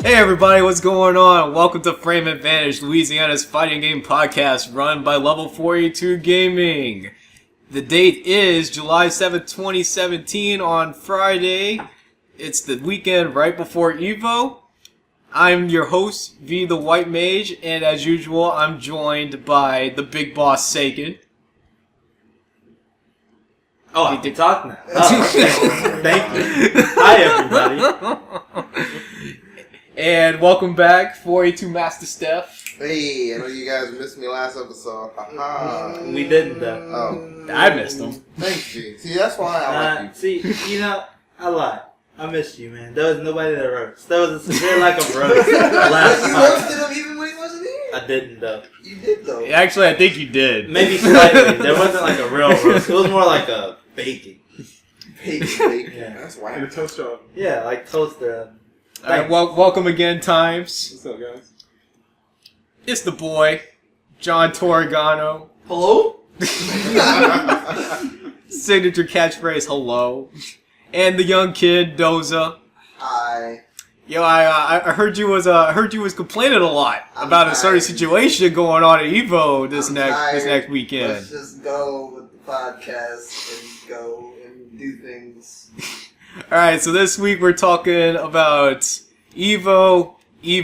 Hey everybody, what's going on? Welcome to Frame Advantage, Louisiana's fighting game podcast run by Level 42 Gaming. The date is July 7th, 2017 on Friday. It's the weekend right before EVO. I'm your host, V the White Mage, and as usual, I'm joined by the big boss, Sagan. Oh, I can talk now. Oh, okay. Thank you. Hi, everybody. And welcome back, 482 Master Steph. Hey, I know you guys missed me last episode. We didn't, though. Oh. I missed him. Thanks, G. See, that's why I like you. See, you know, I lied. I missed you, man. There was nobody to roast. There was a severe lack of roast last You time. roasted him even when he wasn't here? I didn't, though. You did, though. Actually, I think you did. Maybe slightly. There wasn't like a real roast. It was more like a baking. Bacon. Yeah. That's why. And a toaster oven. Yeah, like toaster. Alright, welcome again, Times. What's up, guys? It's the boy, John Torregano. Hello? Signature catchphrase, hello. And the young kid, Doza. Hi. Yo, I heard you was complaining a lot about a certain situation going on at EVO this next weekend. Let's just go with the podcast and go and do things. Alright, so this week we're talking about EVO. Let's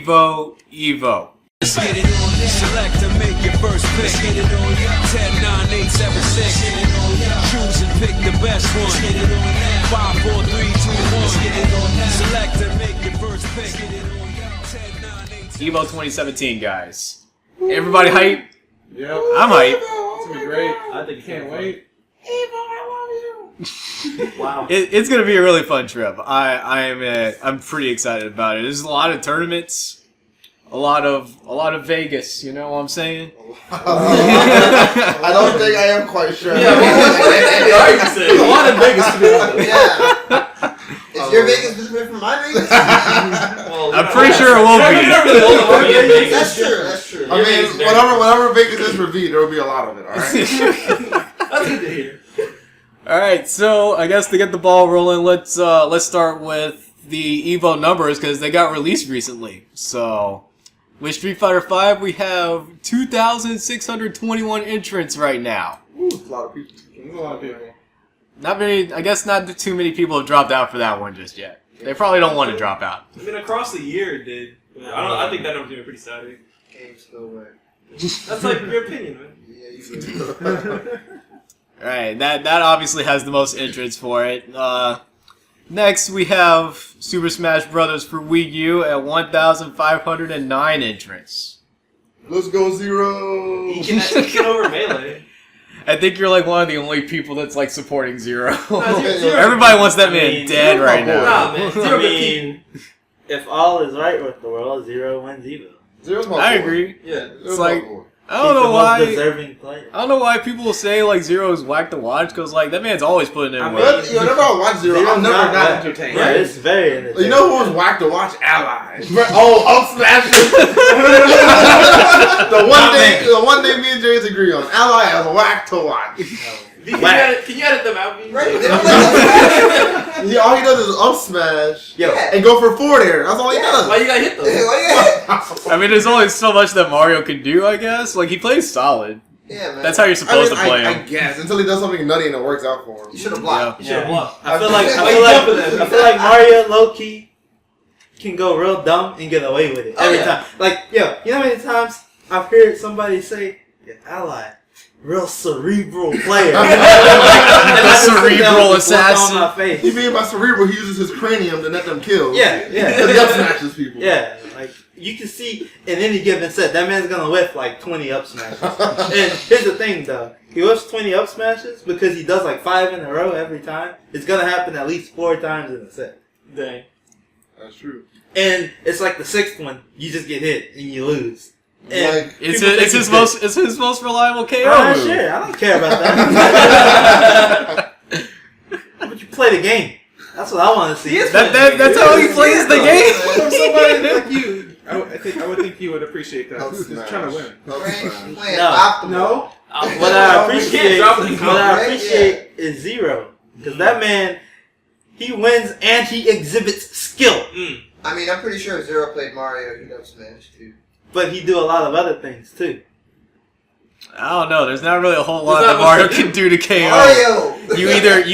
get it on. Select and make your first pick. Let's get it on. 10, 9, 8, 7, 6. Get it on. Choose and pick the best one. Let's get it on. 5, 4, 3, 2, 1. Let's get it on. Select and make your first pick. Get it on. 10, 9, 8, 7, EVO 2017, guys. Everybody hype? Yep. I'm hype. It's gonna be great. I think Can't wait. Wow. It's gonna be a really fun trip. I'm pretty excited about it. There's a lot of tournaments, a lot of Vegas. You know what I'm saying? I don't think I am quite sure. Yeah, There's a lot of Vegas to be honest. Yeah. Is your Vegas different from my Vegas? I'm pretty sure it will be. That's true. I mean, whatever Vegas is for V, there will be a lot of it, alright? That's good to hear. All right, so I guess to get the ball rolling, let's start with the EVO numbers because they got released recently. So with Street Fighter V, we have 2,621 entrants right now. Ooh, a lot of people. There's a lot of people. Not many. I guess not too many people have dropped out for that one just yet. They probably don't want to drop out. I mean, across the year it did. I think that number's even pretty static. Game still work. That's like your opinion, man. Yeah, you do. Alright, that obviously has the most entrants for it. Next, we have Super Smash Bros. For Wii U at 1,509 entrants. Let's go, Zero. He can over Melee. I think you're like one of the only people that's like supporting Zero. Zero- Everybody wants that man dead Zero's right my boy. now. Nah, man. I Zero mean, if all is right with the world, Zero wins EVO. Zero's my I boy. agree. Yeah. Zero's like- my boy. I don't know He's the why. most deserving player. I don't know why people say like Zero is whack to watch because like that man's always putting in I mean, work. Whenever I watch Zero, I'm Zero's never not bad. entertained. Yeah, it's very entertaining. You know who was whack to watch? Allies. Oh, Up Smash. the one thing me and James agree on. Ally is whack to watch. Can you edit them out? V? Right. All he does is up smash and go for forward air. That's all he does. Why you gotta hit them? I mean, there's only so much that Mario can do, I guess. Like he plays solid. Yeah, man. That's how you're supposed to play I him. guess until he does something nutty and it works out for him. You should have blocked. You should've blocked. I feel Why like Mario low key can go real dumb and get away with it every time. Like, yo, you know how many times I've heard somebody say, "Yeah, Ally, real cerebral player." The cerebral On assassin. my face. You mean by cerebral? He uses his cranium to net them kills. Yeah, Because he up smashes people. yeah. Like you can see in any given set, that man's gonna whiff like 20 up smashes. And here's the thing, though: he whiffs 20 up smashes because he does like 5 in a row every time. It's gonna happen at least 4 times in a set. Dang. That's true. And it's like the 6th one, you just get hit and you lose. And Like, It's his most reliable KO oh, move. shit, I don't care about that. But you play the game. That's what I want to see. That's how he plays the game. Somebody like you, I would think you would appreciate that. Up He's smash. trying to win. Up smash. Playing No. optimal. No? What I appreciate, drop the is Zero, because that man, he wins and he exhibits skill. I mean, I'm pretty sure if Zero played Mario, he'd have Smash too. But he do a lot of other things too. I don't know. There's not really a whole lot that Mario can do to KO. Mario! You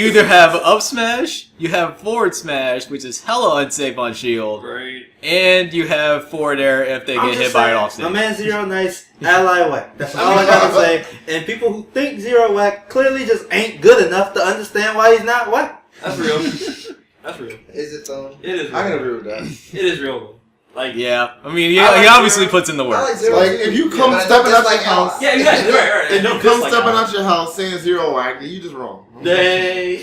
either have up smash, you have forward smash, which is hella unsafe on shield, Right. and you have forward air if they get hit by an off My stage. man Zero Nice, ally whack. That's all I gotta say. And people who think Zero whack clearly just ain't good enough to understand why he's not whack. That's real. That's real. Is it though? It is real. I can agree with that. It is real though. Like Yeah, I mean, he I like obviously Zero. puts in the I work. like Zero. Like, if you come but I stepping don't out your dislike house, Ally. yeah, exactly. Right, right. if And you don't come dislike stepping Ally. out your house saying zero whack, then you just wrong. They,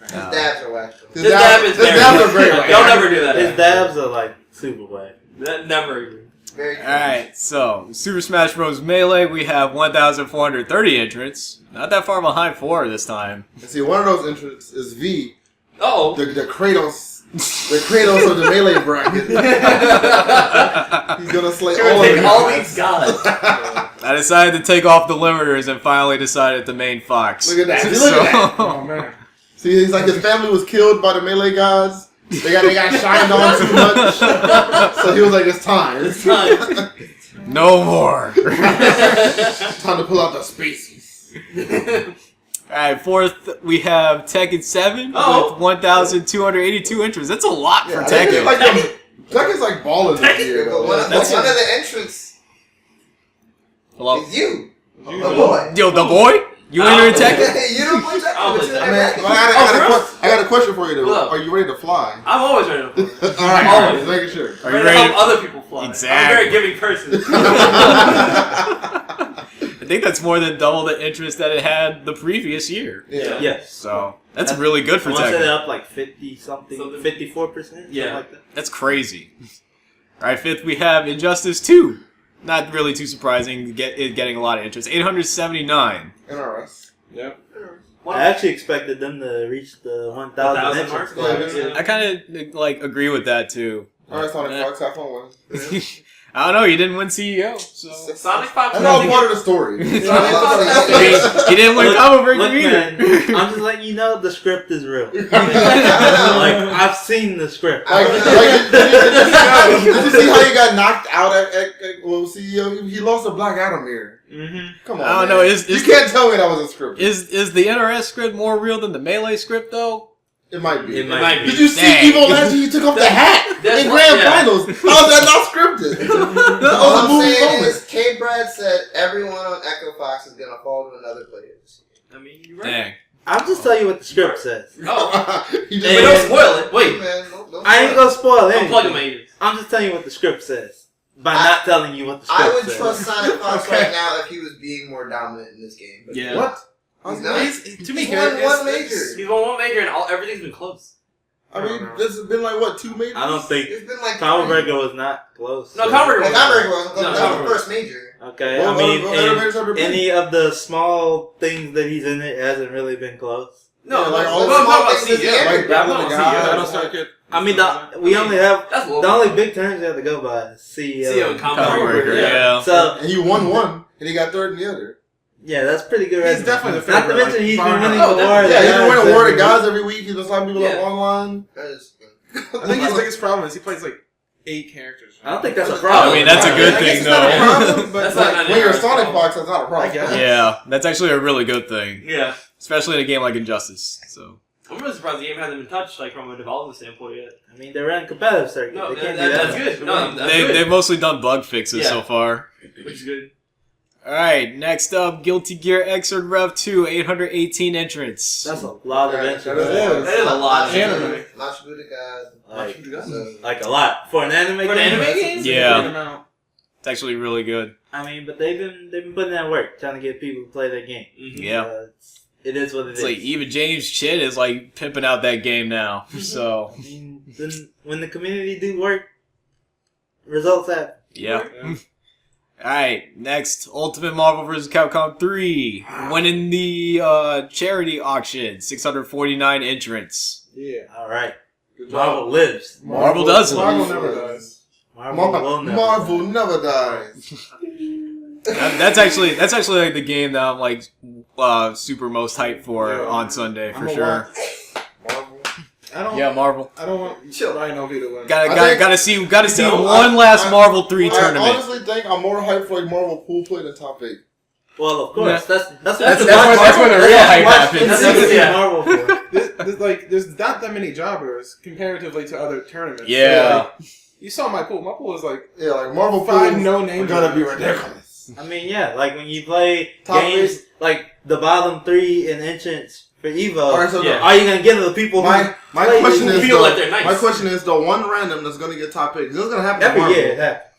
His dabs are whack. His His dab is his very dabs good. are very whack. Don't never do that. his dabs are like super whack. That never agree. Very cool. Alright, so Super Smash Bros. Melee, we have 1,430 entrants. Not that far behind 4 this time. And see, one of those entrants is V, Oh. the Kratos of the Melee bracket. He's gonna slay all of Take you all guys. these gods. I decided to take off the limiters and finally decided to main Fox. Look at that. So- Look at that. Oh, man. See, he's like, his family was killed by the Melee gods. They got shined on too much. So he was like, it's time. It's time. No more. Time to pull out the species. Alright, 4th, we have Tekken 7 Oh. with 1,282 entrants. That's a lot for Tekken. Tekken's like balling this year. But though. one of the entrants Hello? is you. The boy. Yo, the boy? You entering Tekken? You don't play Tekken. I'll but play you're in Tekken. that Man, bracket. I got a question for you though. What up? Are you ready to fly? I'm always ready to play. Alright, Always. just making sure. Are Ready you to ready? help other people fly. Exactly. I'm a very giving person. I think that's more than double the interest that it had the previous year. Yeah. Yes. So, that's really good for I want to say Tekken. they're up like 50 something, Something. 54%. Yeah. Like that. That's crazy. Alright, 5th, we have Injustice 2. Not really too surprising, it getting a lot of interest. 879. NRS. Yep. I actually expected them to reach the 1,000 1,000 entrants. mark? Yeah. I kind of like agree with that too. Alright, Sonic Fox, have fun with it. I don't know. You didn't win CEO, so Sonic Fox. That's all part of the story. he didn't win Combo Breaker Look, either. man, I'm just letting you know the script is real. Like, I've seen the script. Like, did you see how he got knocked out at CEO? He lost to Black Adam here. Mm-hmm. Come on, I don't man. know. You can't tell me that was a script. Is the NRS script more real than the Melee script though? It might be. It might Did you see Dang. Evo last year? He took off the hat That's in what- grand yeah. finals. How is that not scripted? That All was a I'm movie saying moment. is, K. Brad said everyone on Echo Fox is gonna fall to another player. I mean, you're right. Dang. I'll just tell you what the script says. Oh, He wait, don't spoil it. Wait, Man, don't I ain't gonna spoil I'm plugging my anything. ears. I'm just telling you what the script says by not telling you what the script I would says. trust Sonic Fox Okay. right now if he was being more dominant in this game. But Yeah. What? He's not. To me, He's won one major. He's won one major, and everything's been close. I mean, this has been like, what, 2 majors? I don't think It's been like Combo Breaker was not close. No, Combo Breaker Well, Conrad wasn't close. No, That was no. the first major. Okay, Well, I mean, what other majors have there been? any of the small things that he's in it hasn't really been close. No, Yeah, like no, all I'm the talking small about things is CEO. the Like, Yeah, I'm the talking guy, about Battle CEO. Circuit. I mean, we only have That's the local. only big terms you have to go by is CEO. CEO and Combo Combo Breaker. Breaker, Yeah. yeah. So And he won one, and he got third in the other. yeah, that's pretty good. He's resume. definitely the Not to favorite, mention like, he's been far winning enough. awards. Yeah, he's been winning award every of guys every week. He's just letting people Yeah. up online. That is I think his biggest problem is he plays like 8 characters. I don't think that's a I problem. mean, that's a good I guess thing, it's not a though. problem, but That's like, not when you're a an Sonic problem. Fox, that's not a problem. I guess. Yeah, that's actually a really good thing, Yeah. especially in a game like Injustice. So I'm really surprised the game hasn't been touched, like, from a development standpoint yet. I mean, they're in competitive circuit. No, they can't do that's that. good. No, that's they good. they've mostly done bug fixes Yeah. so far. Which is good. All right, next up, Guilty Gear Xrd Rev 2, 818 entrants. That's a lot of Yeah, entries. that is. That is a lot of Anime. Machibuda guys. Like a lot for an anime For an game. anime game? Yeah. It's actually really good. I mean, but they've been putting that work trying to get people to play their game. Mhm. Yeah. It is what it It's is. like even James Chin is like pimping out that game now. So I mean, then when the community do work, results happen. yeah. Alright, next, Ultimate Marvel vs. Capcom 3. Winning the charity auction, 649 entrants. Yeah. All right, Good Marvel job. lives. Marvel does Marvel live. never dies. Marvel will never. Marvel never dies. That's actually like the game that I'm like super most hyped for Yeah. on Sunday for I'm a sure. Marvel. Yeah, Marvel. I don't want Ryan Ovi to win. Gotta see one last Marvel 3 tournament. I honestly think I'm more hyped for like Marvel pool play than top 8. Well, of course, that's when the real hype happens. That's Marvel for. There's not that many jobbers comparatively to other tournaments. Yeah. So, you saw my pool. My pool is like Marvel 5 pools no-name are gonna be jobbers. ridiculous. I mean, yeah, like when you play Top games 8. like the bottom 3 in entrance for EVO, Alright, so Yeah. are you gonna get to the people my play question this is feel like they're nice. my question is the one random that's gonna get top 8. Because it's gonna happen every tomorrow. year? That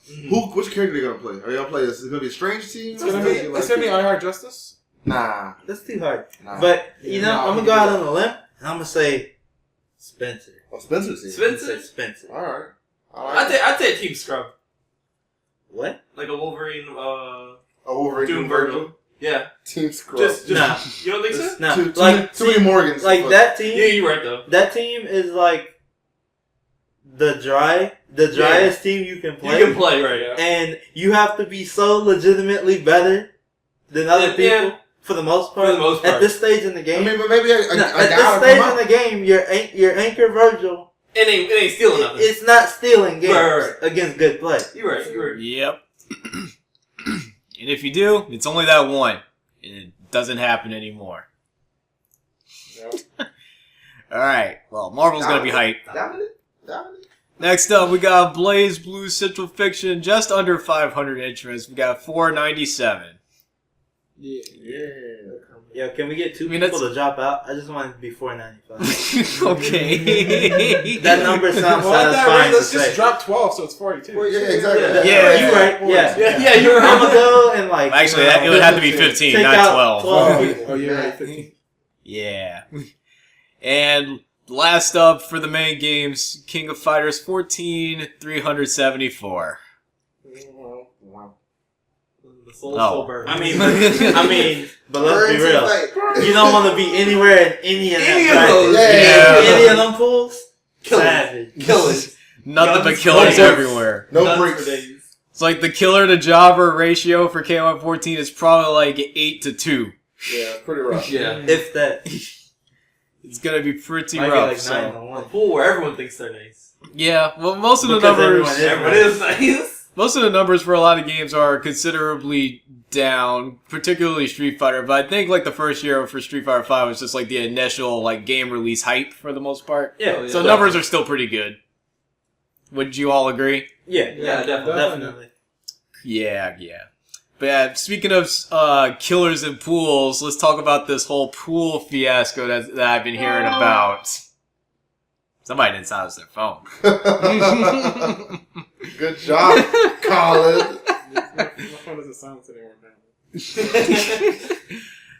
Which character are you gonna play? Are you gonna play? Is it gonna be a strange team? It's gonna be I Heart Justice. Nah. that's too hard. Nah. But you know, Nah, I'm gonna go out on a limb and I'm gonna say Spencer. Oh, Spencer's team. I'm gonna say Spencer. Alright. I'd say Team Scrub. What? Like a Wolverine, Wolverine Doom Virgil. Yeah. Team Scrub. Just Nah. You don't think so? No, Too like many Morgans. like but- that team. Yeah, you're right though. That team is like the driest team you can play. You can play, right? Yeah. And you have to be so legitimately better than other people Yeah. for the most part. For the most part. At this stage in the I game, mean, but maybe at this stage in the game, your anchor Virgil, It ain't stealing nothing. it's not stealing games Right. against good play. You're right. Yep. And if you do, it's only that one. And it doesn't happen anymore. Alright, well, Marvel's gonna be hyped. Dominant. Next up, we got Blazblue Central Fiction, just under 500 entrants. We got 497. Yeah. Yo, can we get two I mean, people to drop out? I just want it to be 495. Okay. That number sounds Well, at that satisfying rate, to let's just say. drop 12, so it's 42. Well, yeah, exactly. Yeah, you're right. Yeah, you're I'm gonna go and like. Actually, you know, it would have to be 15, take not out 12. people. Oh, you're right. 15. Yeah. And last up for the main games, King of Fighters 14, 374. Wow. The soul Oh. still burns. I mean, but let's be real. Like, You don't want to be anywhere in any of Any that of those. bracket. Yeah. Any of them pools. Kill it. Savage. Kill it. Nothing but Guns, killers bullets. everywhere. No Guns breaks. for days. It's like the killer to jobber ratio for K114 is probably like 8-2. Yeah, pretty rough. Yeah. If that. It's gonna be pretty Might be rough. like So. 9-1. A pool where everyone thinks they're nice. Yeah, well, most of the Because numbers, everyone Everyone is nice. most of the numbers for a lot of games are considerably down, particularly Street Fighter. But I think like the first year for Street Fighter 5 was just like the initial like game release hype for the most part. Yeah. So numbers are still pretty good. Would you all agree? Yeah, Yeah, definitely. Yeah. But yeah, speaking of killers and pools, let's talk about this whole pool fiasco that I've been hearing about. Somebody didn't silence their phone. Good job, Colin. My phone doesn't silence anymore now.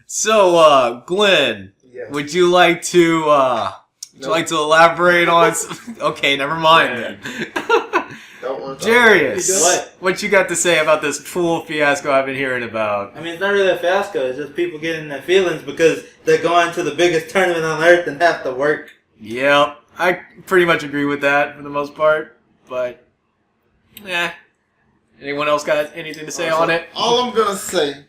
So, Glenn, yeah. would you like to elaborate on? Okay, never mind then. Don't want to Jarius, what you got to say about this pool fiasco I've been hearing about? I mean, it's not really a fiasco. It's just people getting their feelings because they're going to the biggest tournament on earth and have to work. Yep, I pretty much agree with that for the most part. But, yeah. Anyone else got anything to say on it? All I'm gonna say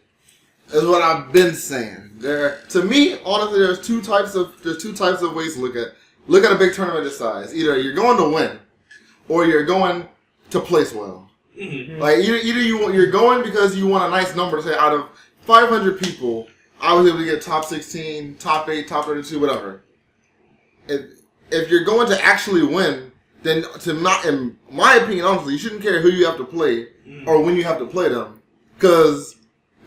is what I've been saying. To me, honestly, there's two types of ways to look at a big tournament this size. Either you're going to win, or you're going to place well. Mm-hmm. Like either you're going because you want a nice number to say out of 500 people, I was able to get top 16, top 8, top 32, whatever. If you're going to actually win, then in my opinion, honestly, you shouldn't care who you have to play or when you have to play them. Because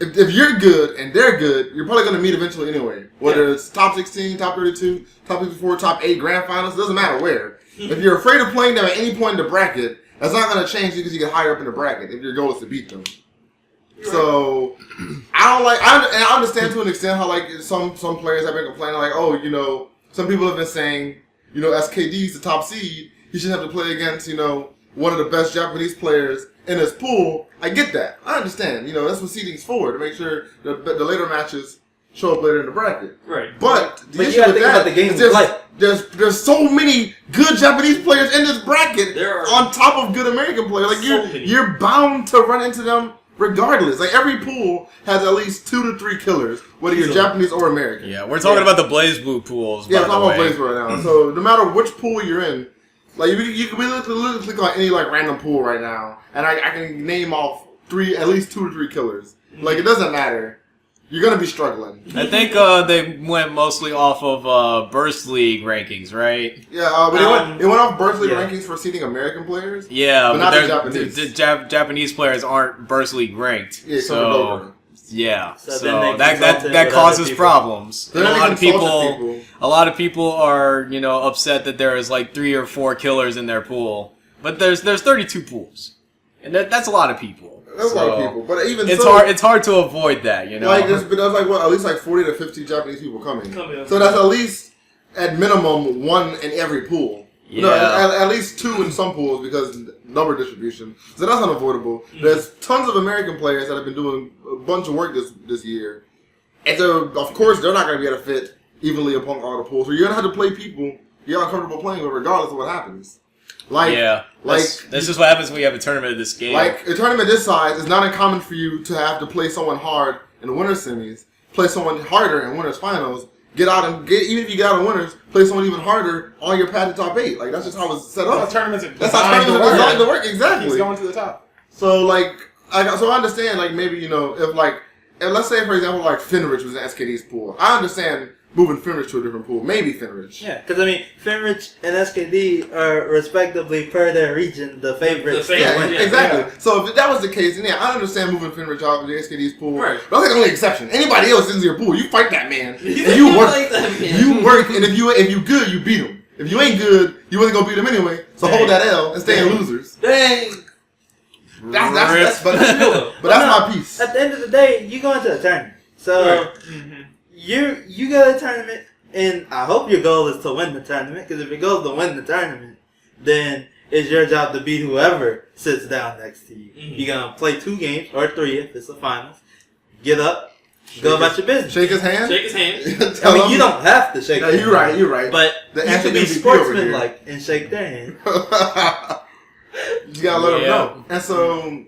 if you're good and they're good, you're probably going to meet eventually anyway. Whether it's top 16, top 32, top 54, top 8 grand finals, doesn't matter where. If you're afraid of playing them at any point in the bracket, that's not going to change because you get higher up in the bracket if your goal is to beat them. So, I understand to an extent how like some players have been complaining like, oh, some people have been saying, SKD's the top seed, he shouldn't have to play against, one of the best Japanese players in his pool. I get that. I understand. That's what seeding's for, to make sure the later matches show up later in the bracket. Right. But the But you issue gotta with think about that the game's is life. there's so many good Japanese players in this bracket There are on top of good American players. Like so many. you're bound to run into them Regardless, like every pool has at least 2 to 3 killers, whether you're Japanese or American. Yeah, we're talking about the Blazblue pools. Yeah, by I'm talking the about way. Blazblue right now. So no matter which pool you're in, like you can literally click on any like random pool right now, and I can name off at least 2 or 3 killers. Like it doesn't matter. You're gonna be struggling. I think they went mostly off of Burst League rankings, right? Yeah, but it went off Burst League rankings for seeding American players. Yeah, but not the Japanese. The Japanese players aren't Burst League ranked. Yeah, so yeah, So so then they that consulted causes with other people. problems. Then And they consulted a lot of people are upset that there is like 3 or 4 killers in their pool, but there's 32 pools, and that's a lot of people. That's a lot of people, but even It's hard to avoid that, Like there's like what, at least like 40 to 50 Japanese people coming. Coming. So that's at least at minimum 1 in every pool. Yeah. No, at least 2 in some pools because number distribution. So that's unavoidable. There's tons of American players that have been doing a bunch of work this year, and so of course they're not going to be able to fit evenly among all the pools. So you're going to have to play people you're uncomfortable playing with, regardless of what happens. That's just what happens when you have a tournament of this game. Like, a tournament this size, it's not uncommon for you to have to play someone hard in the winners semis, play someone harder in winners finals, even if you get out of winners, play someone even harder on your path to top 8. Like, that's just how it's set up. That's how tournaments are That's how tournaments are designed to work, exactly. He's going to the top. So, I understand, like, maybe, if let's say, for example, like, Fenrich was in SKD's pool. I understand moving Fenrich to a different pool. Maybe Fenrich. Yeah, because Fenrich and SKD are respectively per their region the favorites. Yeah, exactly. So if that was the case, then I understand moving Fenrich out of the SKD's pool. Right. But that's the only exception. Anybody else into your pool, you fight that man. And you work. You work, and if you good, you beat him. If you ain't good, you wasn't gonna beat him anyway. So hold that L and stay in losers. Dang. But that's my piece. At the end of the day, you go into a tournament. So you got a tournament, and I hope your goal is to win the tournament. Because if your goal is to win the tournament, then it's your job to beat whoever sits down next to you. You're gonna play 2 games or 3 if it's the finals. Get up, go about your business. Shake his hand. Shake his hand. I mean, you don't have to shake. No, you're right. But The you answer can be needs to be over here. sportsmanlike and shake their hand. You gotta let them know. And so,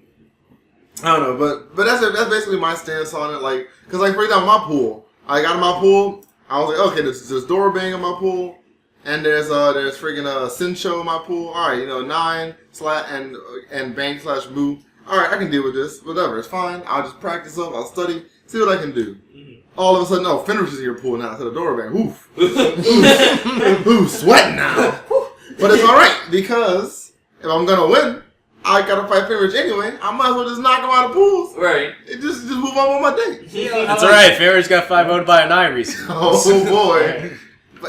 I don't know, but that's basically my stance on it. Like, cause like for example, my pool. I got in my pool. I was like, okay, there's Dorabang in my pool, and there's friggin' Sincho in my pool. All right, 9 and Bang / Boo. All right, I can deal with this. Whatever, it's fine. I'll just practice up. I'll study, see what I can do. All of a sudden, no, Fenrich is in your pool now instead of Dorabang. Oof, sweating now. But it's all right because if I'm gonna win, I gotta fight Fenrich anyway. I might as well just knock him out of pools. Right. And just move on with my day. It's alright, Fenrich got 5-0 by a 9 recently. Oh boy.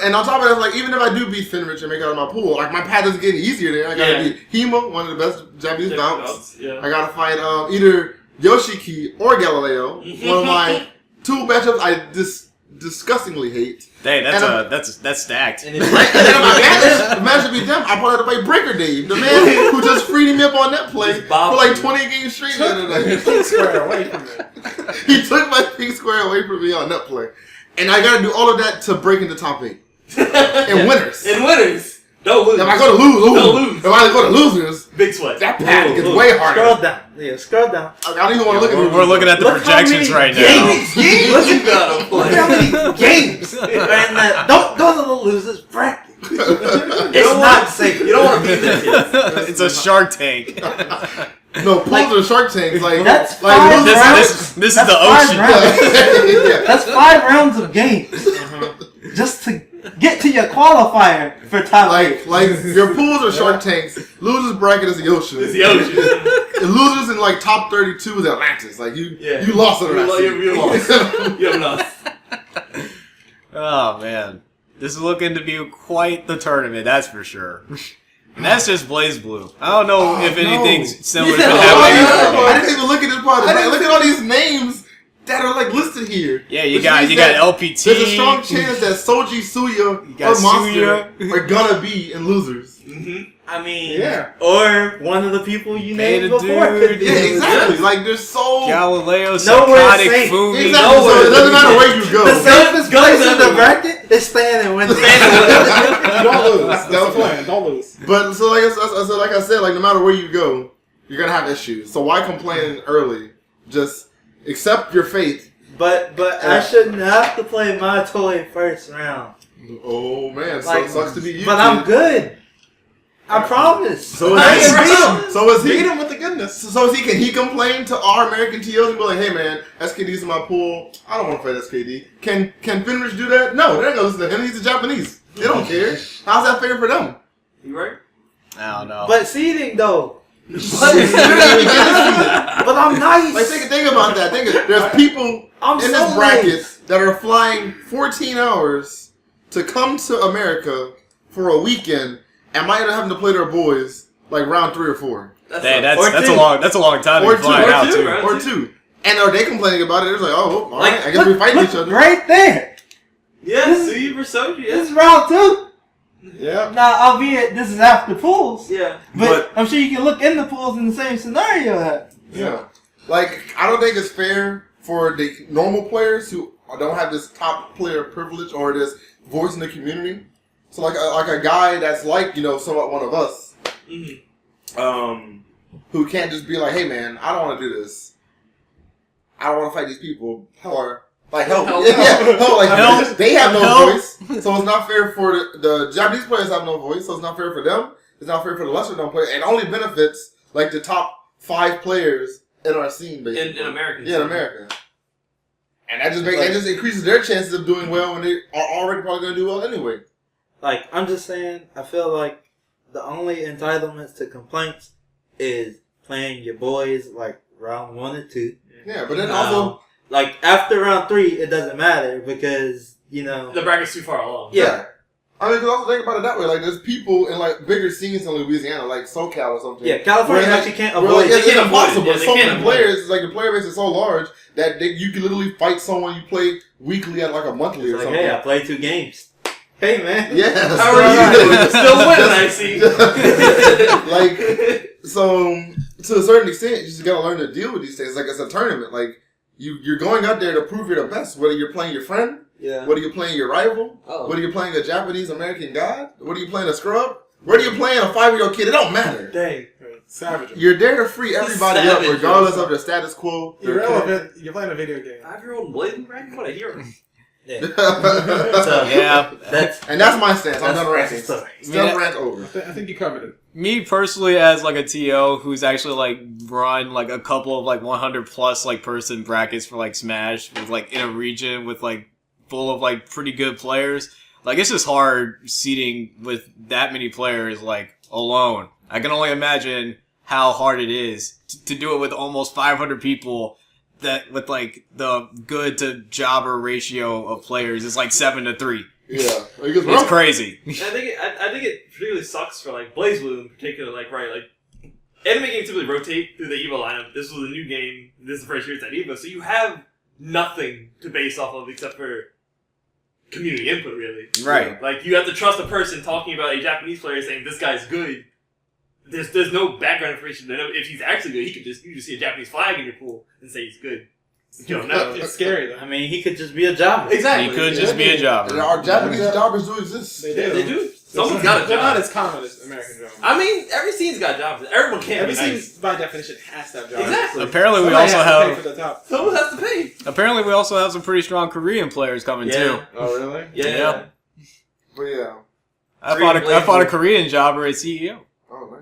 And on top of that, like, even if I do beat Fenrich and make it out of my pool, like, my path is getting easier there. I gotta beat Hima, one of the best Japanese bouts. Yeah. I gotta fight either Yoshiki or Galileo, one of my 2 matchups I disgustingly hate. Dang, that's stacked. And And then if my match beat them, I probably have to play Breaker Dave, the man who just freed me up on net play for like 20 games straight the other day. Square away from it. He took my pink square away from me on net play. And I gotta do all of that to break into top 8. In winners. Don't lose. If I go to lose, Don't lose. If I go to losers, Big sweat. that path gets way harder. Scroll down. Yeah, scroll down. I don't even want to look at We're looking at the Look how projections many right now. games. What you gotta Look how many games. And don't go to the losers bracket. It's not safe. You don't want to be there. It's a Shark Tank. No, pools are Shark Tanks. Like, That's like 5 losers- rounds. This is That's the 5 ocean. rounds. Yeah. That's 5 rounds of games. Just to get to your qualifier for top 8. Like your pools are Shark Tanks. Losers bracket is the ocean. It's the ocean. And losers in like top 32 is Atlantis. Like you lost it. You lost. You have lost. Oh man, this is looking to be quite the tournament. That's for sure. And that's just Blazblue. I don't know if anything similar has been happening. I didn't even look at this part. Look at all these names that are like listed here. Yeah, you Which got means that LPT. There's a strong chance that Soji, Suya, got or Monster Suya. are gonna be in losers. I mean, Yeah. or one of the people you Pay named the before dude. could be. Yeah, exactly. Like there's so Galileo, Nowhere Psychotic, safe. Fumi. exactly. So it doesn't matter where you The go. safest place in the bracket is staying and winning. Don't lose. That's the plan. Don't lose. But so like I said, like no matter where you go, you're gonna have issues. So why complain early Just accept your fate. But I shouldn't have to play my toy first round. Oh man, Like, sucks to be you. But I'm good. I promise. So I is can beat him. he? So is he? Beat him with the goodness. So is he? Can he complain to our American TOs and be like, "Hey man, SKD's in my pool. I don't want to fight SKD." Can Finrich do that? No, they're not gonna listen to him. He's a Japanese. They don't care. How's that fair for them? You right? I don't know. But seeding though. You're not even getting seated. But I'm nice. Like think about that. There's people I'm in so this bracket nice. that are flying 14 hours to come to America for a weekend and might end up having to play their boys like round 3 or 4. Hey, Or that's two. a long time to Or be two. flying Or out two, too. right? Or 2. And are they complaining about it? They're like, oh, well, all right, I guess Look, we fighting look each other. right there. Yeah, Suyu versus Soji. This Yeah. is round 2. Yeah. Now, albeit this is after pools. Yeah. But I'm sure you can look in the pools in the same scenario. Yeah. Like, I don't think it's fair for the normal players who don't have this top player privilege or this voice in the community. So, like a guy that's like, somewhat one of us, who can't just be like, hey, man, I don't want to do this. I don't want to fight these people. Or, like, help. Help. Help. Like, Help. they have no Help. voice. So, it's not fair for the Japanese players have no voice. So, it's not fair for them. It's not fair for the lesser known players. And only benefits, like, the top 5 players in our scene, basically. In America. Yeah, in America. And that just increases their chances of doing well when they are already probably going to do well anyway. Like, I'm just saying, I feel like the only entitlements to complaints is playing your boys, like, round 1 or 2. Yeah, but then also... Like, after round 3, it doesn't matter because, The bracket's too far along. Yeah. I mean, because also think about it that way. Like, there's people in, like, bigger scenes in Louisiana, like SoCal or something. Yeah, California where, actually can't where, avoid like, it. it's can't avoid impossible. it. Yeah, they So can't many avoid it. players, like, the player base is so large that you can literally fight someone you play weekly at, like, a monthly or Like, something. hey, I played 2 games. Hey, man. Yeah. How are you doing? Still winning, I see. Like, so, to a certain extent, you just gotta learn to deal with these things. Like, it's a tournament. Like, you're going out there to prove you're the best, whether you're playing your friend, Yeah. whether you're playing your rival, whether you're playing a Japanese American god, whether you're playing a scrub, whether you're playing a 5-year-old kid, it don't matter. Dang. Savage. You're there to free everybody up, Savage. regardless of their status quo. their Irrelevant. You're playing a video game. 5-year-old Blazblue bracket? What a hero. Yeah. character. So, Yeah. And that's my stance. I'm That's done ranting. the story. Done rant over. I think you covered it. Me personally, as like a TO who's actually like run like a couple of like 100 plus like person brackets for like Smash with like in a region with like full of like pretty good players. Like it's just hard seeding with that many players like alone. I can only imagine how hard it is to do it with almost 500 people. That with like the good to jobber ratio of players is like 7-3. Yeah. It's crazy. I think it particularly sucks for like Blazblue in particular. Like anime games typically rotate through the EVO lineup. This was a new game. This is the first year it's at EVO, so you have nothing to base off of except for community input, really. Right. Like you have to trust a person talking about a Japanese player saying this guy's good. There's no background information to know if he's actually good. You just see a Japanese flag in your pool and say he's good. You don't know. It's scary though. I mean, he could just be a jobber. Exactly. He could just be a jobber. Our Japanese jobbers do exist. They Yeah, do. they do. Someone's got a They're not job. as common as American jobs. I mean, every scene's got jobs. Everyone can't Every be scene, nice. by definition, has to have jobs. Exactly. Apparently, we Somebody also has to pay have. for the top. Someone has to pay. Apparently, we also have some pretty strong Korean players coming too. Oh, really? Yeah. But yeah. I fought a Korean jobber at CEO. Oh, nice.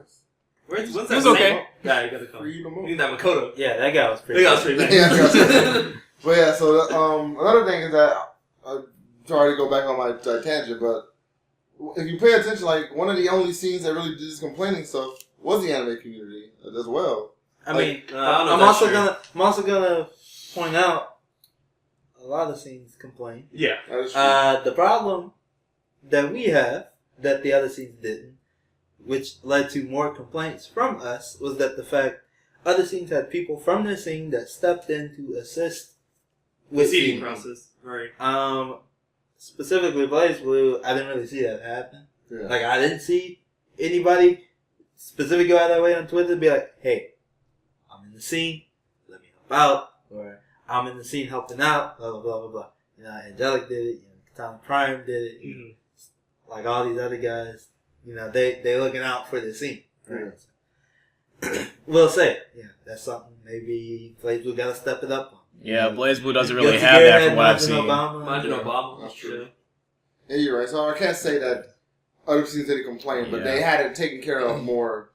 When's It that was name? okay. Yeah, you got the call. Free the You most. need that Makoto. Yeah, that guy was pretty That guy was pretty Yeah, nice. But yeah, so another thing is that sorry to go back on my tangent, but if you pay attention, like one of the only scenes that really did this complaining stuff was the anime community as well. I mean, I don't know I'm if also that's gonna point out a lot of scenes complain. Yeah. That is true. The problem that we have that the other scenes didn't, which led to more complaints from us, was that the fact other scenes had people from their scene that stepped in to assist The with seeding seeding. process. Right. Specifically Blazblue, I didn't really see that happen. Yeah. Like, I didn't see anybody specifically go out that way on Twitter to be like, hey, I'm in the scene, let me help out, or I'm in the scene helping out, blah, blah, blah, blah, blah. You know, Angelic did it, Katana Prime did it, like all these other guys, they looking out for the scene. Right? we'll say, yeah, that's something maybe Blazblue got to step it up on. Yeah, Blazblue doesn't really have that from what I've seen. Imagine Obama. That's true. Yeah, you're right. So I can't say that other teams didn't complain, but they had it taken care of more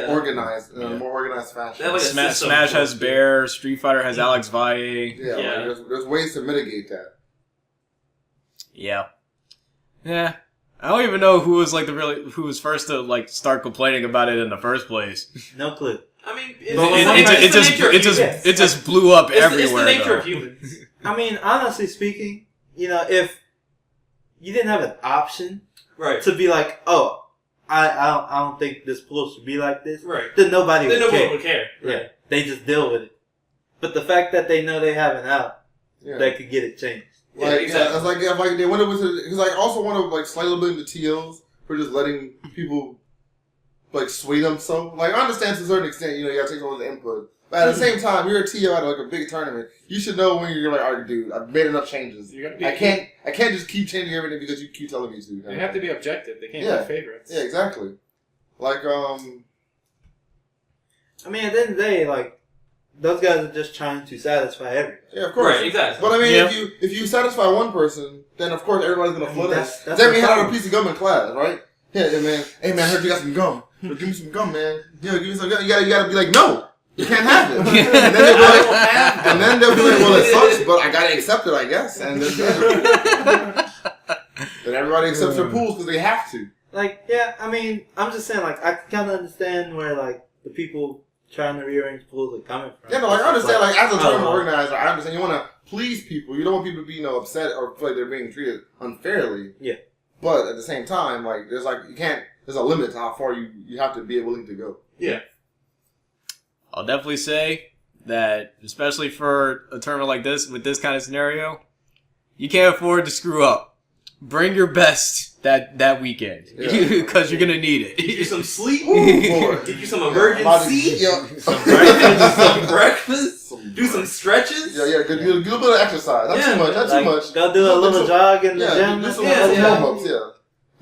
organized, in a more organized fashion. Like Smash has Bear, Street Fighter has Alex Valle. Yeah, like there's ways to mitigate that. Yeah. Yeah. I don't even know who was who was first to like start complaining about it in the first place. No clue. I mean, it just blew up everywhere. It's the nature of humans. I mean, honestly speaking, if you didn't have an option to be like, oh, I don't think this pool should be like this, then nobody would care. Yeah, they just deal with it. But the fact that they know they have an out, that could get it changed. Like, it's like they went over to, because I also want to like slightly blame the TLs for just letting people like sway them. So like I understand to a certain extent, you gotta take some of the input. But at the same time, you're a TL at like a big tournament. You should know when you're like, all right, dude, I've made enough changes. I can't just keep changing everything because you keep telling me to. They have to be objective. They can't be favorites. Yeah, exactly. Like I mean, at the end of the day, like. Those guys are just trying to satisfy everybody. Yeah, of course. Right, exactly. But I mean, if you satisfy one person, then of course everybody's gonna flood it. Then we had a piece of gum in class, right? Yeah, man. Hey, man, I heard you got some gum. Give me some gum, man. Yeah, give me some gum. You gotta be like, no, you can't have it. And then they'll be like, well, it sucks, but I gotta accept it, I guess. And then everybody accepts their pools because they have to. Like, yeah, I mean, I'm just saying, like, I kind of understand where like the people trying to rearrange pools are coming from. Yeah, no, like I understand. Like as a tournament organizer, I understand you want to please people. You don't want people to be upset or feel like they're being treated unfairly. Yeah. But at the same time, like there's a limit to how far you have to be willing to go. Yeah. I'll definitely say that, especially for a tournament like this with this kind of scenario, you can't afford to screw up. Bring your best that weekend because you're gonna need it. Get you some sleep. Get you some emergency. Some breakfast. Do some stretches. Yeah. Good. Do a little bit of exercise. Not too much. Not too much. Go do a little jog in the gym. Do some warm-ups. Yeah.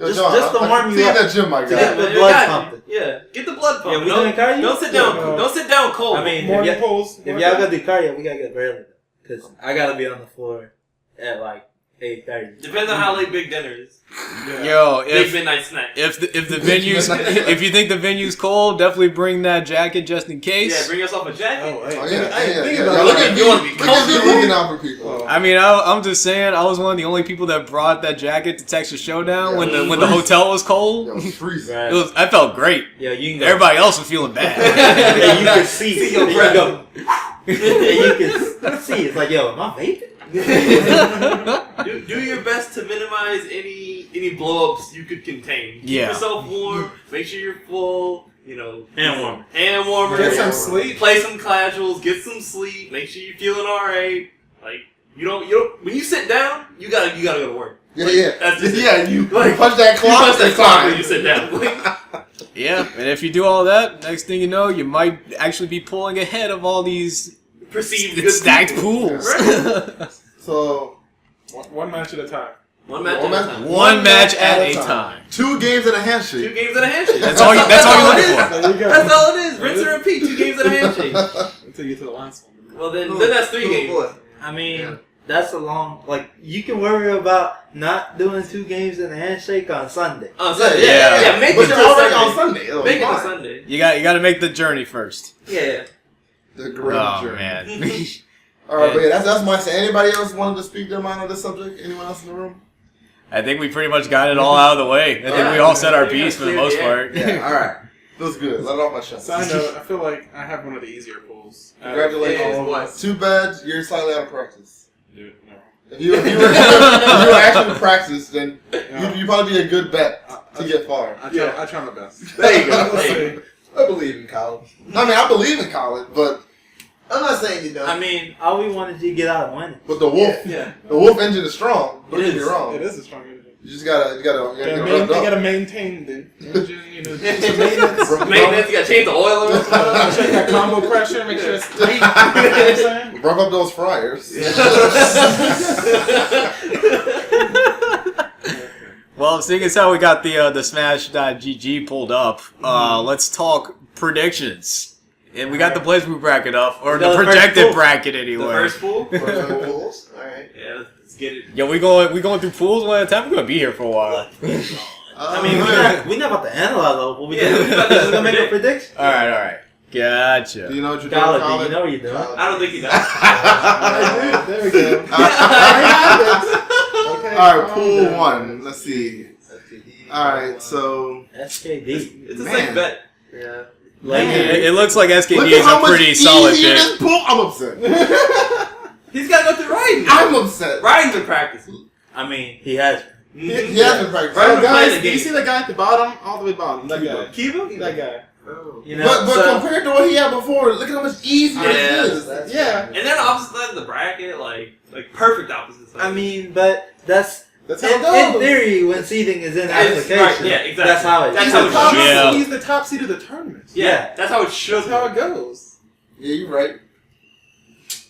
Just to warm you up. See that gym, my guy. Get the blood pumping. Yeah, get the blood pumping. Yeah, we doing cardio. Don't sit down. Don't sit down cold. I mean, if y'all gotta do cardio, we gotta get early because I gotta be on the floor at like 8:30. Depends on how late big dinner is. Yo, big midnight snack. If the venue's if you think the venue's cold, definitely bring that jacket just in case. Yeah, bring yourself a jacket. You want to be comfortable. Looking out for people. I mean, I'm just saying, I was one of the only people that brought that jacket to Texas Showdown when the hotel was cold. It was freezing. Right. I felt great. Yeah, you can go. Everybody else was feeling bad. And you can see your breath go. And you can see it's like, yo, am I vaping? Do your best to minimize any blow-ups you could contain. Keep yourself warm. Make sure you're full. Hand warmer. Get some sleep. Play some casuals. Get some sleep. Make sure you're feeling alright. Like you don't. When you sit down, you gotta go to work. That's just you punch that clock. You punch that clock when you sit down. Yeah, and if you do all that, next thing you know, you might actually be pulling ahead of all these perceived stacked pools. Right. So, one match at a time. One match at a time. 2 games and a handshake. 2 games and a handshake. That's all you're looking for. There you go. That's all it is. Rinse and repeat. 2 games and a handshake. Until you get to the last one. Well, then that's 3 games. Boy. I mean, that's a long. Like, you can worry about not doing 2 games and a handshake on Sunday. On Sunday, Yeah. Make But it you're to already Sunday. on Sunday. It'll Make be it to fine. Sunday. You got to make the journey first. Yeah. The great Oh journey. man. All right, but yeah, that's my say. Anybody else wanted to speak their mind on this subject? Anyone else in the room? I think we pretty much got it all out of the way. I think we all said our piece for the most part. Yeah, all right. That's good. Let it off my chest. Side note, I feel like I have one of the easier pools. Congratulations. All of us. Too bad you're slightly out of practice. Dude, no. If you were actually practice, then you'd probably be a good bet to get far. I try my best. There you go. We'll see. I believe in college. I mean, I believe in college, but I'm not saying you don't. I mean, all we wanted you to get out and win. the wolf, Yeah. the wolf engine is strong. Don't get me wrong. It is a strong engine. You just gotta You get rubbed up. gotta maintain the engine, do some maintenance. Maintenance, you gotta change the oil or something. Check that combo pressure, make sure it's tight. You know what I'm saying? Rub up those fryers. Well, seeing as how we got the Smash.gg pulled up, let's talk predictions. And we got the Blazblue bracket up, or We got the the first projected pool. bracket The anyway. first pool? Pools. All right. Yeah, let's get it. Yo, we going through pools one at a time. We're gonna be here for a while. I mean, we're not about to analyze all. What we doing? We're just gonna make a prediction. All right. Do Gotcha. you know what you're doing, College, Colin? you know what you're doing. I don't think he does. I do. There we go. Okay. All right, pool one. Let's see. All right, so SKD. It's a Man. safe bet. Yeah. It looks like look SKD at is how a much pretty solid easier pick. this pool. I'm upset. He's got to go through riding. I'm upset. Riding's been practicing. I mean, he has. He hasn't practiced. Right. So guys, the do you game. see the guy at the bottom? All the way bottom. That guy. Kiva? That guy. You know, But so, compared to what he had before, look at how much easier Yeah, it is. Yeah. And then opposite side of the bracket, like perfect opposite side. I mean, but that's That's how in, it goes. in theory when seeding is in It's- application. right, yeah, exactly. That's how it. That's He's how the it top, should. Yeah. he's the top seed of the tournament. yeah, that's how it should. That's how it goes. Yeah, you're right.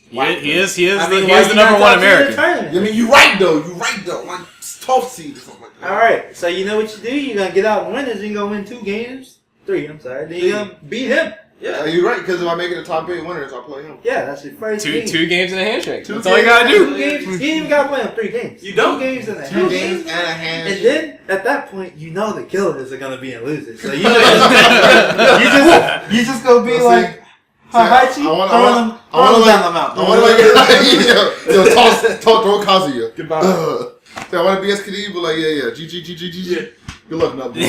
He is the why you number not one top seed in the American. tournament? I mean, you're right though. You're right though. Like 12th seed or something like that. All right, so you know what you do? You're gonna get out winners. You're gonna win 2 games, 3. I'm sorry. Then you're gonna beat him. Yeah, you're right. Because if I make it a top 8 winners, I'll play him. Yeah, that's your first game. Two games and a handshake. Two That's all you games gotta Two do. games. You ain't even gotta play them 3 games. You don't. 2 games and a 2 handshake. games and a hand. And then at that point, you know the killers are gonna be in losers. So you just gonna be Let's like Hachi, I want throwing them down the mountain. I want to like, throw Kazuya. Goodbye. So I want to be SKD, but like, yeah, GG. Good luck, now, boy.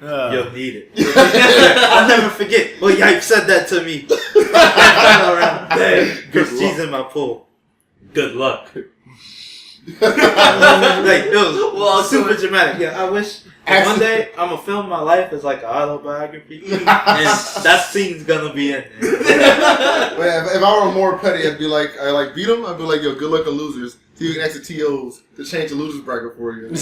You'll need it. I'll never forget. Well, Yipe said that to me. Final round. Hey, Chris G's in my pool. Good luck. Like, it was super dramatic. Yeah, I wish one day I'm gonna film my life as like an autobiography, and that scene's gonna be in there. But if I were more petty, I'd be like, I beat him. I'd be like, yo, good luck to losers. So you can exit TOs to change the losers bracket for you. But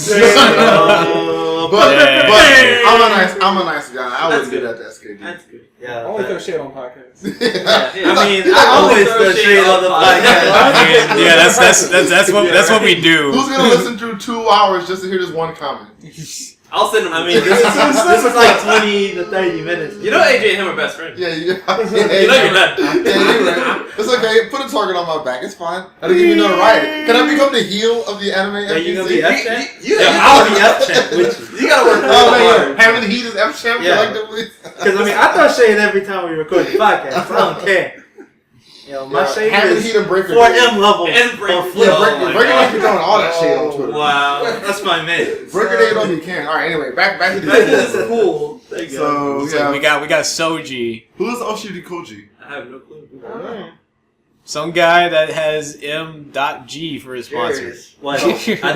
I'm a nice guy. I wouldn't do that to SKD. That's good. Yeah, Only throw shit on podcasts. I mean, I always throw shade on the podcast. Yeah, that's what we do. Who's gonna listen through 2 hours just to hear this one comment? I'll send him. I mean, this is like 20 to 30 minutes. you know, AJ and him are best friends. Yeah, You know you're not. Yeah, you're right. It's okay. Put a target on my back. It's fine. I didn't give you notoriety. Can I become the heel of the anime? Yeah, you gonna be FGC? F-Champ? Yeah, I'll be F-Champ with you. You gotta work Oh real man, hard. having the heat is F-Champ Yeah. collectively. Because, I mean, I throw shade every time we record the podcast. I don't care. You know, my shade having is heat and breaker. 4M level. And Breaker. on flip. Oh Breaker my Breaker God. like be throwing all that shade on Twitter. Wow. That's my man. Breaker Day don't be can. All right, anyway, back to Back to the this pool. There you go. So yeah, We got Soji, who's Oshiri Koji? I have no clue. some guy that has M.G for his sponsor. What? I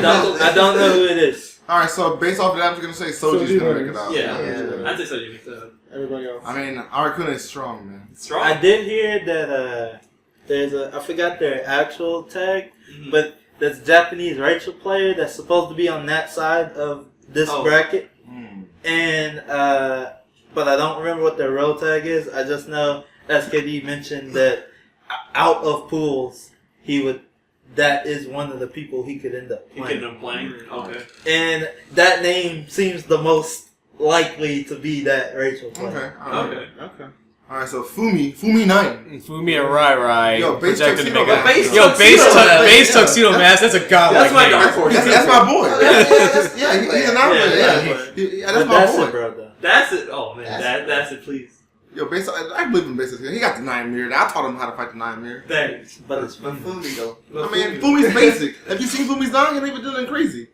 don't know who it is. All right, so based off of that, I'm just gonna say Soji's gonna make it out. Yeah. I'd say so, Jimmy. So. Everybody else. I mean, Arakuna is strong, man. Strong. I did hear that there's I forgot their actual tag, but there's a Japanese Rachel player that's supposed to be on that side of this bracket. And but I don't remember what their role tag is. I just know SKD mentioned that out of pools that is one of the people he could end up You playing. getting them playing? Okay. And that name seems the most likely to be that Rachel player. Okay. Okay. All right, so Fumi 9. Fumi and Rai Yo, base projected to tuxedo make it. mask. Yo, Tuxedo base tuxedo mask. That's a godlike That's my name. dark horse. That's my boy. Yeah, he's an outlet. Yeah, That's But my that's boy. it, bro, though. That's it. Oh man, that's it. Please. Yo, I believe in basic. He got the 9 mirror. I taught him how to fight the 9 mirror. Thanks. But it's But fun. Fumi though. I mean, Fumi's basic. Have you seen Fumi's dog? He ain't even doing crazy.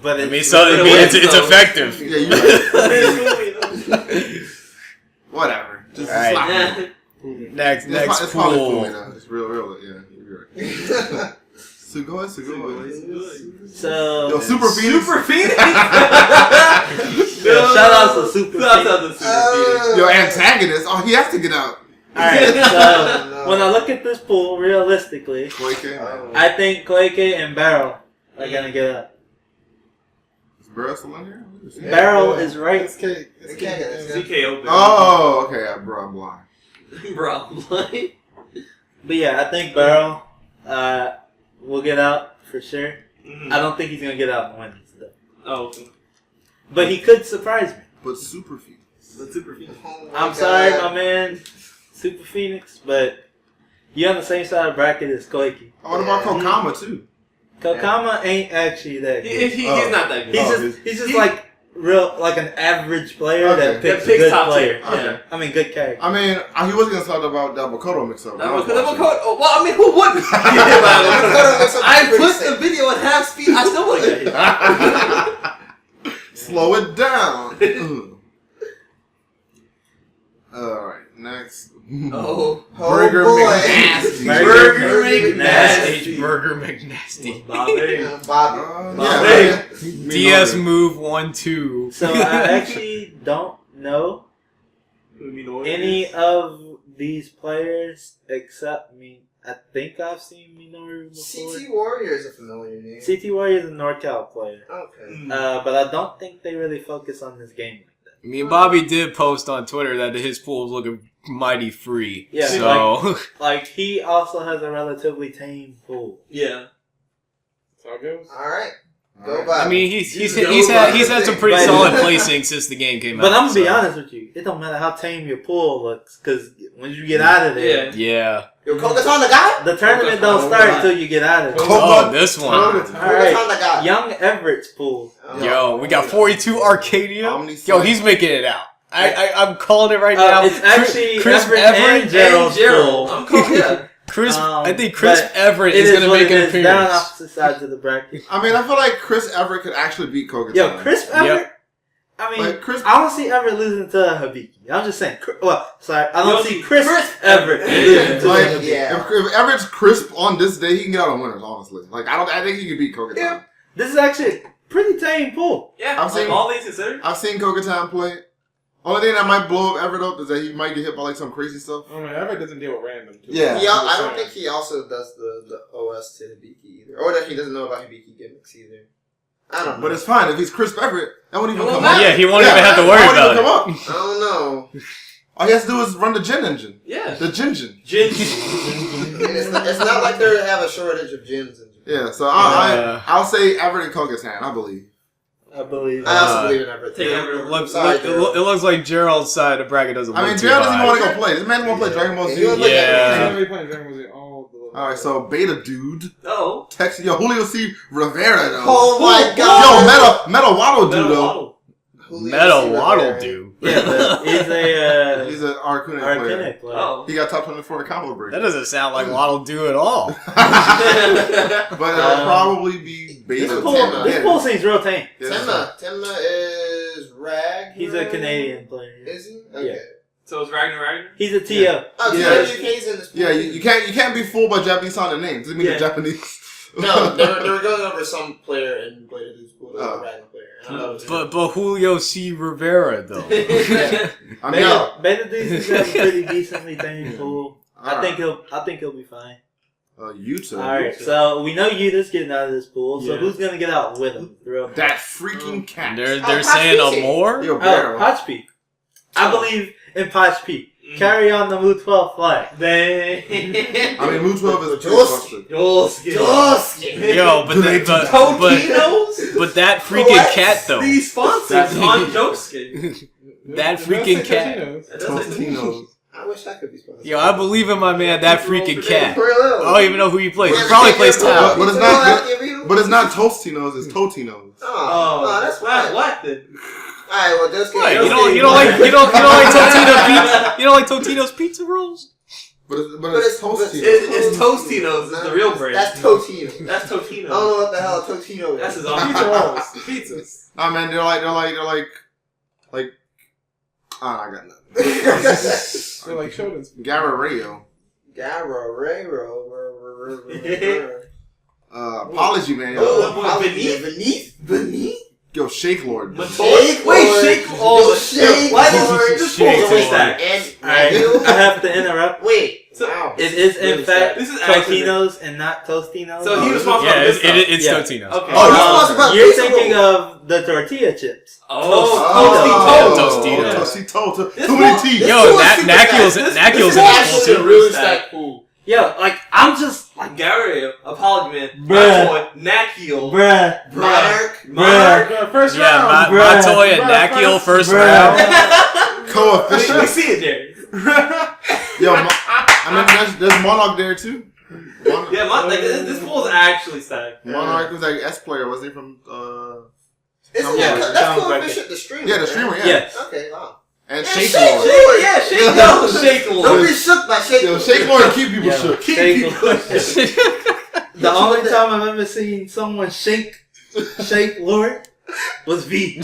But I it's, mean, so But it's so- effective. Yeah, you right. Whatever. Just All right. slap Yeah. him. Next It's probably pool. Fumi though. It's real. Yeah, you're right. Sugoi. so Yo, Super Phoenix. Super Phoenix. shout out to Super Shout Phoenix. out to Super Phoenix. Your antagonist. Oh, he has to get out. Alright, so when I look at this pool, realistically, Koike. I think Koike and Barrel are gonna get up. Is Burrow still in here? Barrel is right. It's cake. It's It's cake. cake. CKO. baby. Oh, okay. Bro, I'm blind. Bro, like. But yeah, I think Barrel will get out for sure. Mhm. I don't think he's gonna get out in winners though. Oh, okay. but he could surprise me. But Super Phoenix. The Super Phoenix. Oh my I'm sorry, God. my man, Super Phoenix, but you're on the same side of the bracket as Koiki. Oh, what about Kokama too? Kokama ain't actually that good. He's Oh. not that good. He's just like like an average player Okay. that picks That picks good top player. tier. Okay. I mean, good character. I mean, he wasn't gonna talk about that Makoto mix-up. That was well, I mean, who wouldn't? I put the video at half speed. I still would have hit. Slow it down. Alright, next. Oh, Burger boy. McNasty. Burger McNasty. Burger McNasty. Bobby. Bobby. Yeah, DS move 1-2. So I actually don't know any of these players except me. I think I've seen Minoru before. CT Warrior is a familiar name. CT Warrior is a NorCal player, Okay. but I don't think they really focus on this game like that. Me and Bobby did post on Twitter that his pool is looking mighty free. Yeah, So Like he also has a relatively tame pool. Yeah. That's how it goes. All right. Go Alright. Bobby. I mean, he's He's had some pretty But- solid placings since the game came out. But I'm gonna be so. honest with you, it don't matter how tame your pool looks, because when you get out of there, Yeah. Yo, Kogaton the guy? the tournament don't start until you get out of there. Oh, this one. All right, Kogaton the guy. Young Everett's pool. Yo, we got 42 Arcadia. Omni- Yo, he's making it out. I'm calling it right now. It's actually Chris Everett Everett and Gerald's Gerald. pool. I'm calling yeah. Chris, Um, I think Chris but Everett It is going to what make it an is. They're on appearance. opposite sides of the bracket. I mean, I feel like Chris Everett could actually beat Kogaton. Yo, Chris Everett. I mean, Like, Chris- I don't see Everett losing to Hibiki. I'm just saying. Well, sorry, I don't You see Chris Everett Everett. losing to Like, Hibiki. Yeah. if Everett's crisp on this day, he can get out on winners, honestly. Like, I think he could beat Kogaton. Yeah. This is actually a pretty tame pool. Yeah, I'm saying- all things considered. I've seen Kogaton play. Only thing that might blow Everett up is that he might get hit by like some crazy stuff. I mean, Everett doesn't deal with random. Too. Yeah. I don't think he also does the OS to Hibiki either. Or that he doesn't know about Hibiki gimmicks either. I don't know. But it's fine. If he's crisp Everett, that won't even Well, come that- up. Yeah, he won't Yeah, even have to that worry won't about even it. come up. I don't know. All he has to do is run the Gin Engine. Yeah. The Gin. Ginger. It's not like they have a shortage of gyms in Japan. Yeah, so Yeah. I'll say Everett and Kogaton, I believe. I believe. I also believe in Everett. Take Everett. It looks like Gerald's side of the bracket doesn't look I mean, too Gerald doesn't high. want to go play. This man want to play Dragon Ball Z. He wanna play Yeah. He's Dragon gonna be playing Dragon Ball Z all the. Alright, so Beta Dude. Oh. Text Julio C. Rivera, though. Oh my Yo, god! Meta Waddle Dude, Metal though. Waddle. Metal Waddle do. Yeah, but he's a He's an Arcunic player. Arcanic player. Oh. He got top 24 in combo break. That doesn't sound like Waddle do at all. But it'll probably be Beta This Dude. this pool seems real tame. Tenma is Rag. He's a Canadian player. Is he? Okay. So it's Ragnar? He's a TO. Oh, Yeah. TWK's in this. Yeah, you can't be fooled by Japanese sounding names. Doesn't mean Yeah. they're Japanese. No, they were going over some player and Blade of Dude's pool. That was Oh. a Ragnar player. I don't know what But Julio C. Rivera though. I mean, Beta Deuce has a pretty decently tame pool. I alright. think he'll be fine. Yuta. Alright, so we know Yuta's getting out of this pool, so Yeah. who's gonna get out with him? Real That freaking cat. They're Oh, saying Patrice. a more. Yo, Oh, Barrel. Potch Peak. I believe in Potch Peak. Carry on the Mu 12 flag. They. I mean, Mu 12 is pretty Josuke. busted. Josuke. Yo, but Totinos? that freaking cat though. These sponsors on Josuke. That freaking cat. Tostinos. I wish I could be sponsored. Yo, I believe in my man. That freaking cat. For real. I don't even know who he plays. He Yeah, probably but plays can't Tao. But it's not. But it's not Tostinos. It's Totinos. Oh, that's What? why. What then? Alright, well, Josuke. What? Josuke- You don't like Totino pizza? You don't like Totino's pizza rolls? But But it's it's Tostinos. It's Tostinos. It's the real brand. That's Totino. That's I don't Totino. know what the hell Totino is. That's his Pizza own. rolls, pizzas. Nah, man, they're like. I got nothing. They're like Shodan's. Garareo. Garrero. Apology, man. Oh, Beneath? Beneath? Yo, Shake Lord. dude. Shake Wait, Lord. Shake. Yo, Oh, Shake why Lord. did you just pull Shake the Lord. stack? And Alright, Nagel? I have to interrupt. Wait. So- Wow. It is in fact This is actually- Totinos and not Tostinos. So he was responsible Yeah, for this stuff. it's Yeah. Totino's. Okay. Oh, you're supposed to put You're pizza thinking rolls. of the tortilla chips. Oh, Tostito. Tostito. This Too many one- T's. this Yo, one- Nakiel's this in is this actually pool a too. really stacked pool. Yeah, like, I'm just, like, Gary, Apology Man, Bruh. Matoy, Nakiel, bruh. Monarch. First Yeah, round. Matoy and Bruh, Nakiel first bruh. round. We Coefficient. see it, Jerry. Yo, I mean, there's Monarch there too. Monarch, Yeah, this pool is actually stacked. Monarch was like S player, wasn't he from? Isn't Yeah, that, it that's sounds like coefficient the streamer? Yeah, the right? streamer. Yeah. Yes. Okay, wow. And Yeah, Shake Shake Lord. Lord. Yeah, shake no, shake Don't Lord. be shook by Shake Yo, Lord. Shake Lord keep people Yeah. shook. Shake The The only time I've ever seen someone shake Lord was V.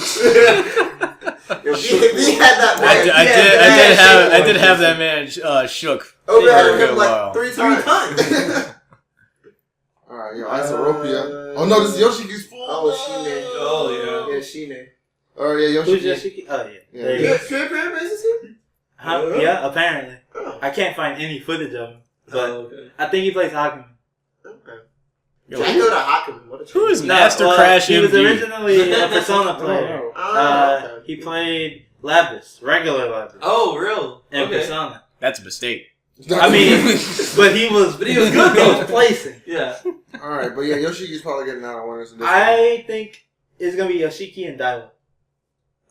Yo, he had that I did have that man shook Over for a had good him while. like three times. Alright, yo, Isoropia. Oh no, this is Yoshiki's full. Oh, Shine. Oh, Yeah, Shine. Oh yeah, Who's Yoshiki. Yoshiki? Oh, yeah. Yeah. There you You go. have Spirit Prayer bases here? Huh? Yeah, apparently. Oh, I can't find any footage of him. But okay. I think he plays hockey. okay. Yo, I go to Hakum. What a Who is change. Master Crash He was MD? originally a Persona player. Oh, Oh, okay. He played Lapis, regular Lapis, Oh, real? in Okay. Persona. That's a mistake. I mean, but he was good, though. He was placing. Yeah. Alright, but yeah, Yoshiki's probably getting out of winners in this I think it's gonna be Yoshiki and Daiwa.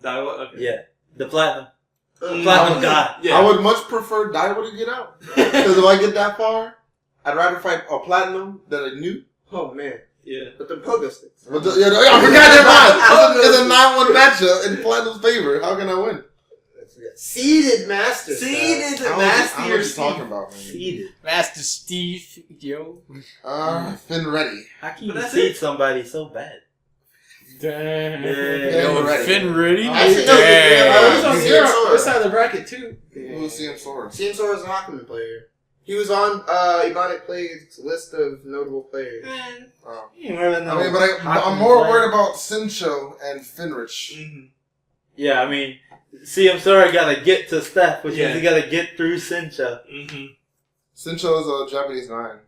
Okay. Yeah, the platinum Mm. god. Yeah. I would much prefer Daiwa to get out. Because if I get that far, I'd rather fight a platinum than a new. Oh, man. Yeah. But the pogo sticks. But I forgot that line. It's a 9-1 matchup in Platinum's favor. How can I win? Seeded Master. Seeded I don't know Master what you're talking about, man. Seeded. Master Steve, yo. Finn Ready. How can But you that's seed it. somebody so bad? Damn. Yo, Ready. Finn Ready? Actually, Oh, no, Damn. he's on He's zero. Sora. This side of the bracket, too. Who's CM Sora? CM Sora is a Hakumen player. He was on Ebonic Play's list of notable players. Oh. You remember I mean, but I'm more worried about Sincho and Finrich. Mm-hmm. Yeah, I mean, CM Sora gotta get to Steph, which Yeah. means he gotta get through Sincha. Mm-hmm. Sincho is a Japanese 9.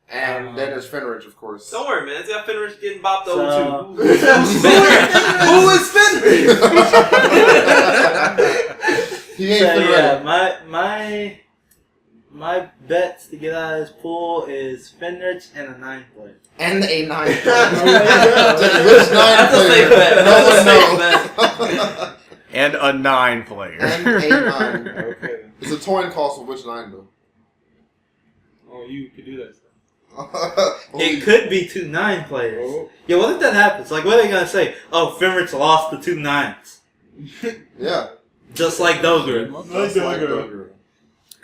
And then there's Finrich, of course. Don't worry, man. It's got Fenrir getting bopped So- over, too. Who is Fenrir? He ain't So Finn yeah, Ready. my bets to get out of this pool is Finrich and a 9 player. And a 9 Which Which 9 That's a safe player? bet. That's a No safe one knows. And a 9 player. And a 9. Okay. It's a toin cost of which 9, though? Oh, you could do that stuff. It could be 2 9 players. Oh. Yeah, what if that happens? Like, what are they gonna say? Oh, Finrich lost to 2 9s. Yeah. Just like Dogura. That's like Dogura.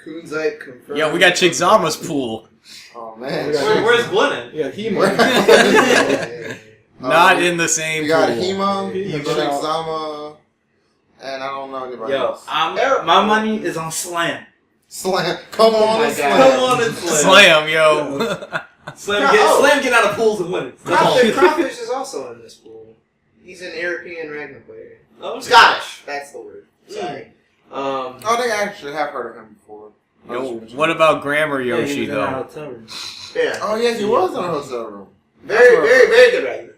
Kunzite confirmed. Yo, we got Chigzama's pool. Oh, man. Where's Glenn at? Yeah, he Where- might. Not in the same We got pool. Hema, Hema. Shikzama, and I don't know anybody Yo, else. my money is on Slam. Slam. Come on, my and God. slam. Come on and slam. Slam, yo. Slam get out of pools and win. Crawfish is also in this pool. He's an European Ragnar player. Oh, Scottish. That's the word. Sorry. I think I actually have heard of him before. Yo, what about Grammar Yeah, he Yoshi, was in though? our hotel room. Yeah. Oh, yes, he was in a hotel room. Very, very, very good Ragnar.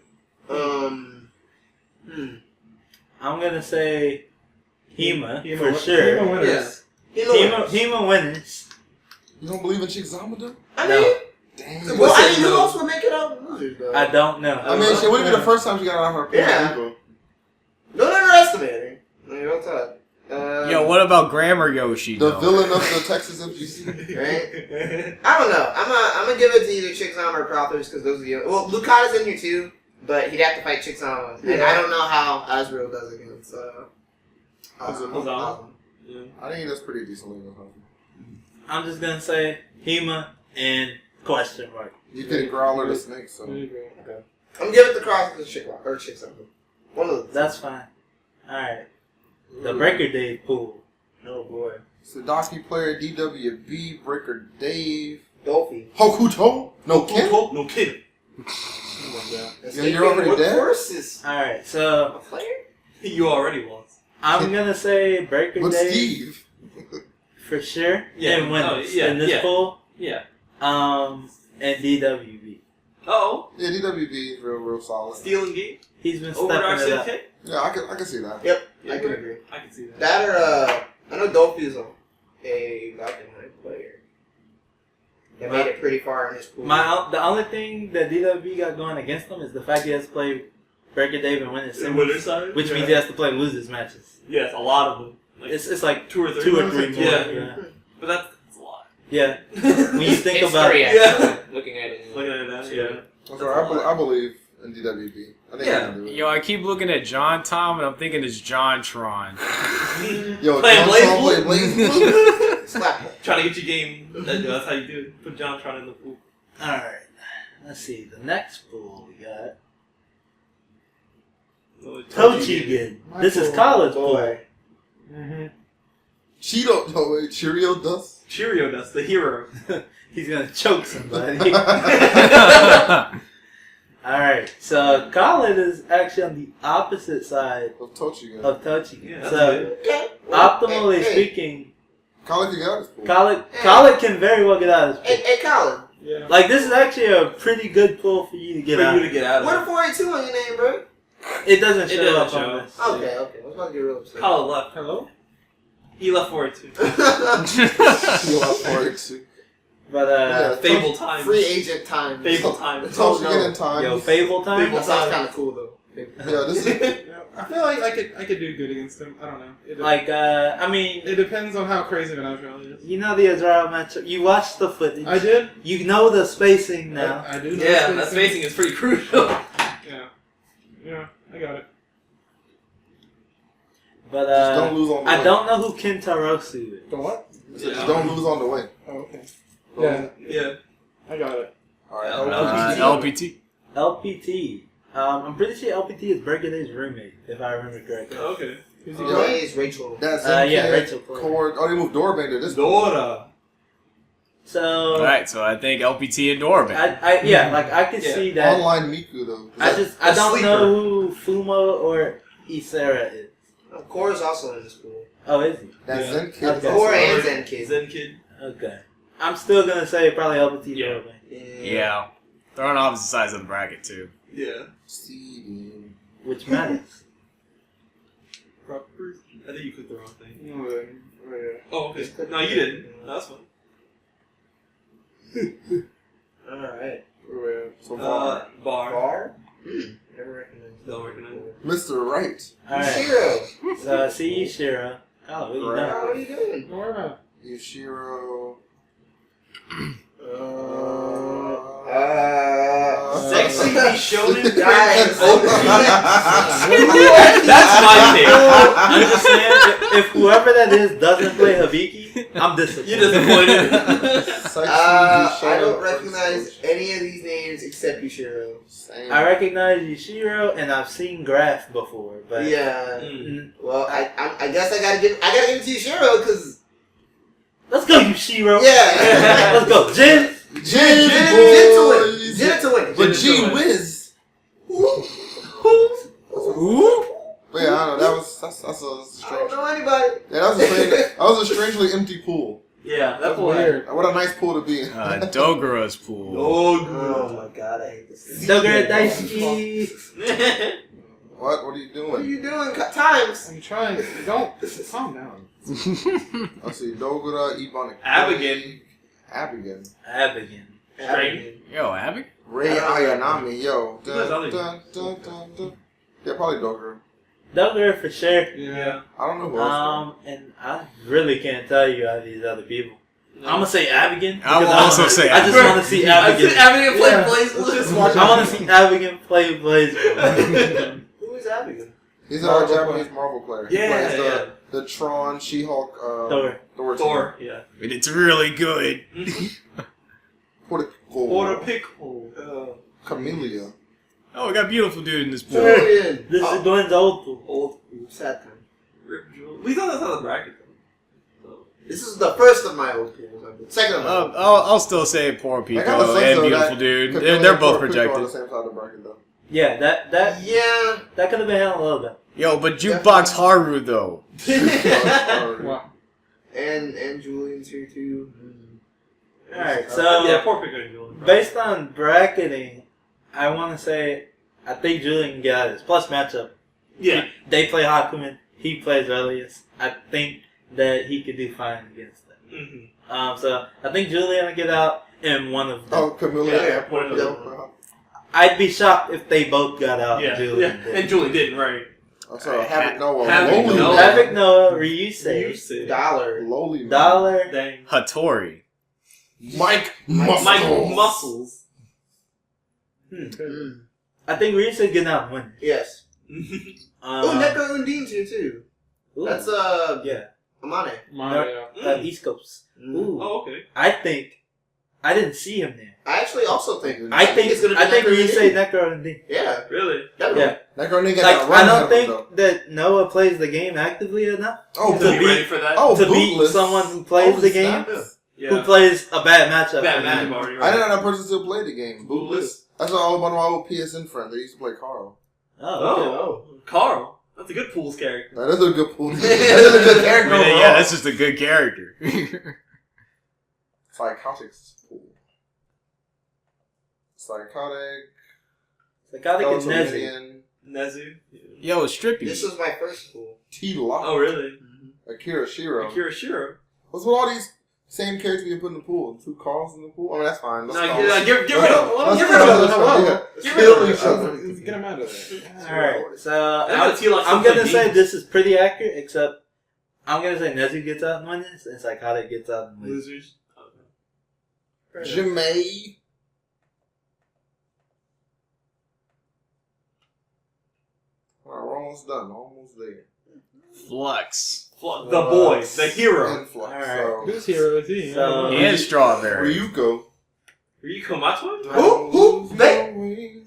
I'm gonna say Hema, Hema for win- sure. Hema winners. Hema winners. You don't believe in Shikzama, though? I No. mean, Damn. well, I mean, who else would make it out losers, though? I don't know. I mean, she wouldn't be the first time she got out of her pool. Yeah. either. Don't underestimate her. I mean, real talk. Yo, what about Grammar Yoshi, The though? villain of the Texas FGC. Right? I don't know. I'm gonna give it to either Chixama or Prothers because those are the. Well, Lucata's in here too, but he'd have to fight Chixama, and I don't know how Azrael does against. Azrael. I think he does pretty decently with her. I'm just gonna say Hema and question mark. You could Growler the Snake, so. There you go. I'm giving it the cross to Chixama or Chixama. One of the. That's fine. Alright. The Breaker Dave pool. Oh boy. Sadowski player, DWB, Breaker Dave, Dolphy. Hokuto, no Ken. No kidding. Yeah, you're already dead? Is Alright, so a player? You already lost. I'm gonna say Breaker But Dave Steve. for sure. Yeah. And winners Oh, yeah, in this yeah. pool. Yeah. And DWB. Oh, Yeah, DWB is real solid. stealing gate He's been over to stepping it up. RCK. Yeah, I can see that. Yep, Yeah, I can agree. I can see that. That or I know Dolphy is a Falcon Knight player. They made it pretty far in his pool. The only thing that DWB got going against them is the fact he has to play Breaker Dave and win his The semis, winner side? which means he has to play losers matches. Yes, a lot of them. Like, It's like two or three. two or three more. Yeah. But that's a lot. Yeah. When you think it's about three, it. actually, looking at it. Looking at that, yeah. I'm sorry, I believe in DWB. I think Yeah. I can do it. Yo, I keep looking at John Tom and I'm thinking it's John Tron. Yo, Playing John Tron Blazblue? play Blazblue? Slap. Trying to get your game. That's how you do it. Put John Tron in the pool. Alright. Let's see. The next pool we got Tochigan. This is college boy. Cheeto, no wait, Cheerio dust? Cheerio Dust, the hero. He's gonna choke somebody. Alright, so Colin is actually on the opposite side Of Tochigan. of Tochigan. Yeah, that's So, good. optimally Hey. speaking, Colin can get out of this pool. Colin can very well get out of this pool. Hey, Colin. Yeah. Like, this is actually a pretty good pool for you to get For out you to of. get out What of a 482 on your name, bro? It doesn't It show doesn't up show. on this. Okay. I was about to get real upset. Colin left. Hello? He left for it too. He'll have for it too. But, Yeah. Fable time. Free agent time. Fable time. Tochigan in time. yo, Fable time? Fable That sounds kind of cool, though. Yeah, this is. Yeah, I feel like I could do good against him. I don't know. Like, I mean, it depends on how crazy of an Israel he is. you know the Israel matchup. You watched the footage. I did. You know the spacing now. I do. Know Yeah, spacing. that spacing is pretty crucial. Yeah. Yeah, I got it. But, Just don't lose on the way. I don't know who Kentarosu is. The what? Just don't lose on the way. Oh, okay. Yeah, Yeah. I got it. Alright, LPT. LPT. I'm pretty sure LPT is Breaker Day's roommate, if I remember correctly. Okay. Who's he Yeah. got? Today is Rachel. That's Yeah, Rachel Cord. Cord. Oh, they moved Doorbang to this. Dora. So, Alright, so I think LPT and Dorban. I can Yeah. see that. Online Miku though. I That's don't sleeper. know who Fumo or Isera is. Cora's also in the school. Oh, is he? That's Yeah. Zen Kid. Okay. Cora and Zen Kid. Zen Kid. Okay. I'm still gonna say probably LPT Yeah. Dorban. Yeah. They're on opposite sides of the bracket, too. Yeah. Seeding. Which matters. Proper. I think you clicked the wrong thing. Oh, yeah. Oh, okay. No, you didn't. No, that's fine. Alright. So far. Bar. Bar? Never recognized. Don't recognize it. Mr. Right. Alright. Shiro. So, see you, Shira. Oh, what you Right. done? What are you doing? Don't worry about Yushiro. Sexy shonen Guys. That's my pick. I'm just saying, if whoever that is doesn't play Habiki, I'm disappointed. You're disappointed. Sexy I Yushiro. don't recognize any of these names except Yushiro. Same. I recognize Yushiro and I've seen Graph before, but Yeah. Mm, Well, I guess I gotta give it to Yushiro because let's go Yushiro. yeah. Let's go Jin. Jin Jin to win. boys. Jin to win. But Jin G to win. Wiz. Ooh? But yeah, I don't know. That's a I don't strange. know anybody. Yeah, that was a strangely empty pool. Yeah, That's weird. What a nice pool to be in. Dogura's pool. Oh my god, I hate this. Dogura Daisuke. What are you What are doing? you doing? Cut times. I'm trying. Don't. Calm down. Let's see. Dogura, Ebonic. Abigail. Abigail. Abigail. Straight. Yo, Abby? Ray Ayanami, yo. Who does other Dun. Yeah, probably Dogura. Dogura for sure. Yeah. I don't know who else. And I really can't tell you out of these other people. No. I'm gonna say Abigail. I will because also say I just Abigail. want to see I Abigail. said Abigail played Yeah. Blazblue. Let's just watch I want to see Abigail play Blazblue. Who is Abigail? He's a Marvel Japanese Marvel player. He Yeah, plays yeah. the Tron, She-Hulk, Thor. Thor. Thor. Yeah. And it's really good. Portico. Water pickle. Camellia. Oh, we got a beautiful dude in this pool. Julian. This is Glenn's old pool. Old sad time. Rip Jewel. We thought that's how the bracket though. So. This is the first of my old pools. Second of my old. I'll still say poor I Pico got a sense, and though, beautiful that dude. Camellia They're and both Portico are on the projected. same side of the bracket, though. Yeah, that Yeah. that could have been handled a little bit. Yo, but Jukebox Haru though. Wow. And Julian's here too. Alright, so Yeah, poor pickle and Jewel. based on bracketing, I want to say I think Julian can get out of this. Plus matchup. Yeah. They play Hakumen. He plays Elias. I think that he could do fine against them. Mm-hmm. So I think Julian will get out. and one of them. Oh, Camilla. Yeah, One of them. them. I'd be shocked if they both got out. Yeah, and Julie yeah. did. And Julie didn't, right? I'm sorry, Havoc Noah. Havoc Lowly. Noah. Havoc Noah, Ryusei, Ryusei. Dollar. Lowly. man. Dollar. Dang. Hattori. Mike Muscles. Michael Muscles. I think Ryusei getting out and winning. Yes. Oh, Neko Undine's here too. Ooh. That's Yeah. Amane. East Coast. Ooh. Oh, okay. I think I didn't see him there. I actually also think. I think it's gonna be. I think Neko Ryusei Undine. Neko Undine. Yeah. Really? Definitely. Yeah. That girl nigga Like got I run don't though. think that Noah plays the game actively enough Oh, to You beat- ready for that? oh, to beat bootless. someone who plays Oh, the game, snap. yeah. who plays a bad matchup. Bad for matchup him. already, I right? didn't know that person still played the game. Bootless. That's all one of my old PSN friends. They used to play Carl. Oh, Carl. That's a good Pools character. That is a good pool. That is a good I character. mean, overall. yeah, that's just a good character. Psychotics pool. Psychotic. Psychotic and Nezu. Skeleton, Nezu. Yo, Strippy. This was my first pool. T-Lock. Oh, really? Akira Shiro. Akira Shiro. What's with all these same characters you put in the pool? 2 Carls in the pool? I mean, that's fine. No, Let's call get it- rid of Let's Get call rid it- of let's call it- Get yeah. rid of Kill it. each other. Let's get him out of there. Alright, so That's what T-Lock I'm something gonna say means. this is pretty accurate, except I'm gonna say Nezu gets out and wins, and Psychotic gets out and wins. Losers. Jimei. Alright, we're almost done. Almost there. Flux. The boy. The hero. And Flux. Alright. Whose hero is he? So- And So, Strawberry. Ryuko. Ryuko Matsui? Who? They?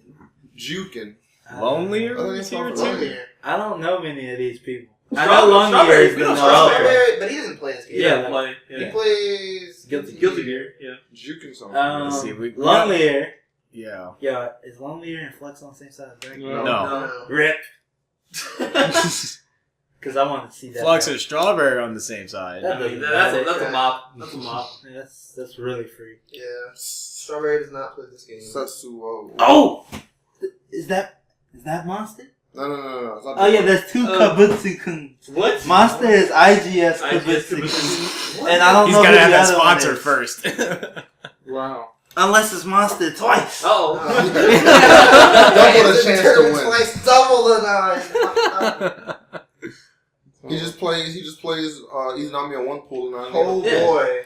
Jukin. Lonelier is here too? Lonelier. I don't know many of these people. I Strawberry- know Lonelier is we the know developer. Strawberry, but he doesn't play this game. Yeah, Yeah, play. He Yeah. plays Guilty Gear. Yeah. Jukin song. Let's see, we- Lonelier. Yeah. Yeah, is Lonelier and Flux on the same side of the bracket? No. No. Rip. Because I want to see that. Flux and Strawberry on the same side. That I mean, doesn't that's matter. a mop. That's a mop. That's really free. Yeah. Strawberry does not play this game. Setsuo. Oh! Is that Monster? No. It's not Oh yeah, there's 2 Kabutsu-kuns. What? Monster is IGS IGS Kabutsu-kun. And I don't He's know gotta who have the that other one sponsor is. Wow. first. Unless it's Monster twice. Oh. Double the chance to win. Twice, double the 9. He just plays Izanami on one pool and Oh Yeah. boy.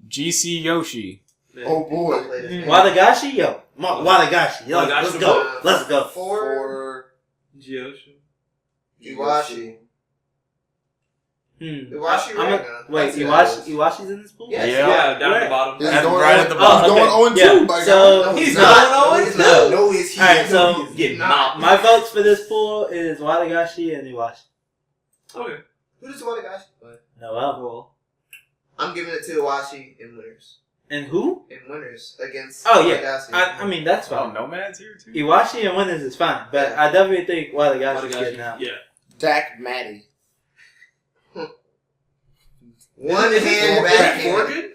GC Yoshi. Oh boy. Play this game. Wadagashi? Yo. Wadagashi. Yo, Wadagashi. let's go. Let's go. 4. For Gyoshi. Iwashi. Iwashi I'm right a, now. wait, That's Iwashi's in this pool? Yes. Yeah, down at Where? the bottom. He's And going right on- at the bottom. He's going 0-2 Yeah, by so- God. He's not. not. No, he's not. No, he's he. Alright, so Getting not. mopped. my votes for this pool is Wadagashi and Iwashi. Okay. Who does Wadagashi play? No, I'm giving it to Iwashi in winners. and who? In winners against Oh, yeah. Wadagashi. I mean, that's Oh, fine. Nomad's here too? Iwashi and winners is fine, but I definitely think Wadagashi's getting out. Yeah. Dak Matty. One Is hand this back. four good?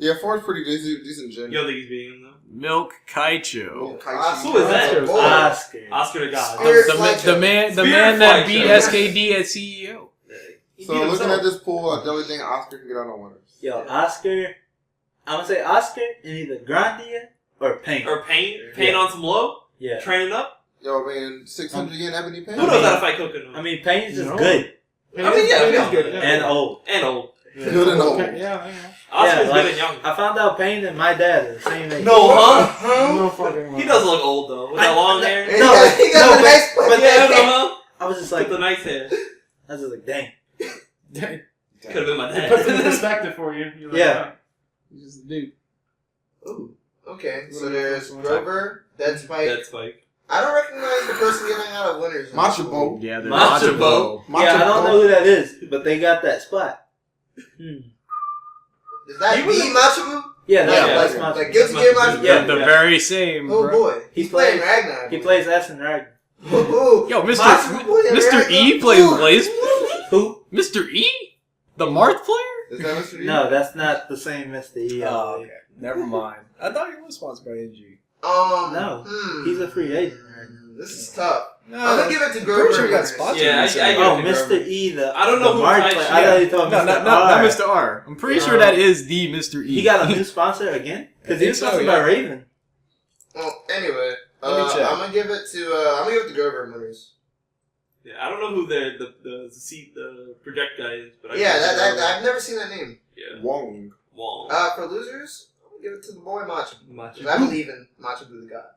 Yeah, 4's pretty decent gen. You don't think he's beating him though? Milk Kaicho. Who is that? Boy. Oscar. Oscar the God. Spirit The Fletcher. man Spirit that Fletcher. beat SKD at CEO. He So beat looking himself. at this pool, I definitely think Oscar can get out on winners. Yo, Oscar. I'm gonna say Oscar in either Grandia or Pain. Or Pain Yeah. on some low, Yeah. training up. Yo, man, 600 yen Ebony Pen. Who knows how to fight coconut? I mean, Pain's just No. good I mean, yeah, It is yeah. good. Yeah. and old. And old. Good and old. Yeah. Oscar's Yeah, like- good and young. I found out Pain and my dad are the same age. No, huh? No fucking way. He does look old though, with that long hair. He No, got, he got no, the nice but Yeah, huh? I was just Like like, the nice hair. I was just like, dang. Could have been my It puts it in dad. perspective for you. You're like, Yeah. He's just a dude. Ooh. Okay, so there's Grover, Dead Spike. Dead Spike. I don't recognize the person getting out of winners. Macho Yeah, they're Macho Macho Bo. Bo. Yeah, I don't know who that is, but they got that spot. Is that He was the Macho? Yeah, Yeah, that's like, my. like Guilty Gear Macho? Yeah. The very same. Oh bro. boy. He He's playing plays- Ragnar. He plays S and Rag. Ooh. Yo, Macho Mr. Boy and Mr. Ragnar. E plays Ooh. Blazblue? Who? Mr. E? The Marth player? Is that Mr. E? No, that's not the same Mr. E. I Oh, believe. okay. Never mind. I thought he was sponsored by NG. No. He's a free agent right now. This is tough. No, I'm gonna give it to Grover. pretty sure he got winners. sponsored. Yeah, I recently. give Oh, it to Mr. Grover. E, the I don't know the who Mark Kai player. Shi- I thought you told No, Mr. not R. Mr. R. I'm pretty sure that is the Mr. E. He got a new sponsor again? Because he was talking about Raven. Well, anyway, Let me check. I'm gonna give it to Grover winners. Yeah, I don't know who the project guy is, but I've never seen that name. Yeah. Wong. Wong. For losers, I'm gonna give it to the boy Macho. Macho. 'Cause I believe in Macho Blue the God,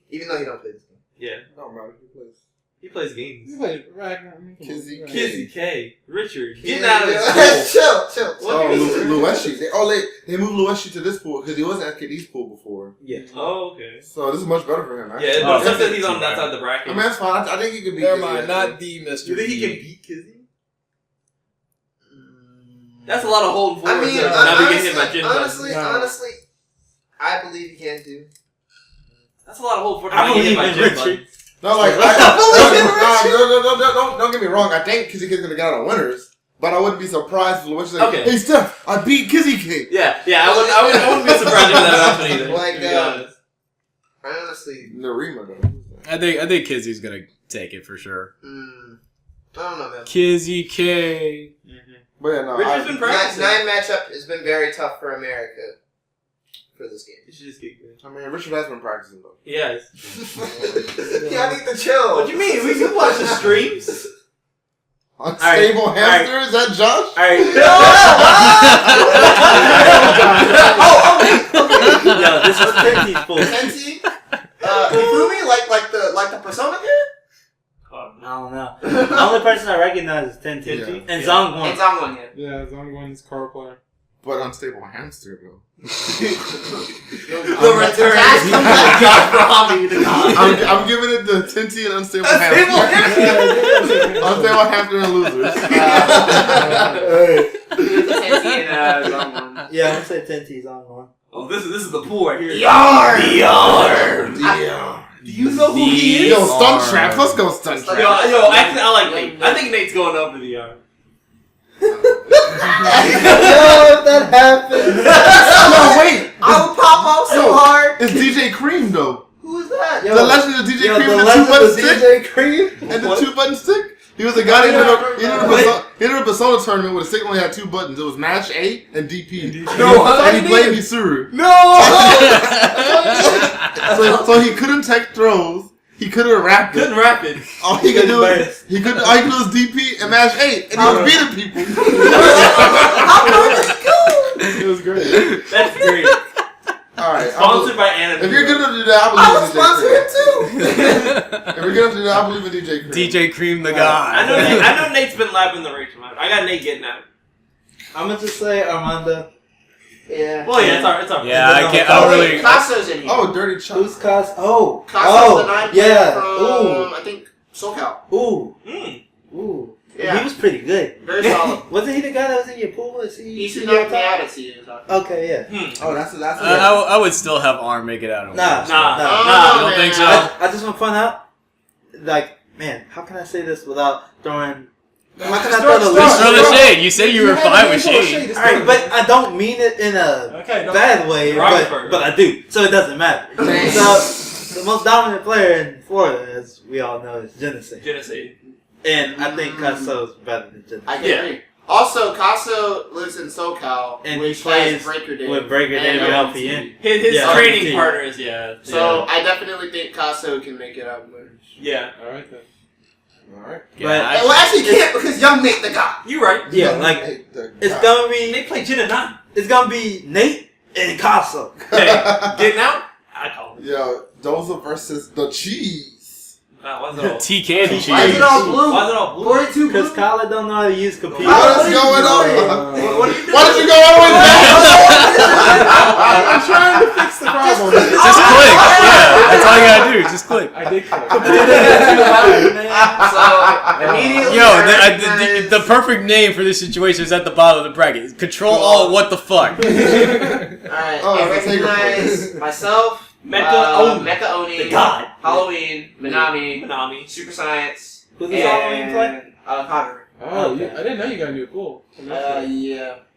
even though he don't play this game. Yeah. No, bro. He plays. He plays games. You played Ragnar. Kizzy K. Richard. Yeah, Getting out of yeah. this pool. Chill. What do you mean? Lueshi. They moved Lueshi to this pool because he wasn't at KD's pool before. Yeah. Oh, okay. So this is much better for him. Actually. Yeah, Oh, but sometimes he's too on that side of the bracket. I mean, that's fine. I think he could be. Never Kizzy, mind, actually. not the Mr. You think he D. can beat Kizzy? That's a lot of holding I forward. mean, Now we get hit by Jin honestly, Buttons. I believe he can do. That's a lot of holding forward. I Now we get hit by believe in Jin Richard. Buttons. No, like Richard. don't get me wrong. I think Kizzy Kid's gonna get out of winners, but I wouldn't be surprised if Lueshi like, Okay. "Hey Steph, I beat Kizzy King." Yeah, I wouldn't be surprised if that happened either. Like, to be honest. Honestly, Narima though. I think Kizzy's gonna take it for sure. I don't know, man. Kizzy K. But yeah, no. Richard's been practicing. 9 matchup has been very tough for America for this game. You should just get good. I mean, Richard has been practicing though. Yes. Yeah, I need to chill. What do you mean? We can watch the streams. Unstable hamster? Is that Josh? Alright. Yo, this is Tenty's pool. Tenty? Hifumi? Like the Persona kid? I don't know. The only person I recognize is Tenty. Yeah. And Zongwon. And Zongwon, yeah. Yeah, Zongwon's car player. But unstable hamster though. The return. I'm giving it the Tinty and unstable hamster. Unstable hamster and losers. Tenty and Zongwon. Yeah, I'm gonna say Tenty's Zongwon. Oh, this is the pool right here. Yarn! Do you know who he is? Yo, Stunt Trap. Let's go Stunt Trap. I like Nate. I think Nate's going over the yard. Yo, if that happens. No, wait. I would pop off so hard. It's DJ Cream though. Who is that? Yo, The legend of DJ Cream the and the legend 2-button of stick. DJ Cream? And the 2-button stick? He was a guy that entered a Persona tournament where the stick only had 2 buttons. It was Mash A and DP. And he played Misuru. No! So he couldn't take throws. He couldn't rap it. Couldn't rap it. All he could do was DP and Mash A, and he was beating people. It was great. That's great. All right, Sponsored by Anime. if you're good enough to do that, I I would believe in sponsor DJ him Cream. too. If you're good enough to do that, I believe in DJ Cream. DJ Cream the guy. I know Nate's been lapping the race. I got Nate getting out. I'm gonna just say Armando. Yeah. Well, yeah, it's our Yeah, I can't. I don't really. Caso's in here. Oh, Dirty Chuck. Who's Cas? Oh. Caso's the 9 player yeah. from, I think, SoCal. Ooh. Mm. Ooh. Yeah. He was pretty good. Very solid. Wasn't he the guy that was in your pool? Was he? He should knock me out at CU. Okay, yeah. Oh, that's I would still have Arm make it out. Nah. Nah. You don't think so? I just want to point out, like, man, how can I say this without throwing? How can I throw the Just throw leash? the shade. You said you were fine with shade. Alright, but I don't mean it in a bad way, but I do, so it doesn't matter. So, the most dominant player in Florida, as we all know, is Genesee. And I think Caso's better than Genesee. I can agree. Also, Caso lives in SoCal, And which he plays has Breaker Day. with Breaker Day and and LPN. His Yeah, training LPT. partners, yeah. So, I definitely think Caso can make it out. Yeah. Alright then. Alright. But Well, actually, he can't because Young Nate the guy. You right. yeah, like it's gonna They be play Jin and 9. it's gonna be Nate and Caso. Hey, getting out? I call it. Yo, Doza versus the Cheese. Why's it all? TK the Why is cheese. it all blue? Why's it all blue? 42 Because blue. Kyle don't know how to use computers. What is going on? What are you doing? Why did you go all the way back? I'm trying to fix the problem. Just click. Yeah, that's all you gotta do. Just click. I did click. So, immediately. Yo, I the recognize- perfect name for this situation is at the bottom of the bracket. Control Alt. What the fuck? Alright, Oh, I it's a take recognize myself, Mecha Oni, The god. Halloween, Minami, Minami. Super Science, Who does Halloween play? Conjuring. Oh, yeah, I didn't know you got a new pool. Yeah.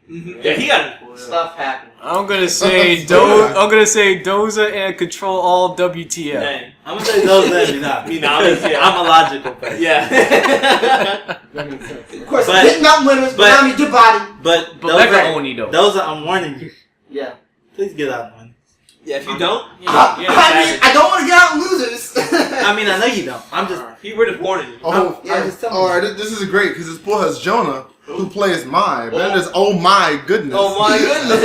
Yeah, he got it. Stuff happened. I'm gonna say Doza and Control Alt WTF. Dang. I'm gonna say those names, not Minami, because yeah. I'm a logical person. Yeah. That makes sense. Of course, But- hitting up winners, but- Minami, your body. But But Mecha Oni though. those are, I'm warning you. Yeah. Please get out, man. Yeah, if you don't, I mean, I don't want to get out losers. I mean, I know you don't. I'm just. he would have warned you. Oh, I'm just telling all you. right. This is great because this pool has Jonah, who plays Mai. But then there's oh my goodness. Oh my goodness!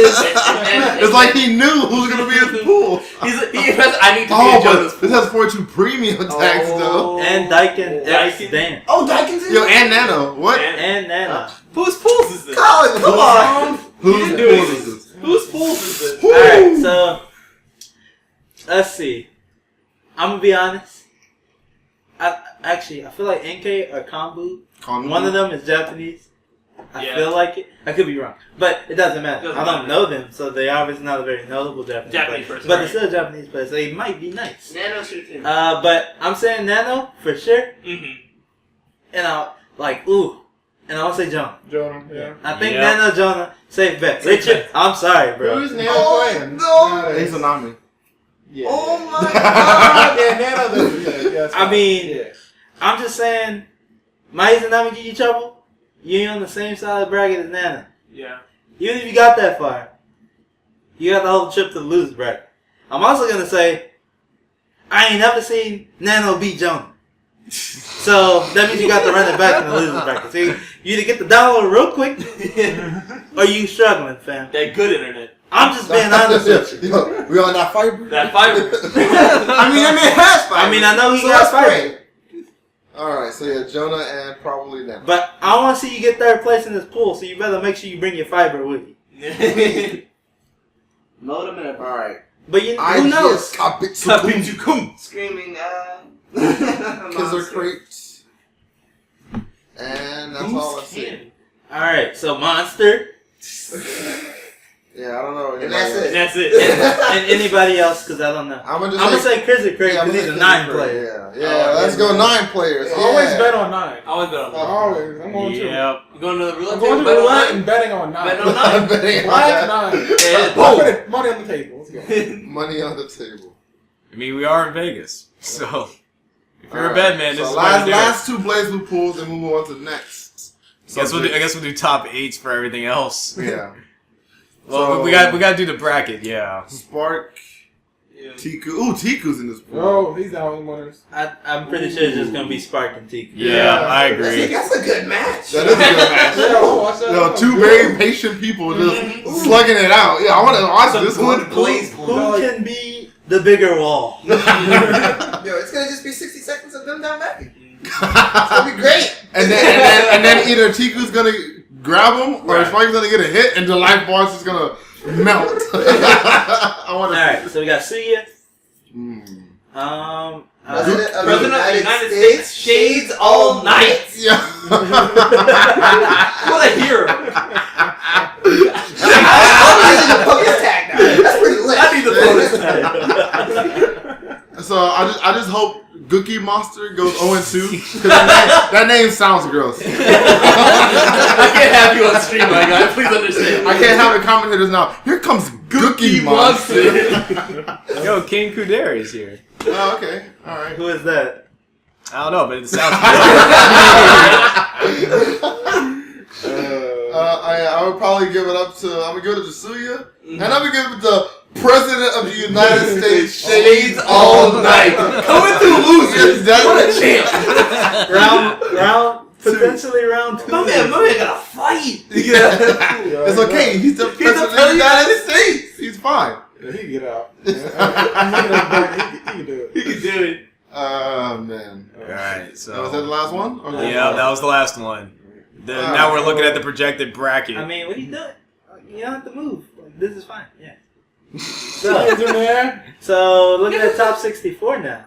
It's like he knew who's gonna be in the pool. I need to be Oh, in Jonah's but this has 42 premium tags though. And Daikin X Daikin. Dan. Oh, Daikin's in Yo, there? and Nano. What? And Nana. Whose pools is this? Colin, come on. Who's didn't do pool anything. is this? Whose pools is this? Alright, so. Let's see. I'm gonna be honest. I feel like NK or Kanbu. One of them is Japanese. I Yeah. feel like it. I could be wrong, but it doesn't matter. Doesn't I don't matter. know them, so they obviously not a very notable Japanese player. person, But right. they're still Japanese players, so they might be nice. Nano shoot too. But I'm saying Nano for sure, Mm-hmm. and I and I want to say Jonah. Jonah, yeah. I think Yep. Nano Jonah safe bet. Richard, I'm sorry, bro. Who's Nano Oh, playing? no. He's a Nami. Yeah. Oh my god. Yeah, Nano. Yeah, I mean, yeah. I'm just saying, Maizanami give you trouble. You ain't on the same side of the bracket as Nana. Yeah. Even if you got that far, you got the whole trip to the losers bracket. I'm also gonna say, I ain't never seen Nano beat Jonah. So that means you got to run it back in the losers bracket. So you either get the download real quick, or you struggling, fam. That good internet. I'm just being honest with you. Yo, we on that fiber? That fiber. I mean, that man has five. I mean, I know he So got that's fired. great. Alright, so yeah, Jonah and probably Nano. But I want to see you get third place in this pool, so you better make sure you bring your fiber with you. Load him in a Alright. But who knows? Kabitsukum. screaming, Kids are crate. And that's all I see. Alright, so Monster. Yeah, I don't know. And that's it. That's it. And anybody else, because I don't know. I'm gonna I'm going to say Chris or Craig, yeah, I'm because gonna he's a say 9 Kids are player. crate, Yeah, let's go 9 players. Always Yeah. bet on 9. I always bet on that. Always. I'm going to. Yep. You going to the roulette I'm going to table? the roulette and betting on 9. Bet on 9. Betting on Black that. 9. Yeah, I'll put it, money on the table. Let's go. Money on the table. I mean, we are in Vegas, so if you're a Alright, bed man, this so is what to do. last 2 Blazblue pools, and we move on to the next. I guess we'll do top 8s for everything else. Yeah. Well, So- we got to do the bracket, yeah. Spark, Yeah. Tiku. Ooh, Tiku's in this pool. Oh, he's down in winners. I'm pretty sure it's just going to be Spark and Tiku. Yeah, I agree. That's a good match. That is a good match. Yeah, I'll watch that. Yo, 2 very patient people just slugging it out. Yeah, I want to watch this one. Who can be the bigger wall? Yo, it's gonna just be 60 seconds of them down back. It's gonna be great. and then either Tiku's gonna grab him or Right. Spark's gonna get a hit and the life bar's just gonna melt. I want to. Alright, so we got Suya. President of President the of the United States, shades all night. Yeah. What a hero. I'm using the bonus tag now. That's pretty lit. I need the bonus tag. So I just hope Gookie Monster goes 0-2 because that name sounds gross. I can't have you on stream, my guy. Please understand. I can't have the commentators now. Here comes Gookie Monster. Yo, King Kudera is here. Oh, okay. All right. Who is that? I don't know, but it sounds I would probably give it up to. I'm gonna give it to Suya, and I'm gonna give it to President of the United States. Shades all night. Coming through losers. What a champ. Round, potentially round 2. My man got a fight. It's okay. He's the President of the United States. He's fine. Yeah, he can get out. I'm looking at the back. He can do it. He can do it. Oh man. Alright, Was that the so. last one? Okay. Yeah, that was the last one. Now we're looking at the projected bracket. I mean, what are you doing? You don't have to move. Like, this is fine. Yeah. Hands in there. So looking at top 64 now.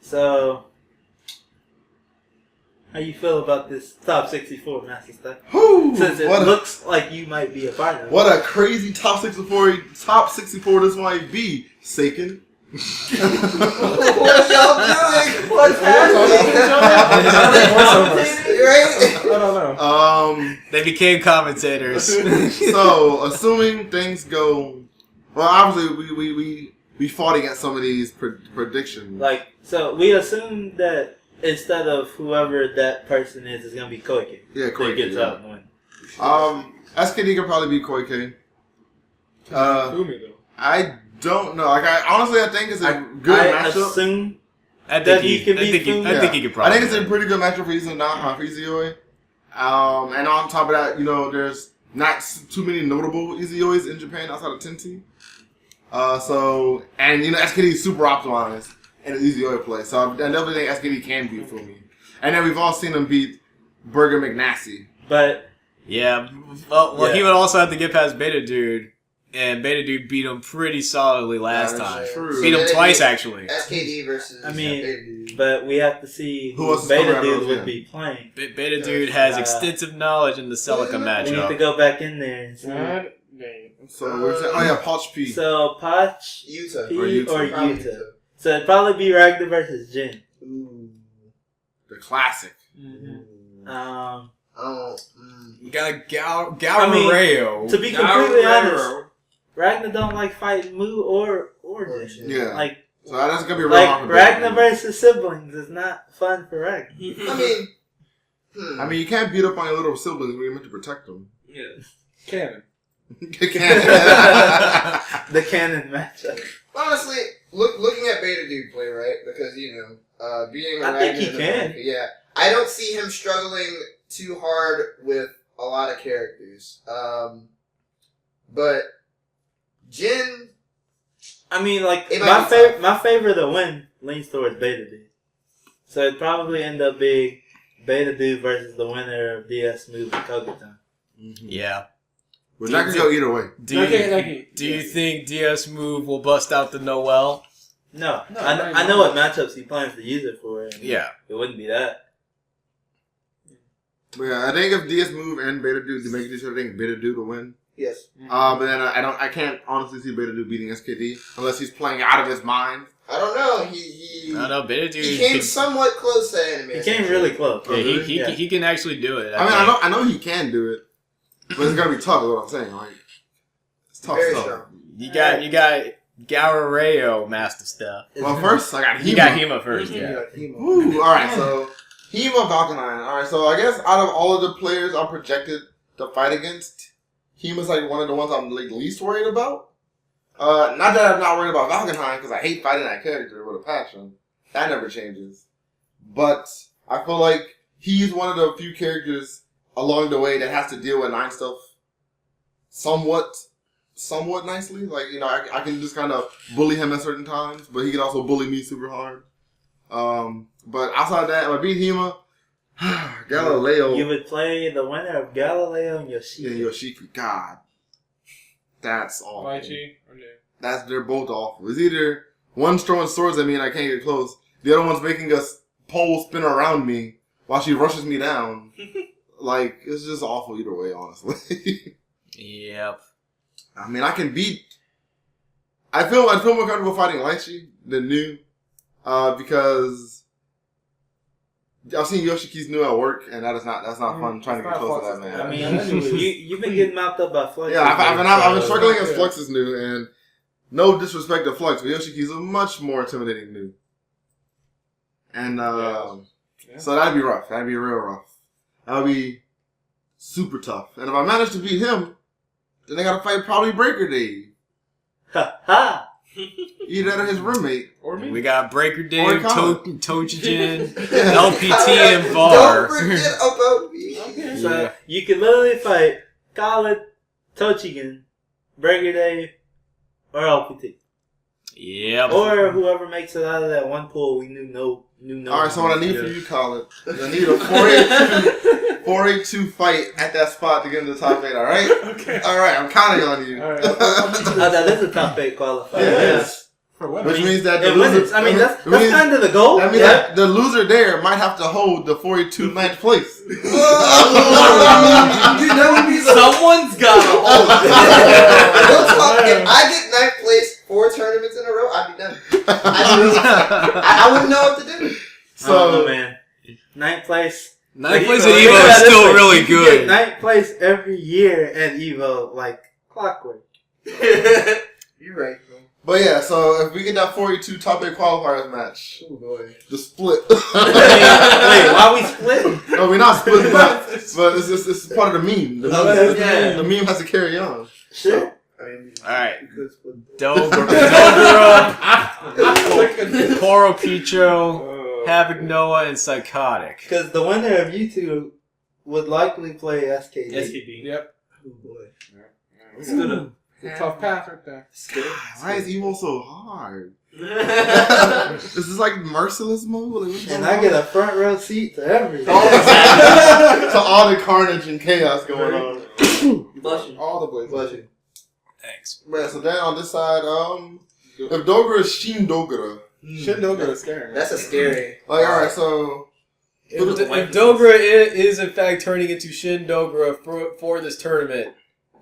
So how you feel about this top 64, Master Stuff? Whew, Since it what, looks like you might be a part of it. what a crazy top 64 this might be, Saken. What are y'all doing? What's happening? Right? I don't know. They became commentators. So assuming things go well, obviously we fought against some of these predictions. Like, so we assume that instead of whoever that person is gonna be Koike. Yeah, That Koike, gets yeah. out and win. SKD could probably be Koike. Fumi though. I don't know. Like, I think it's a good I matchup. assume I that think he can beat Fumi? I think he could probably. I think it's a pretty good matchup for Izoi. And on top of that, there's not too many notable Izuois in Japan outside of Tenti. SKD is super optimized in the Izoi play. So I definitely think SKD can beat Fumi. And then we've all seen him beat Burger McNasty. But Yeah. Well, Yeah. he would also have to get past Beta Dude. And Beta Dude beat him pretty solidly last That is time. true. Beat him So twice, then actually. SKD versus. I mean, Beta Dude. but we have to see Who who else is coming Beta out Dude of would him? be playing. Beta Dude has extensive knowledge in the Celica We need to matchup. go back in there and see. God damn. So we're saying, Poch P. So Poch, Yuta. P, Or Yuta. or Probably Yuta. So it'd probably be Ragnar versus Jin. Ooh. The classic. You got Galileo. To be completely honest, Ragnar don't like fighting Mu or Jin. Yeah. Like So that's gonna be real hard for Ragnar Beta versus siblings is not fun for Ragnar. I mean, I mean, you can't beat up on your little siblings when you're meant to protect them. Yeah. Canon. You can't. The canon matchup. honestly, looking at Beta Dude play, right? Because being a I think Ragnar he in can. America, yeah, I don't see him struggling too hard with a lot of characters. But Jin, I mean, like It might be tough. my favorite to win leans towards Beta Dude. So it'd probably end up being Beta Dude versus the winner of DS Move and Kogaton. Yeah. We're not gonna go either way. Do you think DS Move will bust out the Noel? No, No, I know what matchups he plans to use it for. And Yeah. it wouldn't be that. But yeah, I think if DS Move and Beta Dude to make this, I think Beta Dude will win. yes, But then I can't honestly see Beta Dude beating SKD unless he's playing out of his mind. I don't know. He I don't know. Beta Dude. he came can- somewhat close to anime. He came really close. Yeah, really? he can actually do it. I mean, think. I know he can do it, but it's gonna be tough. Is what I'm saying. Like, it's tough Very stuff. strong. You got Galileo Master Stuff. Well, first I got Hema. You got Hema first, yeah. Ooh, all right, so Hema Valkyrie. All right, so I guess out of all of the players I'm projected to fight against, Hema's like one of the ones I'm like least worried about. Not that I'm not worried about Valkenheim, because I hate fighting that character with a passion. That never changes. But I feel like he's one of the few characters along the way that has to deal with 9 stuff somewhat nicely. Like, I can just kind of bully him at certain times, but he can also bully me super hard. But outside of that, if I beat Hema, Galileo You would play the winner of Galileo and Yoshiki. and Yoshiki. God. That's awful. YG or no? They're both awful. It's either one's throwing swords at me and I can't get close. The other one's making a pole spin around me while she rushes me down. Like, it's just awful either way, honestly. Yep. I mean, I can beat. I feel more comfortable fighting Laichi than New, because I've seen Yoshiki's New at work, and that's not fun trying to get close to that man. I mean, you've been getting mopped up by Flux. Yeah, I've been struggling against Flux's New, and no disrespect to Flux, but Yoshiki's a much more intimidating New. And so that'd be rough. That'd be real rough. That would be super tough. And if I manage to beat him, then I gotta fight probably Breaker Dave. Ha ha! Either that or his roommate. Or me. We got Breaker Dave, Khan. Tochijin, LPT, and VAR. Don't forget Opobi. Okay. So Yeah. you can literally fight Khaled, Tochigin, Breaker Dave, or LPT. Yep. Or whoever makes it out of that one pool we knew no. Alright, so what I need for you, Colin, is I need a 482 fight at that spot to get into the top 8, alright? Okay. Alright, I'm counting on you. Alright. Oh, that is a top 8 qualifier. Yeah, it Yeah. is. For what? Which means that the It wins. loser, I mean, that's means- kind of the goal. that means Yeah. that the loser there might have to hold the 482 ninth place. Someone's got to hold it. If I get 9th place 4 tournaments in a row, I'd be done. I wouldn't know what to do. So, man, 9th place. Ninth Like, place you at know, EVO think is about it still this way. really You can good. get 9th place every year at EVO, like clockwork. You're right, bro. But yeah, so if we get that 482 top 8 qualifiers match, Oh boy. the split. Wait, why we splitting? No, we're not splitting, but it's part of the meme. The meme, Yeah. the meme has to carry on. Sure. I mean, Alright. we could split Dogura, Koro Picho, Havoc Noah, and Psychotic. Because the winner of you two would likely play SKD. SKB. Yep. Oh boy. It's good. It's a tough path right there. Why is EVO so hard? This is like merciless mode. Like, what's And going I get on? a front row seat to everything. To all the carnage and chaos going on. Bless you. All the boys. Bless you. Thanks. Right, so then on this side, if Dogra is Shin Dogra. Shin Dogra is scary. Man. That's a scary. Like, alright, so. If Dogra is in fact turning into Shin Dogra for this tournament,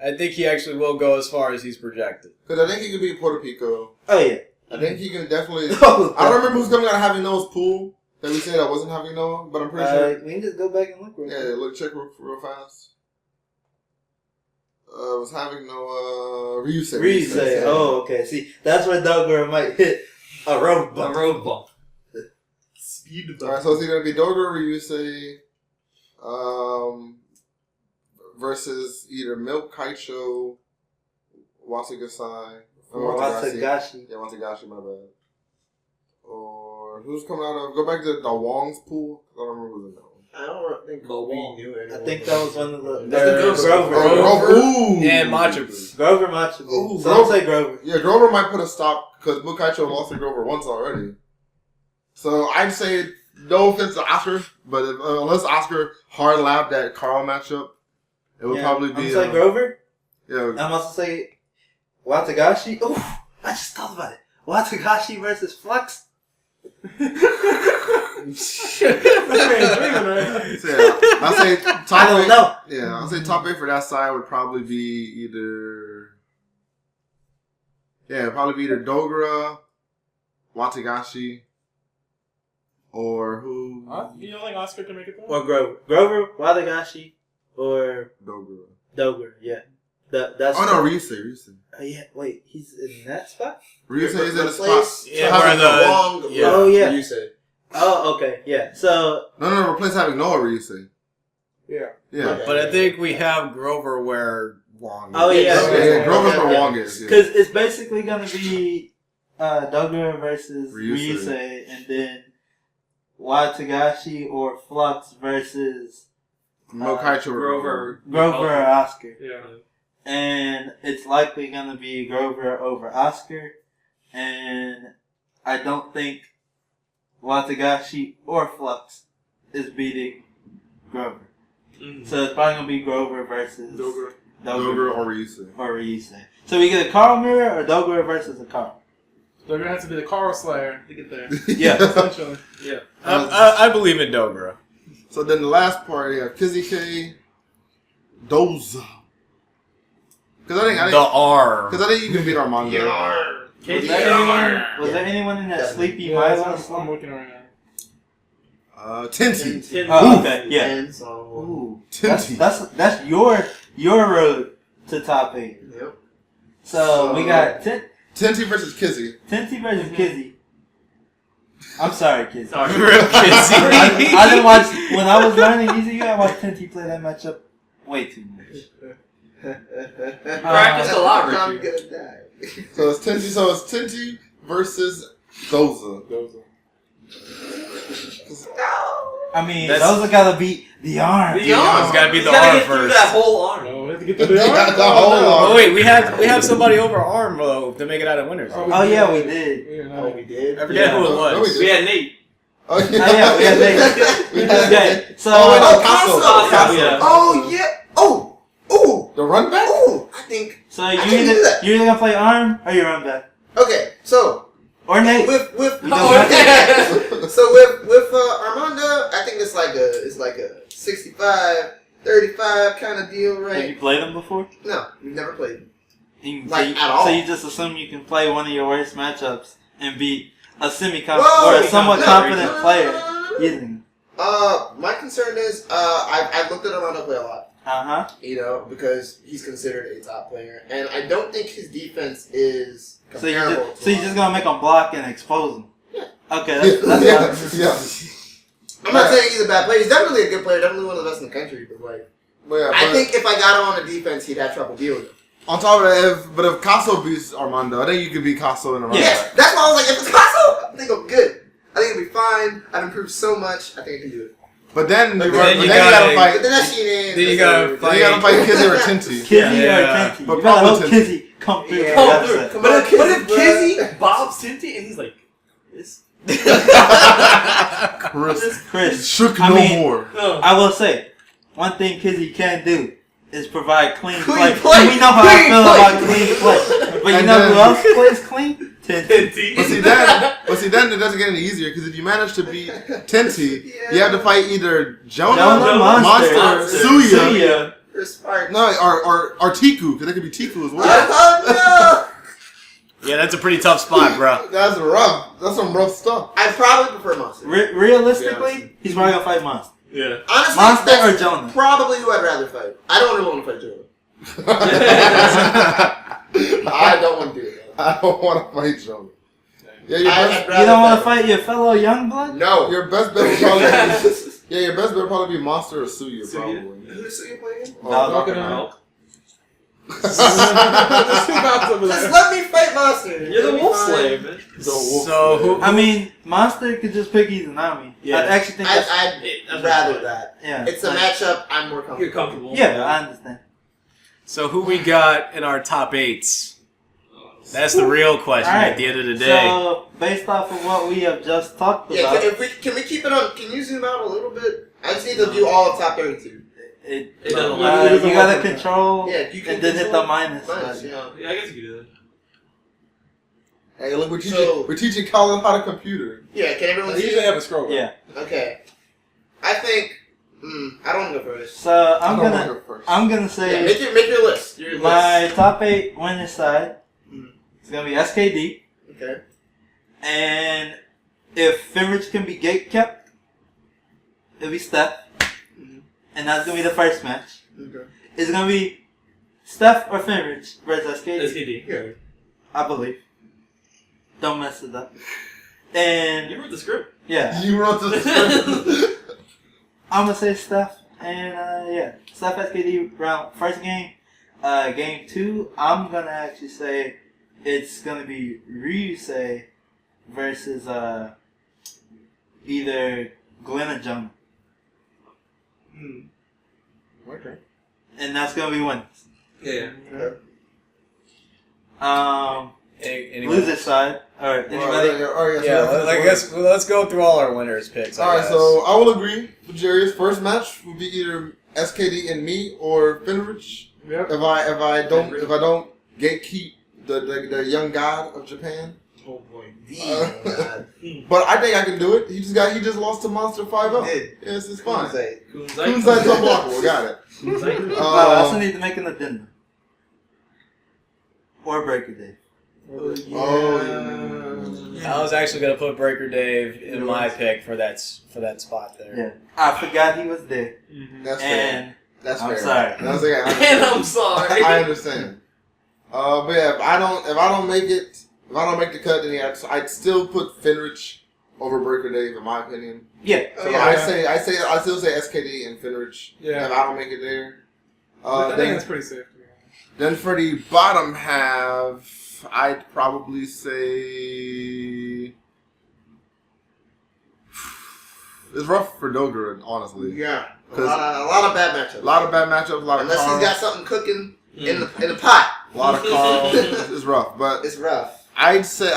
I think he actually will go as far as he's projected. Because I think he could beat Puerto Pico. Oh, yeah. I think he can definitely. Oh, I don't remember who's coming out of Having Noah's pool that we said I wasn't Having Noah, but I'm pretty sure. We can just go back and look real quick. Yeah, look, check real fast. Was Having Noah Ryusei. Ryusei. Oh, okay. See, that's where Dogura might hit a road A bump. road bump. Speed bump. Alright, so it's either going to be Dogra Ryusei versus either Milk Kaicho, Wasagasai, Or Watagashi. Yeah, Watagashi, my bad. Or who's coming out of? Go back to the Wong's pool. I don't remember who's in that one. I don't think we knew anyone. I think that was one of the... There's Grover. Grover. Ooh. And Machabu. Grover Machabu. Ooh, So I'll say Grover. Yeah, Grover might put a stop because Milk Kaicho lost to Grover once already. So I'd say no offense to Oscar, but unless Oscar hard lapped that Carl matchup, it would probably be. I'm going to say Grover. Yeah. I'm also say Watagashi. Oh, I just thought about it. Watagashi versus Flux. So, yeah, I'll say top I don't eight. know. Yeah, I'll say top 8 for that side would probably be either. Yeah, it'd probably be either Dogra, Watagashi, or who? You don't think Oscar can make it though? Or Grover. Grover, Watagashi, or Dogra. Dogra. Yeah. That's Oh no, Ryusei. yeah, wait, he's in that spot? Ryusei is in the spot. Replace Yeah, having where the- Wong. yeah. Oh, yeah. You said. Oh, okay, yeah. So, No, replace having Noah Ryusei. Yeah. Yeah. But I think we have Grover where Wong is. oh yeah, Yeah, Grover's yeah. where Wong is. Yeah. Because it's basically gonna be Dogra versus Ryusei. Ryusei, and then Watagashi or Flux versus Milk Kaicho or Grover. Grover or Oscar. Yeah. And it's likely gonna be Grover over Oscar, and I don't think Watagashi or Flux is beating Grover. Mm. So it's probably gonna be Grover versus Dogra. Dogra or Ryusei. or Ryusei. So we get a Carl mirror or Dogra versus a Carl. They're gonna have to be the Carl Slayer to get there. Yeah. Essentially. Yeah. I believe in Dogra. So then the last part, yeah, Kizuke, Doza. Because I The R. think you can beat Armando. Was there anyone in that sleepy Yeah, Milo? I'm looking right now. Tinty. Oh, okay, yeah. And so. Ooh, Tinty. that's your road to top 8. Yep. So we got Tinty versus Kizzy. Tinty versus Kizzy. I'm sorry, Kizzy. Sorry. Real kissy. I didn't watch when I was learning EVO. I watched Tinty play that matchup way too much. Practiced a lot, I'm Richie. gonna die. So it's Tinty versus Doza. I mean, That's- those are gotta beat the arm. The arm. It's gotta be the You gotta arm get through first. that whole arm. No, we have to get to the Yeah, arm. the whole arm. Oh wait, we have somebody over arm though to make it out of winners. Oh yeah, we did. Yeah, Oh, we did. I forget who it No, we was. did. We had Nate. Oh Oh yeah, we had Nate. We had Okay, so Oh, wait, no, Castle. Castle. Yeah. Oh yeah. Oh. The run back? Oh. I think. so I you can do that. you're either gonna play arm or you run back Okay. So or Nate. with We don't have so with Armando, I think it's like a 65-35 kind of deal, Have right? you played them before? No, we've never played him. Like at all. So you just assume you can play one of your worst matchups and beat a Whoa! or a somewhat No, confident no, player. no, no, no. Using. My concern is I've looked at Armando play a lot. You know, because he's considered a top player, and I don't think his defense is So you're comparable. just, so you're just gonna make them block and expose them. Yeah. Okay, that's fine. Yeah. I'm not saying he's a bad player. He's definitely a good player. Definitely one of the best in the country. But like, But yeah, I think if I got him on the defense, he'd have trouble dealing with him. On top of that, but if Casso beats Armando, I think you could beat Casso in a round. Yes, that's why I was like, if it's Casso, I think I'm good. I think it'll be fine. I've improved so much. I think I can do it. But then, you gotta gotta But fight. then that's cheating. Then you gotta fight. You gotta fight Kizzy or Tinty. Kizzy Yeah. or Tinty. But You gotta hope probably Kizzy come through. Yeah. for Come that through. set. But if Kizzy bobs Tinty and he's like, this. Chris, Shook I no mean- more. No. I will say, one thing Kizzy can do is provide clean Clean play. play. And we know how Clean I feel play. about clean play. But you And know then- who else plays clean? Tinty. Tinty. But see, then it doesn't get any easier because if you manage to beat Tinty, you have to fight either Jonah, Jonah, Monster, Suya, Chris Park. no, or Tiku, because it could be Tiku as well. Oh, Yeah, that's a pretty tough spot, bro. That's rough. That's some rough stuff. no. I probably prefer Monster. Realistically, he's probably gonna fight Monster. Yeah. Honestly, Monster that's or Jonah? probably who I'd rather fight. I don't really want to fight Jonah. I don't want to do it. I don't want to fight Jonah. Yeah, your I'd best, rather You don't want to fight fight your fellow Youngblood? No. your best bet would probably be, your best bet would probably be Monster or Suya, Suya? probably. Who's Suya playing? Oh, No, Crocodile. There's 2 maps over Just there. let me fight Monster. You're the It'll be wolf fine. slave, man. The wolf So slayer. who? I mean, Monster could just pick Izanami. Yeah. I actually think that's... I'd rather that. Yeah. It's a matchup I'm more comfortable. You're comfortable. Yeah, I understand. So who we got in our top 8s? That's the real question Alright. at the end of the day. So, based off of what we have just talked Yeah, about, can we keep it on? Can you zoom out a little bit? I just need to do all of top 32. It doesn't It doesn't you gotta work like control Yeah, you can and then hit control the minus. minus, button. yeah. Yeah, I guess you could do that. Hey, look, we're teaching, So- we're teaching Colin how to computer. Yeah, can everyone They see usually it? have a scroll. Yeah. Okay. I think. I don't want to go first. So I I'm don't wanna gonna go first. I'm gonna Yeah, say make your list. Your my list. top 8 winner side Mm. is gonna be SKD, Okay. and if Finrich can be gate kept, it'll be Steph, and that's gonna be the first match. Okay. It's gonna be Steph or Finrich versus SKD, SKD. Yeah. I believe. Don't mess it up. And You wrote the script. yeah, You wrote this. I'm gonna say Steph, and yeah, Steph SKD round first game. Game 2, I'm gonna actually say it's gonna be Ryusei versus either Glenn or Jonah, Okay. and that's gonna be winners. Yeah. Anyone? Loser side. All right, anybody? Let's go through all our winners picks. All right, so I will agree with Jerry's first match would be either SKD and me or Finrich. Yep. If I don't gatekeep the young god of Japan. Oh boy. But I think I can do it. He just lost to Monster 5-0. He did. Yes, it's fine. Kunzai. Kunzai's unblockable. Got it. I also need to make an addendum. Or Breaker Day. I was actually gonna put Breaker Dave in my pick for that spot there. Yeah, I forgot he was there, That's fair. and That's I'm fair. sorry. That's okay. And I'm sorry. I understand. But yeah, if I don't make the cut, then I'd still put Finrich over Breaker Dave in my opinion. Yeah. So yeah. I still say SKD and Finrich. Yeah. If I don't make it there. I think that's pretty safe. To be honest. Then for the bottom half, I'd probably say it's rough for Dogerin, honestly. Yeah. A lot of bad matchups. A lot of bad matchups, a lot of Unless Carl, he's got something cooking in the pot. a lot of Carl. It's rough, but It's rough. I'd say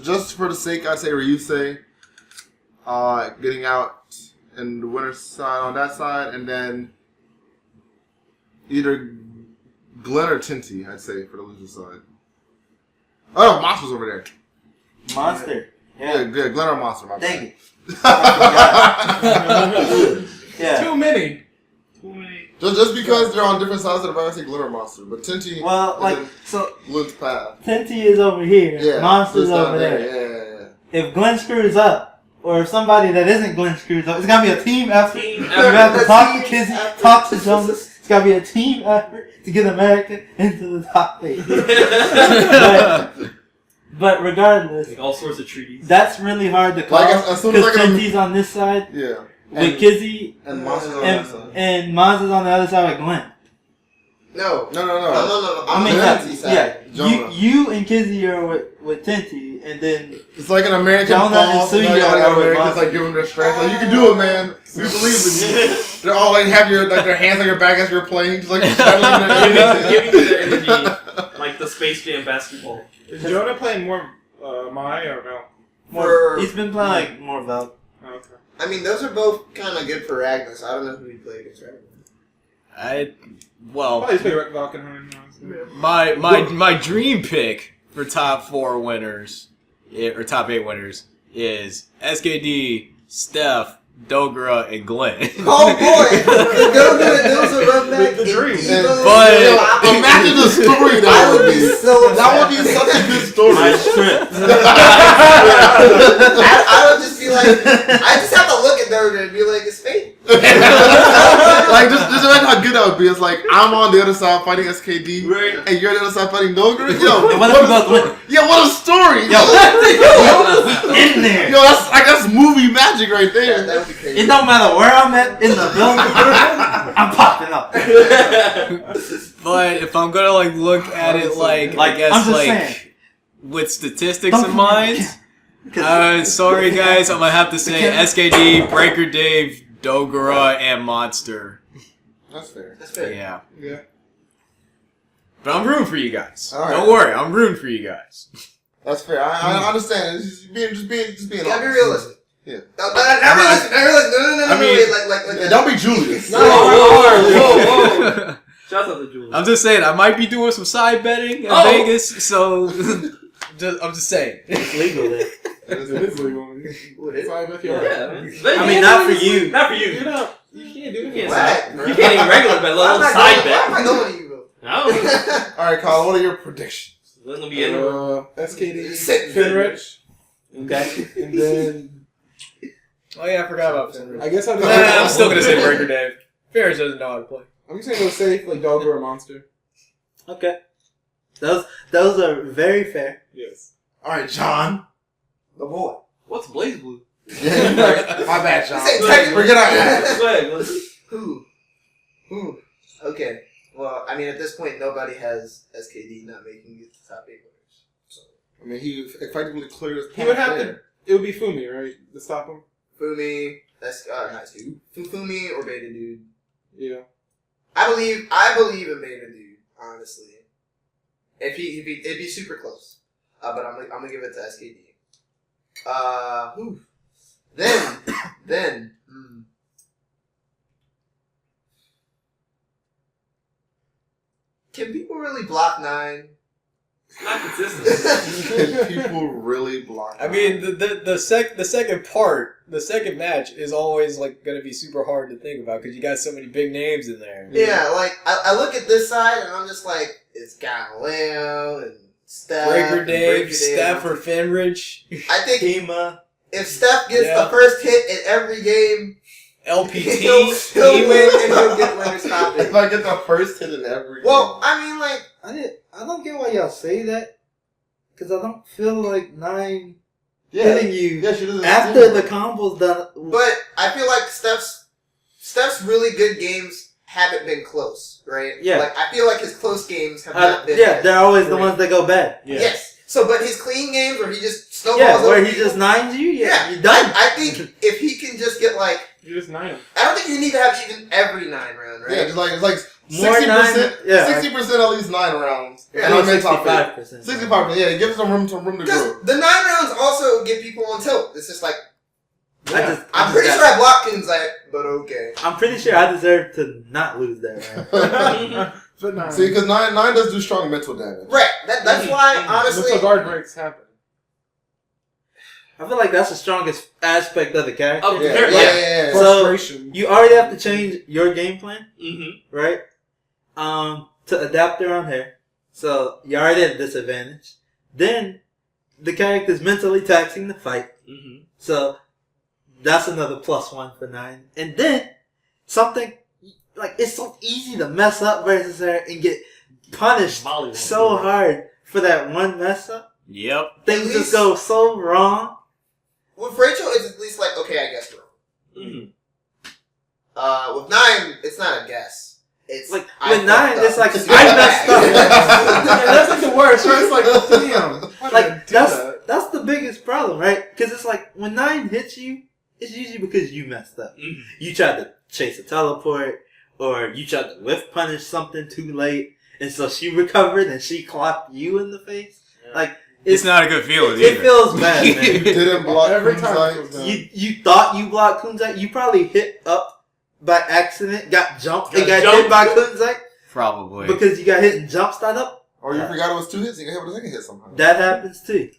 just for the sake, I'd say Ryusei, getting out in the winner's side on that side, and then either Glenn or Tinty, I'd say for the loser side. Oh, Monster's over there. Monster. Yeah, Yeah. Glenn or Monster. My Dang bad. it. Yeah. Too many. Just because they're on different sides of the bar, I say Glenn or Monster. But Tinty Well, is like, in so Glenn's path. Tinty is over here. Yeah, Monster's this down over there. Yeah. If Glenn screws up, or if somebody that isn't Glenn screws up, it's gotta be a team effort. Team You have to effort. talk to Team Kizzy, effort. talk to Jonas. It's gotta be a team effort to get America into the top 8. but regardless, Like all sorts of treaties. that's really hard to call Like, as soon as I because can- Tinty's on this side Yeah. with Kizzy And Monster's on that and, side. and Maz is on the other side with Glenn. No. No. I'm I on mean, the yeah, Tinty side. yeah. Jonah. You and Kizzy are with Tinty, and then It's like an American Jonah and boss. Suya Like, are with Americans Monster. like giving their strength. Like, you can do it, man. We believe in you. They're all like have their hands on your back as you're playing, just like channeling their Giving you the energy, like the Space Jam basketball. Is Jonah playing more Mai or Val? For, he's been playing like more Val. Oh, okay. I mean, those are both kind of good for Ragnar, so I don't know who he played against Ragnar. Probably play Valkenheim. Honestly. My dream pick for top 4 winners, or top 8 winners, is SKD, Steph, Dogra, and Glenn. Oh boy! Those are run back. The dream. But- imagine the story I that would would be be. so That would be such a good story. I would just be like, I just have to look at Doga and be like, it's fate. Like just imagine how good that would be. It's like I'm on the other side fighting SKD, Right. and you're on the other side fighting Dogra. Yo, And what if we both win? yeah, what a story! Yo, In there. yo, that's movie magic right there. That would be crazy. It don't matter where I'm at in the building. I'm popping up. But if I'm gonna like look at it like I guess I'm just like saying. with statistics Don't in mind, sorry guys, I'm gonna have to say SKD, Breaker Dave, Dogra, and Monster. That's fair. That's fair. Yeah. Yeah. But I'm rooting for you guys. All right. Don't worry, I'm rooting for you guys. That's fair. I understand. It's just being You gotta be honest. realistic. Yeah. Not realistic. No. I mean- Wait, Yeah, don't be Julius. Whoa. Shout out to Julie. I'm just saying, I might be doing some side betting in Oh. Vegas, so I'm just saying. It's legal there. It is legal. It's all with your Yeah, man. I mean, not for you. Not for you. You know, you can't do You it. can't, What? you can't even regular bet, let Why am alone I side going- why am I bet. going to you, No. All right, Colin. What are your predictions? Let them be in the SKD, Sit. Finrich, Okay. and then Oh yeah, I forgot about Finrich. I guess I'm still gonna say Breaker Dave. Ferris doesn't know how to play. I'm just gonna go safe, like Dogger or Monster. Okay. Those are very fair. Yes. All right, John. The boy. What's Blazblue? Yeah, you're right. My bad, John. Say technically- Forget I Swag. Who? Okay. Well, I mean, at this point, nobody has SKD not making it to top 8 winners. So I mean, he effectively cleared his path. He would have there. to. It would be Fumi, right, to stop him. Fumi, that's not two. Fumi or Beta Dude. Yeah. I believe in Beta Dude. Honestly, it'd be super close. But I'm gonna give it to SKD. Then. Can people really block 9? Not consistent. People really block. I mean, the second match is always like gonna be super hard to think about because you got so many big names in there. Yeah, like I look at this side and I'm just like, it's Galileo and Steph. Breaker and Dave, Steph, or Finrich, I think Kima. if Steph gets Yeah. the first hit in every game, LPT, he'll win and he'll get winner stop If it. I get the first hit in every Well, game. I mean, like, I don't get why y'all say that. Because I don't feel like 9 yeah, hitting you yeah, she doesn't. after the combo's done. but I feel like Steph's really good games haven't been close, right? Yeah. Like, I feel like his close games have not been. Yeah, they're always the ones that go bad. Yes. So, but his clean games where he just snowballs Yeah, over where he people, just 9s you, Yeah, you done. I think if he can just get like, You just 9 him. I don't think you need to have even every 9 round, right? Yeah, just like it's like More 60%. 9, yeah. 60% at least 9 rounds. Yeah, And No, I'm in top 65%. 65%. Yeah, it gives them room to grow. Because the 9 rounds also get people on tilt. It's just like, I'm pretty got- sure I blocked King's like, but okay. I'm pretty sure I deserve to not lose that round. But 9. See, because 9 does do strong mental damage. Right. That's why, honestly, Mental guard breaks happen. I feel like that's the strongest aspect of the character. Oh, Yeah, yeah. So- Frustration. You already have to change your game plan, Mm-hmm. right? To adapt around her. So you're already at a disadvantage. Then the character's mentally taxing the fight. Mm-hmm. So that's another +1 for 9. And then something like it's so easy to mess up versus her and get punished so hard for that one mess up. Yep. Things At just least- go so wrong. with Rachel, it's at least like, okay, I guessed wrong. Mm-hmm. With 9, it's not a guess. It's Like I with 9, fucked it's like up. I messed up. That's like the worst, right? It's like, damn. Like that's the biggest problem, right? Because it's like when 9 hits you, it's usually because you messed up. Mhm. You tried to chase a teleport, or you tried to whiff punish something too late, and so she recovered and she clocked you in the face. Like It's not a good feeling it either. feels bad, man. You didn't block Every time Kunzite. it feels bad. You thought you blocked Kunzite. You probably hit up by accident, got jumped, and Got got hit jumped. by Kunzite Probably. because you got hit and jump start up. Or you forgot it was 2 hits, you got hit with a second hit somehow. That happens too.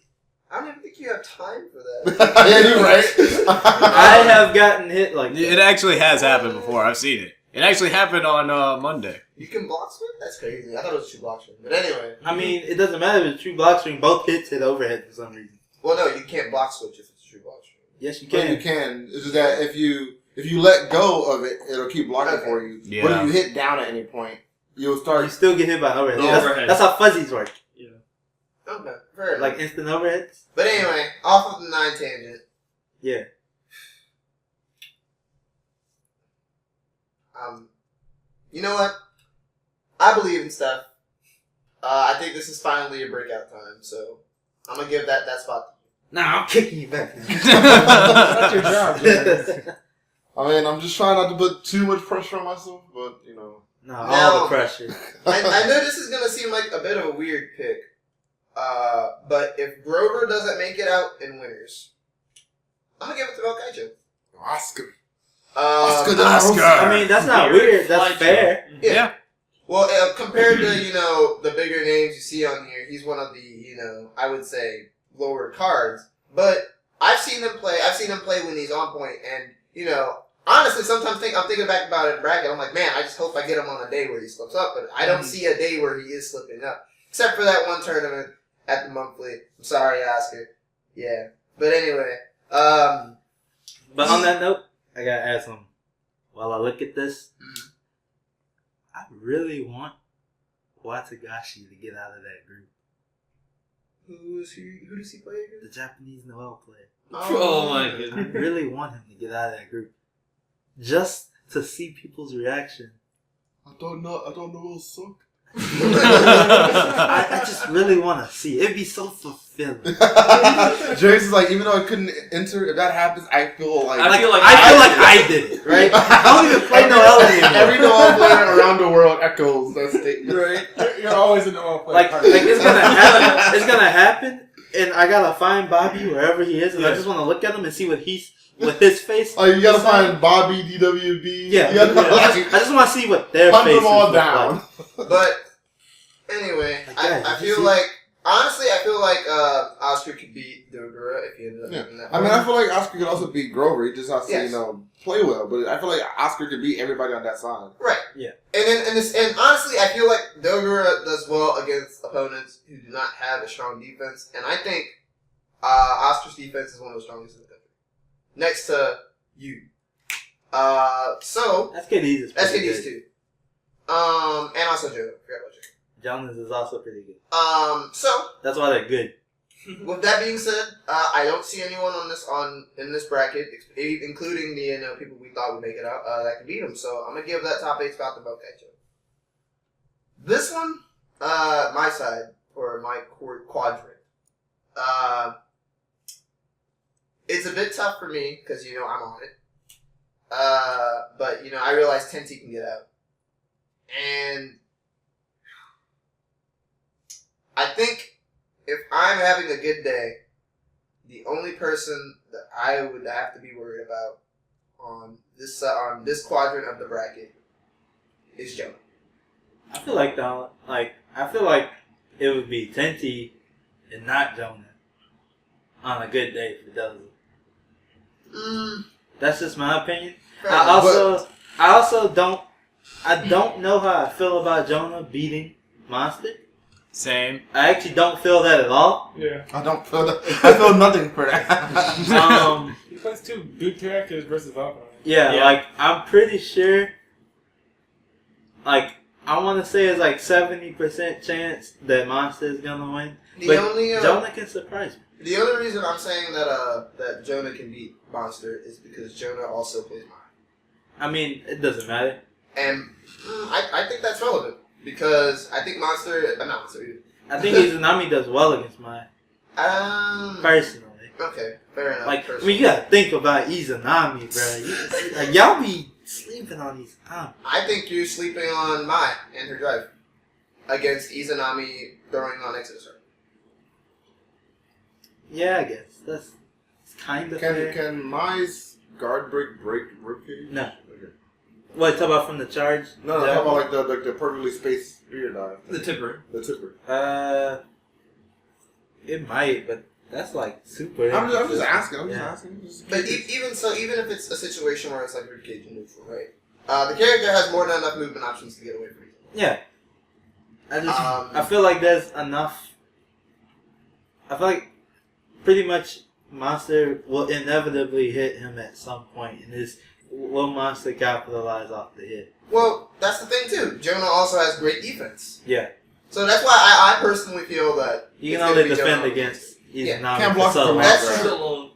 I don't even think you have time for that. Yeah, you're right. I have gotten hit like It that. actually has happened before. I've seen it. It actually happened on Monday. You can block swing? That's crazy. I thought it was 2 block swing. But anyway. I mean, it doesn't matter if it's true block string. Both hits hit overhead for some reason. Well, no, you can't block switch if it's a true block swing. Yes, you Yeah, can. you can. It's just that if you let go of it, it'll keep blocking Okay. for you. Yeah. But if you hit down at any point, you'll You start. still get hit by overhead. Yeah. Overhead. That's how fuzzies work. Okay, fair enough. Like instant overheads. But anyway, off of the 9 tangent. Yeah. You know what? I believe in stuff. I think this is finally a breakout time, so I'm gonna give that spot Nah, I'm kicking you back now. That's your job, James. I mean, I'm just trying not to put too much pressure on myself, but you know. Nah, all Now- the pressure. I know this is gonna seem like a bit of a weird pick, but if Grover doesn't make it out in winners, I'm gonna give it to Belkaicho. Oscar. Oscar. I mean, that's not weird. That's Flight fair. show. Yeah. Well, compared to the bigger names you see on here, he's one of the I would say lower cards. But I've seen him play. I've seen him play when he's on point, and honestly, sometimes I'm thinking back about it in bracket. I'm like, man, I just hope I get him on a day where he slips up, but I don't see a day where he is slipping up, except for that one tournament at the monthly. I'm sorry, Oscar. Yeah, but anyway, But on that note, I gotta add something. While I look at this, I really want Watagashi to get out of that group. who does he play The against? Japanese Noel player. Oh my I goodness. really want him to get out of that group. Just to see people's reaction. I don't know what'll suck. I just really want to see. It'd be so fulfilling. James is like, even though I couldn't enter, if that happens, I feel like I feel like I did it, right? I don't even play Noel anymore. every Noel player around the world echoes that statement. Right? You're always an Noel player. Like it's gonna happen. It's gonna happen, and I gotta find Bobby wherever he is, and I just want to look at him and see what his face. Oh, you gotta is like. find Bobby, DWB. Yeah, You gotta I just want to see what their hunt faces them all look down. like. But anyway, Like, guys, I did you feel see- like honestly, I feel like Oscar could beat Dogura if he ended up Yeah. doing that. I mean, I feel like Oscar could also beat Grover. He just has to, Yes. play well. But I feel like Oscar could beat everybody on that side. Right. Yeah. And honestly, I feel like Dogura does well against opponents who do not have a strong defense, and I think Oscar's defense is one of the strongest in the country, next to you. So SKD's is that's pretty KD's good. too. And also Joe. Forgot about Joe. Jonas is also pretty good. So That's why they're good. with that being said, I don't see anyone in this bracket, including the people we thought would make it out, that could beat him. So I'm gonna give that top 8 spot to Belkaicho. This one, my side or my quadrant, it's a bit tough for me because I'm on it. But I realize Tenti can get out, and I think if I'm having a good day, the only person that I would have to be worried about on this quadrant of the bracket is Jonah. I feel like it would be Tenti and not Jonah on a good day if it doesn't. That's just my opinion. I also don't know how I feel about Jonah beating Monster. Same. I actually don't feel that at all. Yeah. I don't feel that. I feel nothing for that. He plays 2 good characters versus Valkyrie. Yeah, Yeah. like I'm pretty sure. Like I want to say it's like 70% chance that Monster is gonna win. But Jonah can surprise me. The only reason I'm saying that Jonah can beat Monster is because Jonah also plays Mine. I mean, it doesn't matter. And I think that's relevant because I think Monster. Not Monster. I think Izanami does well against mine. Personally. Okay, fair enough. Like, I mean, you gotta think about Izanami, bro. Like, y'all be sleeping on Izanami. I think you're sleeping on Mai and her drive against Izanami throwing on Exodus. Yeah, I guess. That's kind of fair. Can Mai's guard break ribcage? No. Okay. What, talk about from the charge? No, talk about like the perfectly spaced spear dive. The tipper. The tipper. It might, but that's like super. I'm just asking. But even so, even if it's a situation where it's like ribcage and neutral, right? The character has more than enough movement options to get away from it. Yeah. I feel like there's enough. I feel like pretty much Monster will inevitably hit him at some point, and will Monster capitalize off the hit? Well, that's the thing too. Jonah also has great defense. Yeah. So that's why I personally feel that You can only defend against Izanami. Can't block so from That's That's true.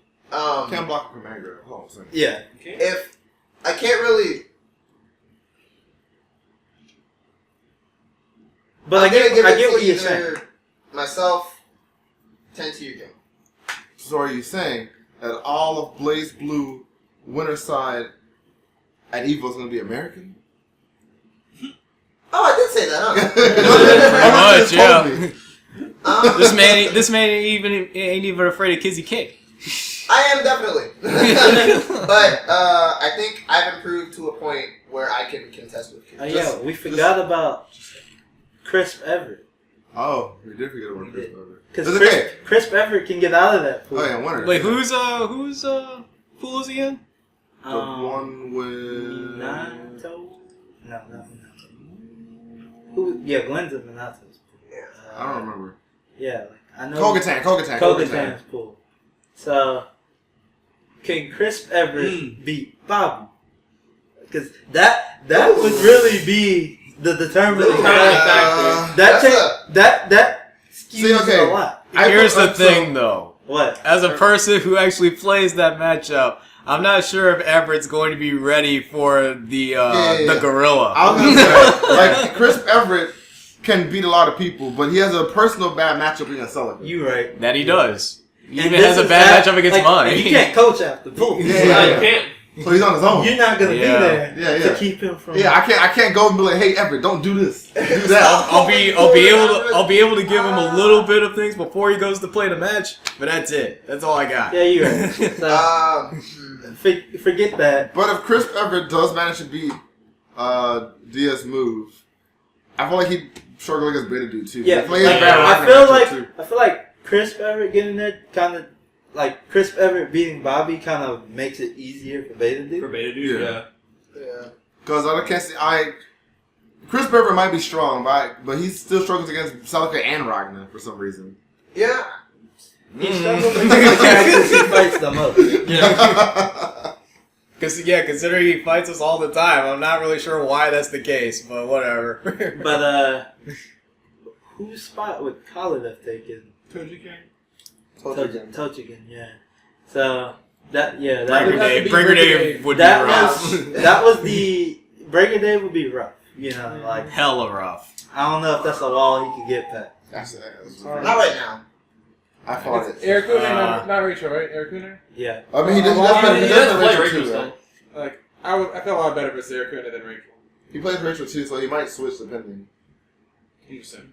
Can't block a command grab. Hold on a second. Yeah. If I can't really, But I'm gonna give I it get to what you're saying. either myself, 10 to you, game. So are you saying that all of Blazblue winter side at EVO is going to be American? Oh, I did say that, huh? Pretty much, yeah. This man ain't even afraid of Kizzy K. I am definitely. But I think I've improved to a point where I can contest with kids. Yeah, we forgot about Crisp Everett. Oh, we did forget about Chris Everett. Because Crisp Everett can get out of that pool. Oh yeah, winner. Wait, who's pool is he in? The one with Minato? No. Who? Yeah, Glenn's in Minato's pool. Yeah. I don't remember. Yeah, like, I know. Kogatan's pool. So, can Crisp Everett beat Bobby? Because that would really be the determining factor. That skews a lot. Here's the thing, though. What? As a person who actually plays that matchup, I'm not sure if Everett's going to be ready for the gorilla. I was gonna say, like, Crisp Everett can beat a lot of people, but he has a personal bad matchup against Sullivan. You right. That he does. He And even has a bad matchup against mine. You can't coach after pool. You can't. So he's on his own. You're not gonna be there to keep him from. Yeah, I can't go and be like, hey Everett, don't do this. Do that. I'll be able to give him a little bit of things before he goes to play the match, but that's it. That's all I got. Yeah, you're right. So, forget that. But if Crisp Everett does manage to beat Diaz move, I feel like he'd struggle against Beta Dude too. Yeah, I feel like Crisp Everett getting there kind of. Like, Crisp Everett beating Bobby kind of makes it easier for Beta Dude. For Beta Dude, yeah. Because I can't see, Crisp Everett might be strong, but he still struggles against Celica and Ragnar for some reason. Yeah. He struggles against the characters he fights the most. Yeah. Considering he fights us all the time, I'm not really sure why that's the case, but whatever. But, whose spot would Khalid have taken? Tochigan, yeah. So Breaker Day would be rough. That was the Breaker Day would be rough. You know, like hella rough. I don't know if that's a wall he could get past. That's not right now. I thought it. Eric Kuhner, not Rachel, right? Eric Kuhner? Yeah. I mean, he doesn't play Rachel too. Like, I feel a lot better versus Eric Kuhner than Rachel. He plays Rachel too, so he might switch depending. Interesting.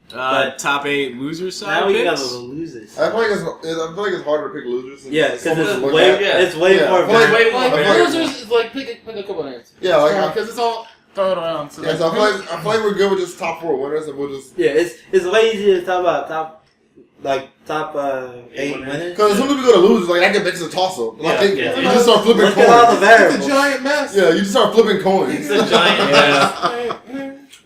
Top 8 losers side now we picks? got the losers. I feel like it's harder to pick losers. Yeah, because it's way more. Losers is like pick a couple names. Yeah, like because it's all thrown around. So yeah, so I feel like we're good with just top 4 winners, and we'll just it's way easier to talk about top 8 winners. Because as soon as we go to losers, like that gets a toss up. Like, you just start flipping Look coins. at all the variables. It's a giant mess. Yeah, you just start flipping coins. It's a giant mess.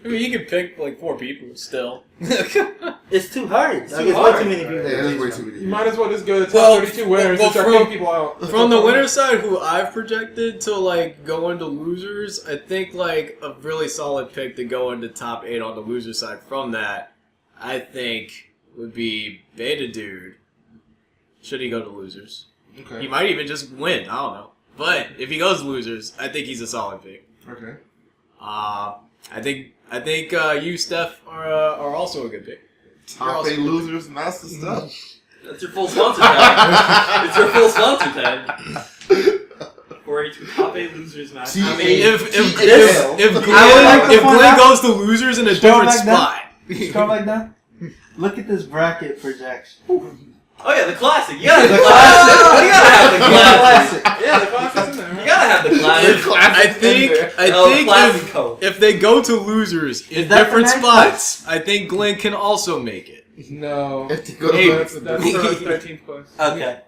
I mean, you can pick like 4 people still. It's too hard. It's way too many people. Yeah, there's way too many. You might as well just go to the top 32 winners and start kicking people out. From the winner side, who I've projected to like go into losers, I think like a really solid pick to go into top 8 on the loser side from that, I think would be Beta Dude. Should he go to losers? Okay. He might even just win. I don't know. But if he goes losers, I think he's a solid pick. Okay. I think you, Steph, are also a good pick. Top 8 losers, master stuff. That's your full sponsor tag. It's your full sponsor tag. 482 top 8 losers match. I mean, if Glenn goes to losers in a different spot. Scroll back down. Look at this bracket projection. Oh yeah, the classic. You gotta have the classic. You gotta have the classic. Yeah, the classic's in there. You gotta have the classic. I think if they go to losers in different spots, I think Glenn can also make it. No. If they go to Hey. That's the 13th place. Okay.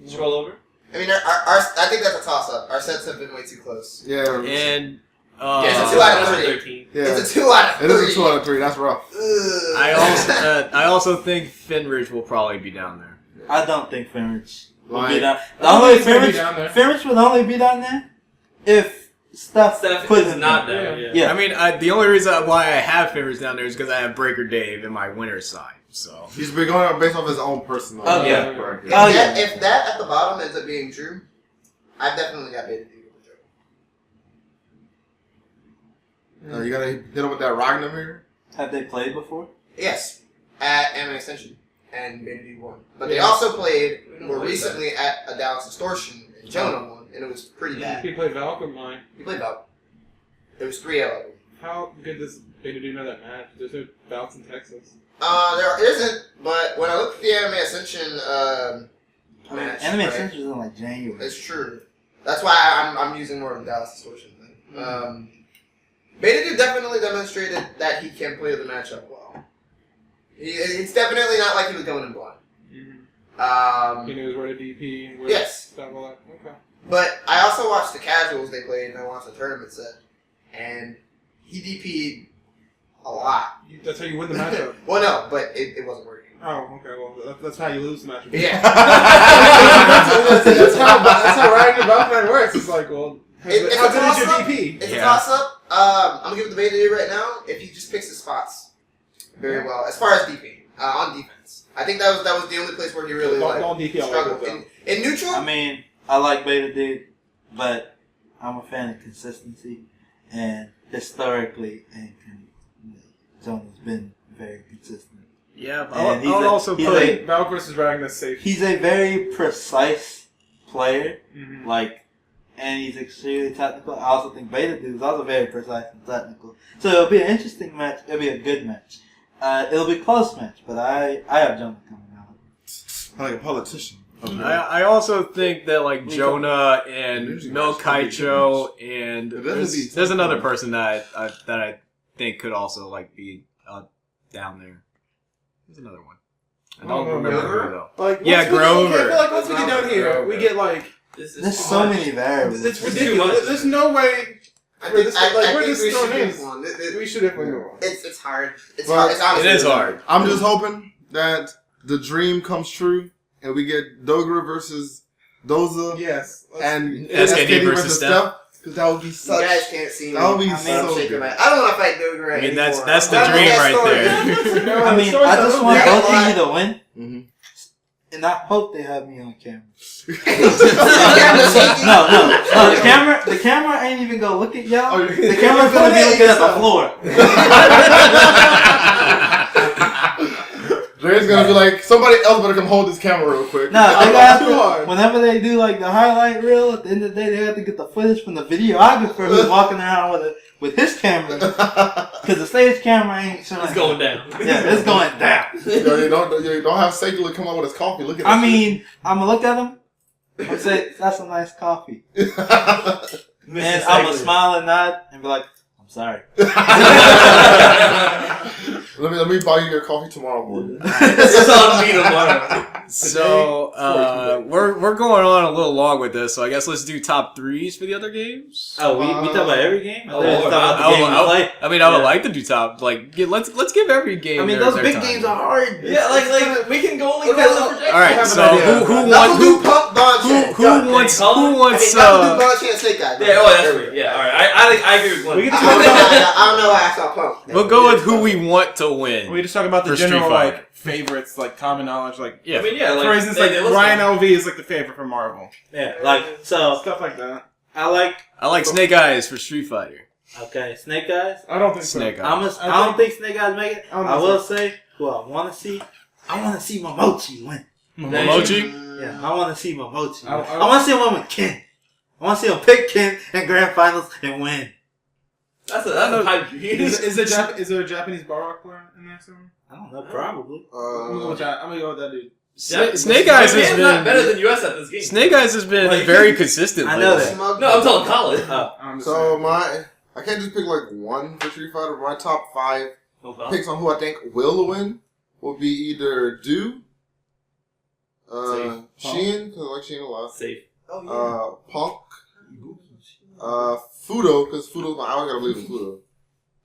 Scroll over. I mean, I think that's a toss-up. Our sets have been way too close. Yeah. And It's a 2 out of 3. 13. Yeah. It's a 2 out of 3. It is a 2 out of 3. That's rough. I also think Finridge will probably be down there. I don't think Finridge will be Like, down. The I only think he's gonna be down there. Finridge would only be down there if Steph Steph is not there. down. Yeah. Yeah. I mean, the only reason why I have Finridge down there is because I have Breaker Dave in my winner side. So He's been going based off his own personal. Oh, yeah. bracket. If that at the bottom ends up being true, I've definitely got Beta D with Joe. You gotta hit him with that Ragnar mirror. Have they played before? Yes, at Anime Extension and Beta D won. But they also played more recently at a Dallas Distortion and Jonah won, and it was pretty bad. He played Valk or mine. He played Valk. There was 3 L. How good does Beta do know that match? There's no Valks in Texas. There isn't, but when I look at the Anime Ascension match, Anime right, Ascension is in like January. it's true. That's why I'm using more of the Dallas Distortion thing. Beta Dude definitely demonstrated that he can play the matchup well. It's definitely not like he was going in blind. He knows where to DP and where Yes. to stuff all that. Okay. But I also watched the casuals they played, and I watched the tournament set, and he DP'd a lot. That's how you win the matchup. Well, no, but it wasn't working. Oh, okay. Well, that's how you lose the matchup. Yeah. that's how Ragnar Valkyrie works. It's like, well, how It's good a is your toss-up. DP? It's a toss-up. I'm going to give it the Beta Dude right now if he just picks his spots very well. As far as DP, on defense. I think that was the only place where he really Don't DP all struggled. over, In neutral, I mean, I like Beta Dude, but I'm a fan of consistency, and historically, Jonah's been very consistent. yeah, And I would also he's put Valk versus Ragnar safe. He's a very precise player, Mhm. and he's extremely technical. I also think Beta Dude is also very precise and technical. So it'll be an interesting match. It'll be a good match. It'll be a close match, but I have Jonah coming out. I'm like a politician. I also think that like Jonah and Usually Mil match could be Kaicho and It doesn't be there's another something. person that I think could also like be down there. There's another one. I don't Oh, remember Grover? who though. Like, Yeah, Grover. I feel like once we get down here, we get like There's so many variables. it's ridiculous. There's no way. I We're think, just- like, I we're think just we should throwing move in. one. We should definitely move on. It's hard. It's Well, hard. It's honestly It is hard. I'm just hoping that the dream comes true and we get Dogra versus Doza Yes. and SKD versus Steph. Because that would be You such. guys can't see me. That would be I'm so shaking good. my- I don't want to fight Dogra I mean anymore. that's the I'm done with dream that right story. there. No, I mean, sorry, I just don't want do both that. of you to win, Mm-hmm. and I hope they have me on camera. Camera's shaking. No, the camera ain't even gonna look at y'all. Oh, The camera's gonna be looking at the floor. Dre's gonna be like, somebody else better come hold this camera real quick. No, they I'm got too to, hard. whenever they do like the highlight reel, at the end of the day, they have to get the footage from the videographer who's walking around with his camera, because the stage camera ain't showing. It's going down. Yeah, it's going down. Yo, you don't have Secular come out with his coffee. Look at I that mean, I'm gonna look at him and say, "That's a nice coffee," shit. and I'm gonna smile and nod and be like, "I'm sorry." Let me buy you your coffee tomorrow morning. It's on me tomorrow. So we're going on a little long with this, so I guess let's do top threes for the other games. Oh, we talk about every game. Oh, we talk about I would like to do top. Like, let's give every game. I mean, their those big time. games are hard. Yeah, like we can go only Okay, go look. the All right, have so an idea. who Knuckle wants Dude Pump Bonchan. who wants Knuckle Dude Bonchan Snake Guy. Yeah, oh, that's right. Yeah, all right. I agree with Glenn. We can I don't know why I saw Pump. We'll go with who we want to win. We just talk about the For Street general Fighter. like favorites, like common knowledge, like Yeah. I mean, yeah, like for instance, they like listen. Ryan LV is like the favorite for Marvel, Yeah, like so. stuff like that. I like Snake Eyes for Street Fighter. Okay, Snake Eyes. I don't think Snake so. Eyes. I don't think Snake Eyes make it. I don't I think will so. say, well, I want to see Momochi win. Momochi? Yeah, I want to see Momochi. I- I want to see him win with Ken. I want to see him pick Ken in grand finals and win. That's a pipe dream. Is there a Japanese bar rock player in there somewhere? I don't know, probably. I'm gonna go with that dude. Snake Eyes has Japan's not better been. than US at this game. Snake Eyes has been Like- very consistent. I know lately. that. No, I'm telling college. I'm just So saying. I can't just pick like one for Street Fighter. My top 5 No problem. picks on who I think will win will be either Do, Shein, because I like Shein a lot, Safe. Oh Punk, Fudo, because Fudo's I always gotta believe in Fudo,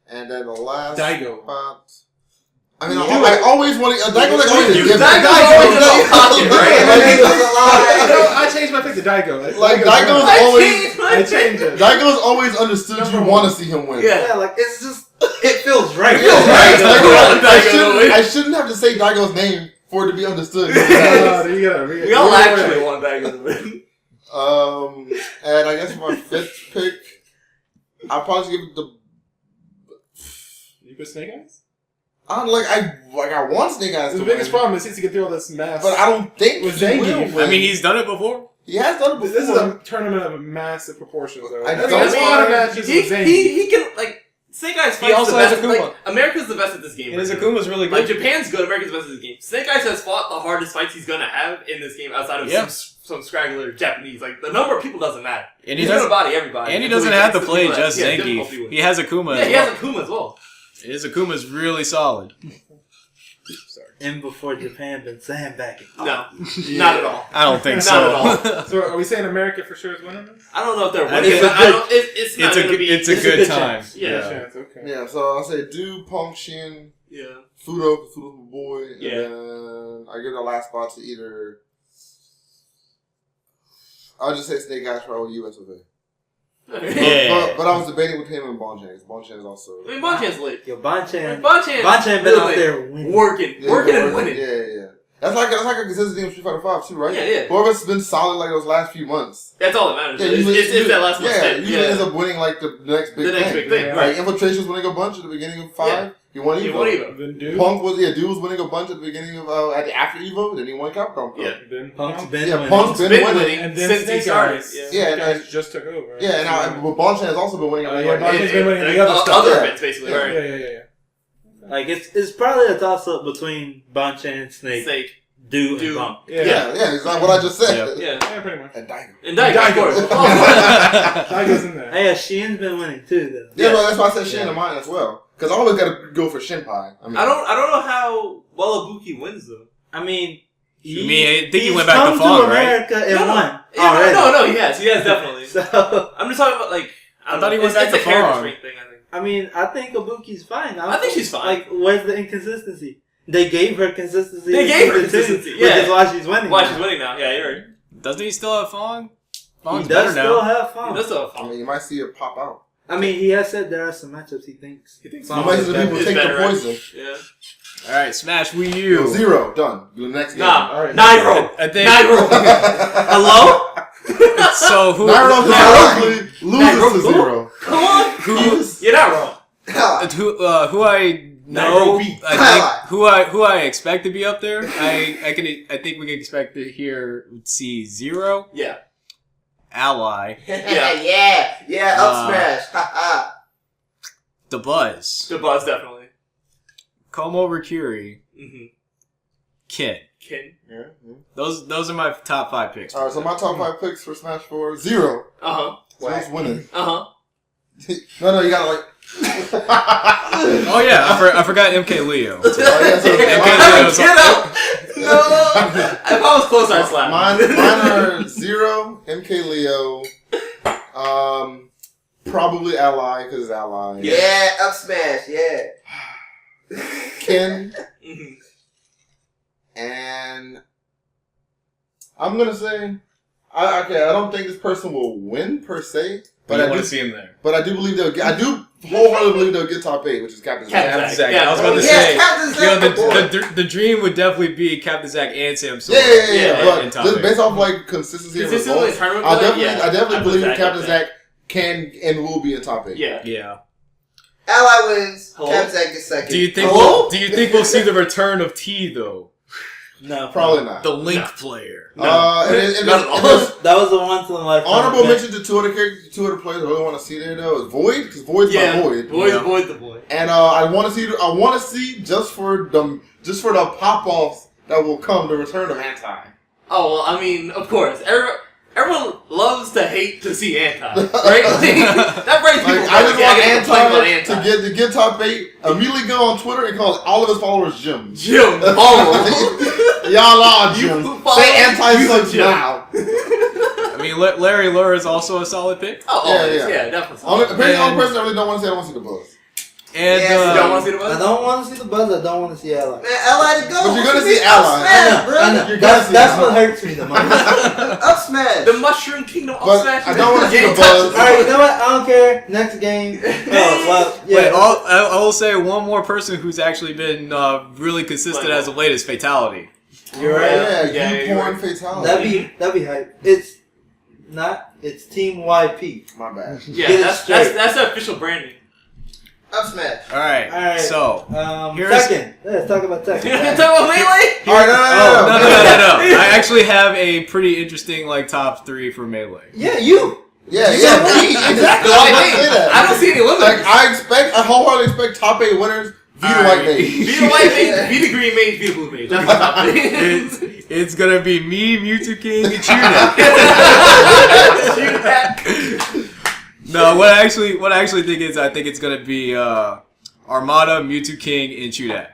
and then the last Daigo. spot. I mean, I always want to. Daigo's like always a given. Daigo's always in the pocket, right? I changed my pick to Daigo. Like Daigo's I always. changed my I changed it. Daigo's always understood you want to see him win. Yeah. Yeah, like it's just it feels right. It feels right. Daigo. I shouldn't have to say Daigo's name for it to be understood. We all actually want Daigo to win. And I guess for my 5th pick, I'll probably give it the. You put Snake Eyes? I want Snake Eyes The to biggest win, problem is to get through all this mass. but I don't think With he will Zangief. win. I mean, he's done it before. he has done it before. This is a tournament of massive proportions, though. I That's don't a lot of mind. matches He with Zangief. he can like Snake Eyes fights also the has best. Akuma. Like, America's the best at this game. And his Akuma's really Like good. Japan's good, America's the best at this game. Snake Eyes has fought the hardest fights he's gonna have in this game outside of Yeah. some straggler Japanese. Like the number of people doesn't matter. And he He's gonna doesn't. body everybody. And he until doesn't gets have to the play people that- just yeah, Zangief. difficulty with. He has Akuma. Yeah, as he well. has Akuma as well. His Akuma's really solid. And before Japan been sandbagging. No, not at all. I don't think Not so. at all. So are we saying America for sure is winning this? I don't know if they're I winning. think But I don't. It's not It's a gonna good, be. it's a it's a good good time. chance. Yeah. Chance, okay. Yeah, so I'll say Do, Punk, Shin, Yeah. Fudo, because Fudo's my boy, Yeah. and then I give the last spot to either. I'll just say Snake Eyes for US of A. Yeah. But I was debating with him and Bonchan. Bonchan is also. I mean, Bonchan's lit. Yo, Bonchan Bonchan been out there winning. working and winning. Yeah. That's like a consistency in Street Fighter 5 too, right? Yeah. Whoever's been solid like those last few months. That's all that matters. Yeah, It's that last one. Yeah, step. usually ends up winning like the next big The next thing. big thing. Yeah. Like Right. Infiltration's winning a bunch at the beginning of 5. Yeah. He won He Evo. won Evo. Then Dude. Punk was was winning a bunch at the beginning of after Evo. Then he won Capcom Cup. Yeah. Then Punk's Punk. been Yeah, winning. Punk's been winning. And then since he Snake started. Eyes. Yeah. Yeah, Snake and Eyes just took over. Right? Yeah, and but Bonchan has also been winning. Yeah, Bonchan's been winning the other stuff. Other Yeah. events, basically. Yeah. Right. Yeah. Like it's probably a toss up between Bonchan and Snake, Snake. Do Do. and Punk. Yeah, exactly what I just said. Yeah. Yeah. Yeah, pretty much. And Daigo. And Daigo, of course. Daigo's in there. Hey, Shin's been winning too, though. Yeah, but that's why I said Shin in mine as well. Because I always got to go for Shinpai. I don't know how well Ibuki wins though. I mean, I think he he's went back to come Fong, right? America and won. Yeah, already. no, he has definitely. So I'm just talking about like I thought he went it's back a to character Fong. trait thing. I think. I mean, I think Ibuki's fine. I think she's fine. Like, where's the inconsistency? They gave her consistency. They in gave her season 2, consistency, which yeah. is why she's winning. Why now. she's winning now? Yeah, you're right. Doesn't he still have Fong? He Fong's does better still now. have He fun. does still have I fun. mean, you might see it pop out. I mean, he has said there are some matchups he thinks. He thinks You Fong might is see the better. people It's take the better, right? poison. Yeah. All right, Smash Wii U. 0, done. Do the next game. Nah. All right. Nairo. I think. Nairo. Hello? So who? Nairo Nairo. historically loses to Nairo. 0. Come on. You're not wrong. Who I know? Nairobi. Who I expect to be up there? I think we can expect to see Zero, Yeah. Ally, yeah, up smash. Ha The Buzz, The Buzz, definitely. Como Rikiri, Mm-hmm. Kid. Kin. Yeah. Those are my top 5 picks. Alright, so my top 5 picks for Smash 4, 0. Uh-huh. Zero's winning. Uh-huh. No, you gotta like. Oh yeah, I forgot MK Leo. Oh, yeah, so Get up! No! If I was close, I'd slap. mine are 0, MK Leo, probably Ally, because it's Ally. Yeah, up smash, yeah. Ken, Mhm. and I'm gonna say, I don't think this person will win per se, but But I I want do, to see him there. but I do believe they'll get. I do wholeheartedly believe they'll get top 8, which is Captain Captain Zack. Zack. Yeah, I was about to Yes, say. Captain Zack. The dream would definitely be Captain Zack and Sam Silver. Yeah. in But top just 8. based off like consistency of Consistently results, tournament I play, definitely believe Zack Captain is Zack can and will be in top 8. Yeah. Yeah. Ally wins. Hello? Captain Zack gets second. Do you think we'll see the return of T though? No, Probably not. The Link player. And there's That was the once in a lifetime. honorable event. mention to 2 other characters, 2 other players I really want to see there though is Void, because Void's my Void. Void the boy. And I want to see just for the pop offs that will come the return of Anti. Oh, well, I mean, of course. Everyone loves to hate to see Anti, right? That brings people Like, I just back. want I get to complain about Anti to get top 8. Immediately go on Twitter and call all of his followers Jim. Jim Ball. Y'all are Jim. follow Say Anti sucks Jim. now. I mean, Larry Lure is also a solid pick. Yeah, definitely. Apparently, the only person I really don't want to see, I don't want to see the Buzz. And Yes, You don't want to see the I buzz? don't want to see the buzz. I don't want to see Ally. Man, Ally to go. But you're gonna She see beat Ally. Up I Smash, know. bro. I know. You're That's gonna see what Ally. hurts me the most. Up Smash. The Mushroom Kingdom up But smash. I don't want to see Yeah, the Buzz. Alright, you know what? I don't care. Next game. Oh, well, yeah. Wait, I will say one more person who's actually been really consistent as of late is Fatality. You're right. Yeah, you you're porn right. fatality. That'd be hype. It's not. It's Team YP. My bad. Yeah, Get it that's straight. the official branding. Up Smash. Alright, Alright. so. Here's- Tekken. Let's talk about Tekken. You talking about Melee? Alright, No. I actually have a pretty interesting top 3 for Melee. Yeah, you. Yeah, You yeah, said me, exactly. No, I I was gonna say that. I don't see any Like, winners. I wholeheartedly expect top 8 winners. Vita White Mage. Be the white mage, be the green mage, be the blue mage. That's my top three. It's gonna be me, Mewtwo King, and Chuda. No, what I actually think is I think it's gonna be Armada, Mewtwo King, and Chudat.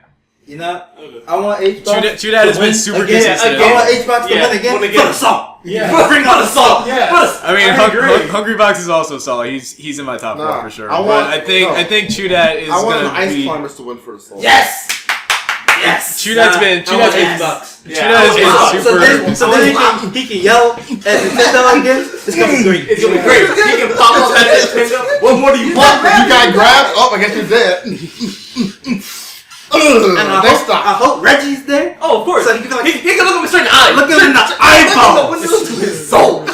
You know, I want H-Box. Chudat has been super again. consistent. I want H-Box to win again. Win again. For the song. Yeah. Bring on the song. Yeah. I mean, I agree. Hungry Box is also solid. He's in my top 4 Nah, for sure. I But want- I think Chudat is I want the gonna Ice be. Climbers to win for the soul. Yes. Yes. Chudat's been H-Box. Chudat has been super. So then he can yell at Nintendo again. It's gonna be great. It's gonna be great. He can pop up at Nintendo. What more do you want? You got grabbed. Oh, I guess you're dead. And Next I hope Reggie's there. Oh, of course. So he can like, He can look him straight in the eye. look him in the eyeball. Windows to his soul.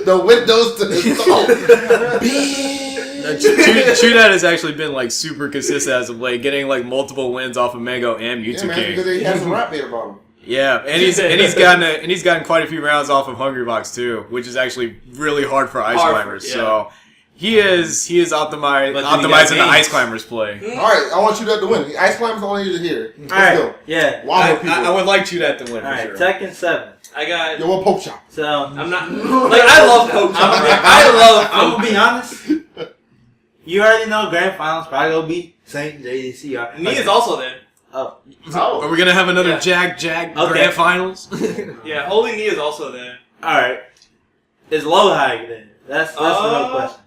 The windows to the soul. Chudat has actually been super consistent as of late, getting multiple wins off of Mango and Yeah, Mewtwo man, King. because he has some rap made about him. Yeah, and he's gotten quite a few rounds off of Hungry Box too, which is actually really hard for Ice Climbers. yeah. So he is optimizing the Ice Climbers play. All right, I want you to win. The Ice Climbers all I need to hear. Let's Alright, go. yeah. Wobble people. I would like Chudat to win for Alright, sure. Tekken 7. I got. Yo, what poke chop? So I'm not. I love Coach. I'm gonna be honest. You already know grand finals probably gonna be Saint JDC. Nia's also there. Oh, Are we gonna have another Yeah. Jag Okay. Grand Finals? Yeah, Holy Nia's also there. all right. Is Lowhigh there? That's the real question.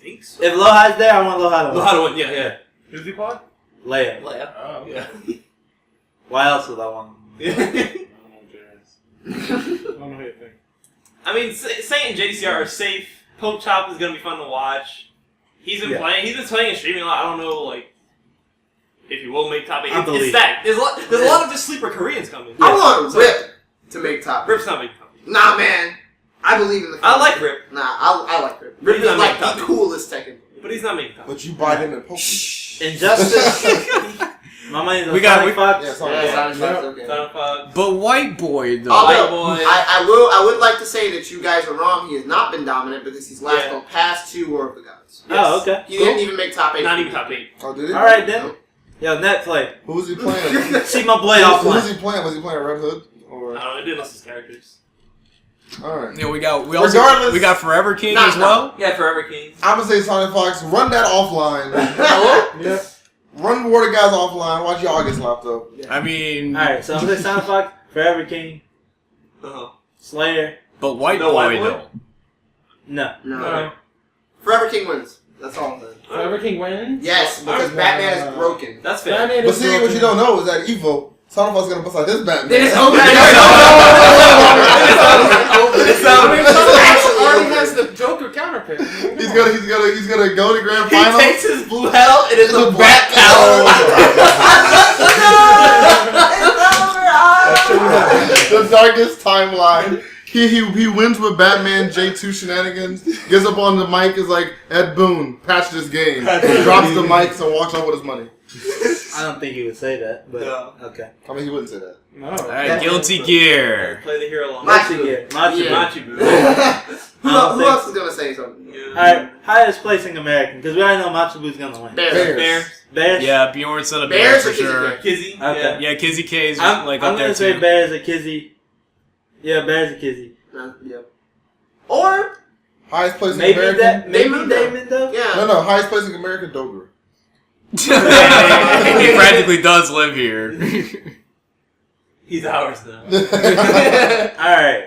Thanks. If Lowhigh's there, I want Lowhigh to Know win. how to win? Yeah. Who's the pod? Leia. Leia. Oh, Yeah. Why else would I want? Yeah. I don't know who you think. I mean, Saint and JDCR are safe. Poke Chop is gonna be fun to watch. He's been playing. He's been playing and streaming a lot. I don't know, if he will make top 8. It's stacked. There's a lot of just sleeper Koreans coming. I want Rip to make top. Rip's not making top 8. Nah, man. I believe in the. I like Rip, Nah, I like Rip. Rip He's is not like making top the eight. coolest Tekken. but he's not making top 8. But you buy them in Pokemon. Injustice. My money's on We got- Sonic Fox. Yeah, sorry. Yeah, Sonic Fox, okay. Sonic Fox. But White Boy though. Although, Boy. I would like to say that you guys are wrong. He has not been dominant because he's last Yeah. on past 2 War of the Gods. Oh, okay. He didn't even make top 8. Not even top 8. Oh, did he? All right then. Yo, net play. Who was he playing? See my boy Who was offline. he playing? Was he playing Red Hood? I Or don't know. It didn't list his characters. all right. Yeah, we got Regardless- we got Forever King Nah, as well. Yeah, Forever King. I'm gonna say Sonic Fox. Run that offline. Hello? Yeah. Run the water guys offline. Watch y'all get slapped up. I mean, All right, so I'm gonna say Sonic Fox, Forever King, Uh-huh. Slayer. but White No, Boy White Boy? though. No. No. Forever King wins. That's all I'm saying. Forever King wins? Yes, because Batman is broken. That's fair. Batman But is see, what you don't know is that EVO, Sonic Fox is gonna bust out his Batman. Then it's Oh, over. It's I mean, over. Sonic already has the Joker counterpart. pit. He's gonna go to grand He final. takes his blue hat off and it's The a black power. It's over. The darkest timeline. He wins with Batman J2 shenanigans. Gets up on the mic, is like, Ed Boon, patch this game. Drops the mics and walks off with his money. I don't think he would say that, but No. okay. I mean, he wouldn't say that. No. Alright, Guilty Gear. Play the hero along. Machi Gear. Machi Gear. Machi Boo. Who else is gonna say something? Alright, highest placing American, because we already know Machibu's gonna win. Bears. Bears? Yeah, Bjorn said a bear Bears for or Kizzy sure. Bear? Kizzy. Okay. Yeah, Kizzy K's I'm like gonna up there say too. Bears or Kizzy. Yeah, Bears or Kizzy. Yeah. Or Highest placing Maybe American. that. Maybe Damon, Damon though. yeah. No, highest placing American Dover. He practically does live here. He's ours now. Alright.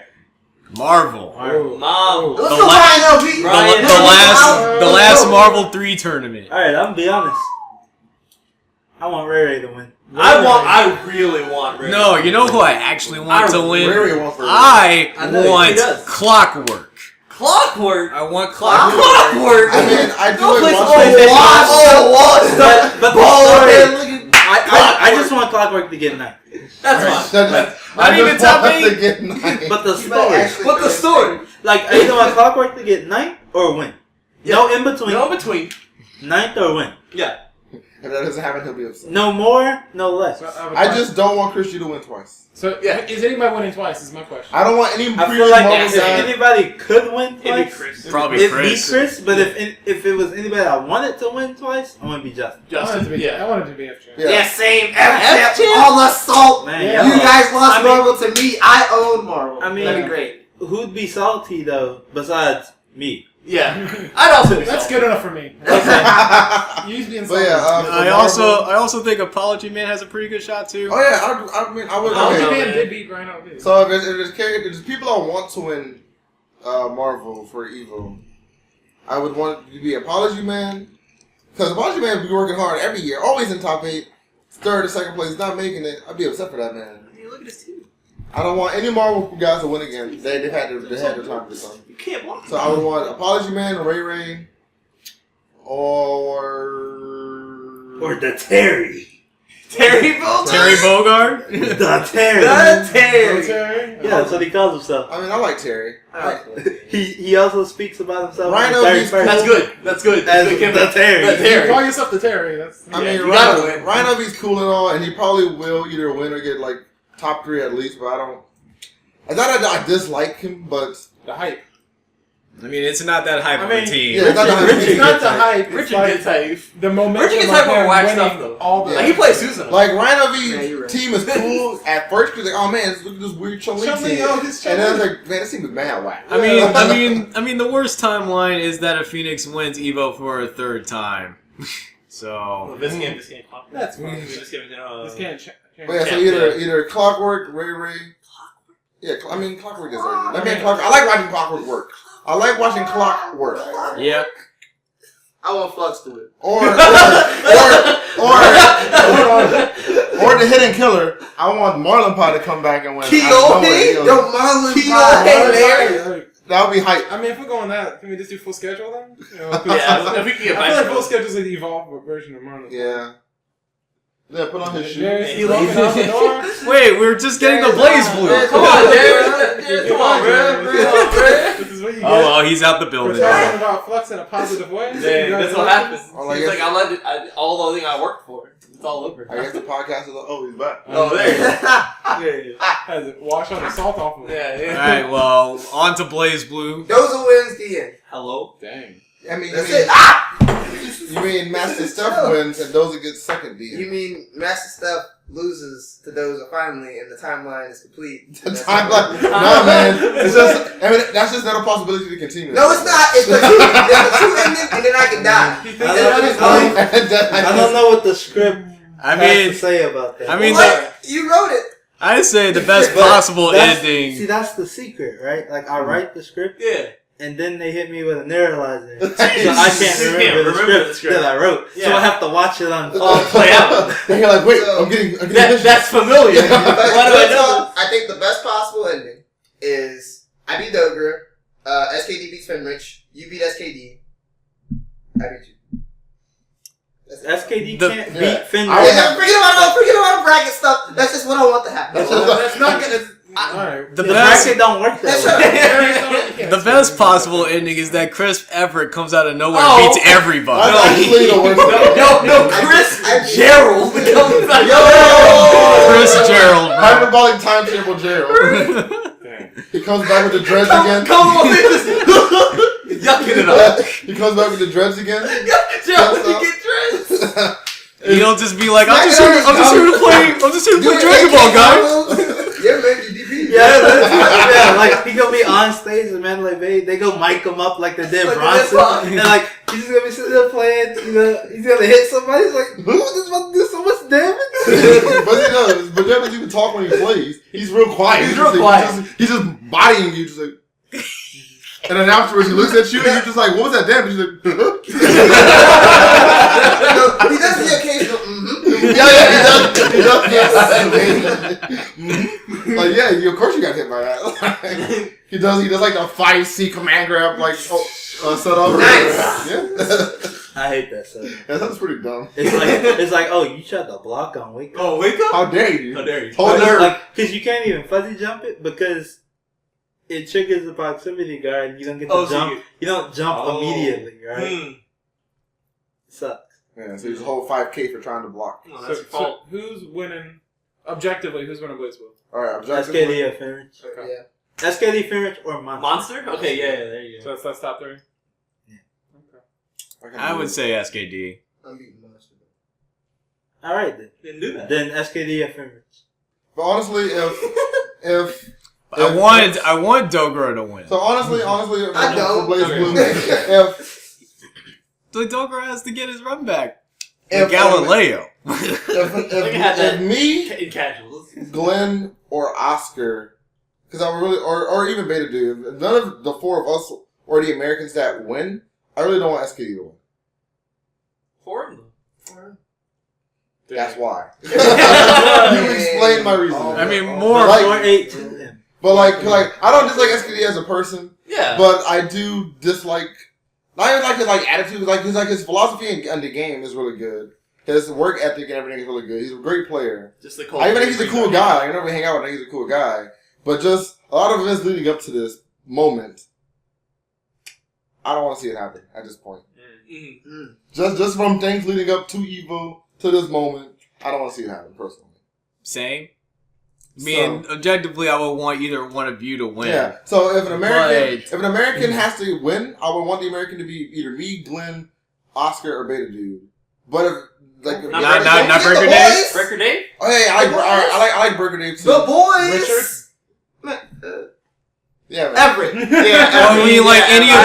Marvel. Mom. Let's The go la- Ryan LP. The, Ryan, the last Marvel 3 tournament. Alright, I'm gonna be honest. I want Ray Ray to win. I really want Ray. No, you know who I actually want to win? I I know, he want does. Clockwork. Clockwork. I want Clockwork. Clockwork. I mean, I do No like place watching. But the story, I just want Clockwork to get 9. That's fine. Not even top 8. Get 9. But the You might story. actually But the finish story. Like, I either want Clockwork to get 9 or win. No in between. No between. 9th or win. Yeah. If that doesn't happen, he'll be upset. No more, no less. I just don't want Christian to win twice. So, is anybody winning twice? Is my question. I don't want any I previous feel like Marvel if guy. anybody could win It'd be twice, Chris. Probably it'd Chris. be Chris. But if it was anybody I wanted to win twice, I want to be Justin. I wanted to be. Yeah. I wanted to be FJ. Yeah. same. F-Champ, all assault. Man, Yeah. You guys lost I mean- Marvel to me. I own Marvel. I mean- that'd be great. Who'd be salty though besides me? Yeah. I'd also be That's salty. good enough for me. But You used to be yeah, insulted. for I also think Apology Man has a pretty good shot too. Oh yeah, I mean, I would. Oh, Okay. no. Man did beat Brian LP. So if there's people I want to win Marvel for EVO, I would want it to be Apology Man, because Apology Man would be working hard every year, always in top 8, third or second place, not making it. I'd be upset for that man. I mean, look at his team. I don't want any Marvel guys to win again. They've had their time for this one. You can't block. So I would want Apology Man, Ray Ray, or the Terry. Terry Bogard. Terry Bogard. The Terry. The Terry. Terry? Yeah, that's what he calls himself. I mean, I like Terry. He also speaks about himself. Rhino on the beats- 31st. That's good. That's good. As Good the chemistry. Terry. The You Terry. call yourself the Terry. That's I Yeah, mean, you gotta win. Rhino V's cool and all, and he probably will either win or get like top 3 at least. But I don't. I thought I dislike him, but the hype. I mean, it's not that hype of a team. yeah, it's not the It's not the hype. It's Richard like gets hype. the momentum Richard gets of hype over him whack winning stuff, though. all the Yeah. Like, he plays Susan. like Rhino V's Yeah, you're right. team is cool at first. Cause like, oh man, look at this weird Chun-Li Chun-Li, team. oh, this And then I was Chun-Li. like, man, this team is mad whack. I mean, the worst timeline is that if Phoenix wins EVO for a 3rd time. So This game. That's fine. This game. This can't change. But yeah, so either Clockwork, Ray. Yeah, I mean Clockwork is early. That man Clockwork. I like watching Clockwork work. I like watching Clockwork. yeah. I want Flux to it. Or the hidden killer. I want Marlon Pie to come back and win. Keone? Yo, Marlon Pie. That would be hype. I mean, if we're going that, can we just do full schedule then? You know, 'cause Yeah, if we can get I feel like back full schedule is an evolved version of Marlon. Yeah. Yeah, put on his shoes. There's He walking out the door. Wait, we were just getting the Blazblue. Come on, Darren. Come on, bro. This is what you get. Oh well, he's out the We're building. talking about Flux in a positive way. Yeah, that's what happens. Oh, like He's it's- like, I let it, all the thing I worked for. It's all over. I guess the podcast is like, oh, he's back. Oh, there you go. Has it wash all the salt off of it. Yeah. Alright, well, on to Blazblue. Doza wins the end. Hello. Dang. I mean, That's it. you mean Master Stuff wins and Doza gets second D. You mean Master Stuff loses to Doza finally, and the timeline is complete. The timeline? Nah, man. It's just, I mean, that's just not a possibility to continue. No, it's not. It's the two. There's the two ending, and then I can die. I don't know what the script I has to mean, say about that. I mean, What? You wrote it. I say the best But possible that's- ending. See, that's the secret, right? Like, I write the script, Yeah. and then they hit me with a neuralizer. So I can't You remember, can't the script that I wrote. So Yeah. I have to watch it on All play out. Then you're like, wait, So- I'm getting That's familiar. Yeah. But Why do I know? I think the best possible ending is I beat Dogra. SKD beats Finrich. You beat SKD. I beat you. SKD The- can't yeah. beat Finn. Forget about the bracket stuff. That's just what I want to happen. That's not gonna. Alright. The The best, bracket don't work that way. the best possible ending is that Chris Everett comes out of nowhere Oh. and beats everybody. That's actually the worst. No, Chris Gerald comes back. Chris Gerald, bro. Hyperbolic timetable Gerald. He comes back with the dreads again. Come on, yucking it up. He comes back with the dreads again. Gerald, you get dressed. You don't just be like, I'm just here to play Dragon Ball, guys. Yeah, man, you DP. Yeah, like he gonna be on stage and Mandalay Bay, they go mic him up like they did Like Bronson, they did and like he's just gonna be sitting there playing. He's gonna hit somebody. He's like, "Who's this about to do so much damage?" But he does. But doesn't even talk when he plays. He's real quiet. He's real quiet. He's just bodying you, just like. And then afterwards, he looks at you and you're just like, "What was that damage?" He's like, He does the occasional. "Yeah, he does. Like, yeah, of course you got hit by that." He does like the 5C command grab, like set up. Nice. Yeah. I hate that stuff. Yeah, that's pretty dumb. It's like, oh, you tried to block on wake up. Oh, wake up! How dare you? How dare you? Hold Because, nerve. like, because you can't even fuzzy jump it because it triggers the proximity guard. You don't get to Oh, so jump. You don't jump immediately, right? Sucks. Yeah, so he's a whole 5K for trying to block. Oh, that's your fault. Who's winning? Objectively, who's winning Blazblue? All right, objective. SKD or Finrich. Okay. Yeah. SKD, Finrich, or Monster. Monster? Okay, yeah, there you go. So that's top three. I would say SKD. I'm beating Monster. Alright then. Didn't do that. Then SKD or Finrich. But honestly, if I want Dogro to win. so, honestly, I don't. for BlazBlue, The Dogro has to get his run back. If- Galileo. if me, In casuals. Glenn, or Oscar, because I really, or even Beta Dude, if none of the four of us or the Americans that win, I really don't want SKD to win. Four of them. That's why. You explain my reason. I mean, more. Like- 4-8 to him. But like, I don't dislike SKD as a person, Yeah. but I do dislike. Not even like his attitude, his philosophy in the game is really good. His work ethic and everything is really good. He's a great player. Just the I even think he's a cool guy. I never hang out with him. He's a cool guy. But just a lot of events leading up to this moment, I don't want to see it happen at this point. Mm-hmm. Just from things leading up to EVO to this moment, I don't want to see it happen personally. Same. I mean, objectively, I would want either one of you to win. Yeah. So if an American has to win, I would want the American to be either me, Glenn, Oscar, or Beta Dude. But if Not Burger Dave? Record Dave? Oh yeah, I like Burger Dave too. The boys. Richard. Yeah, man. Everett. I mean, like any of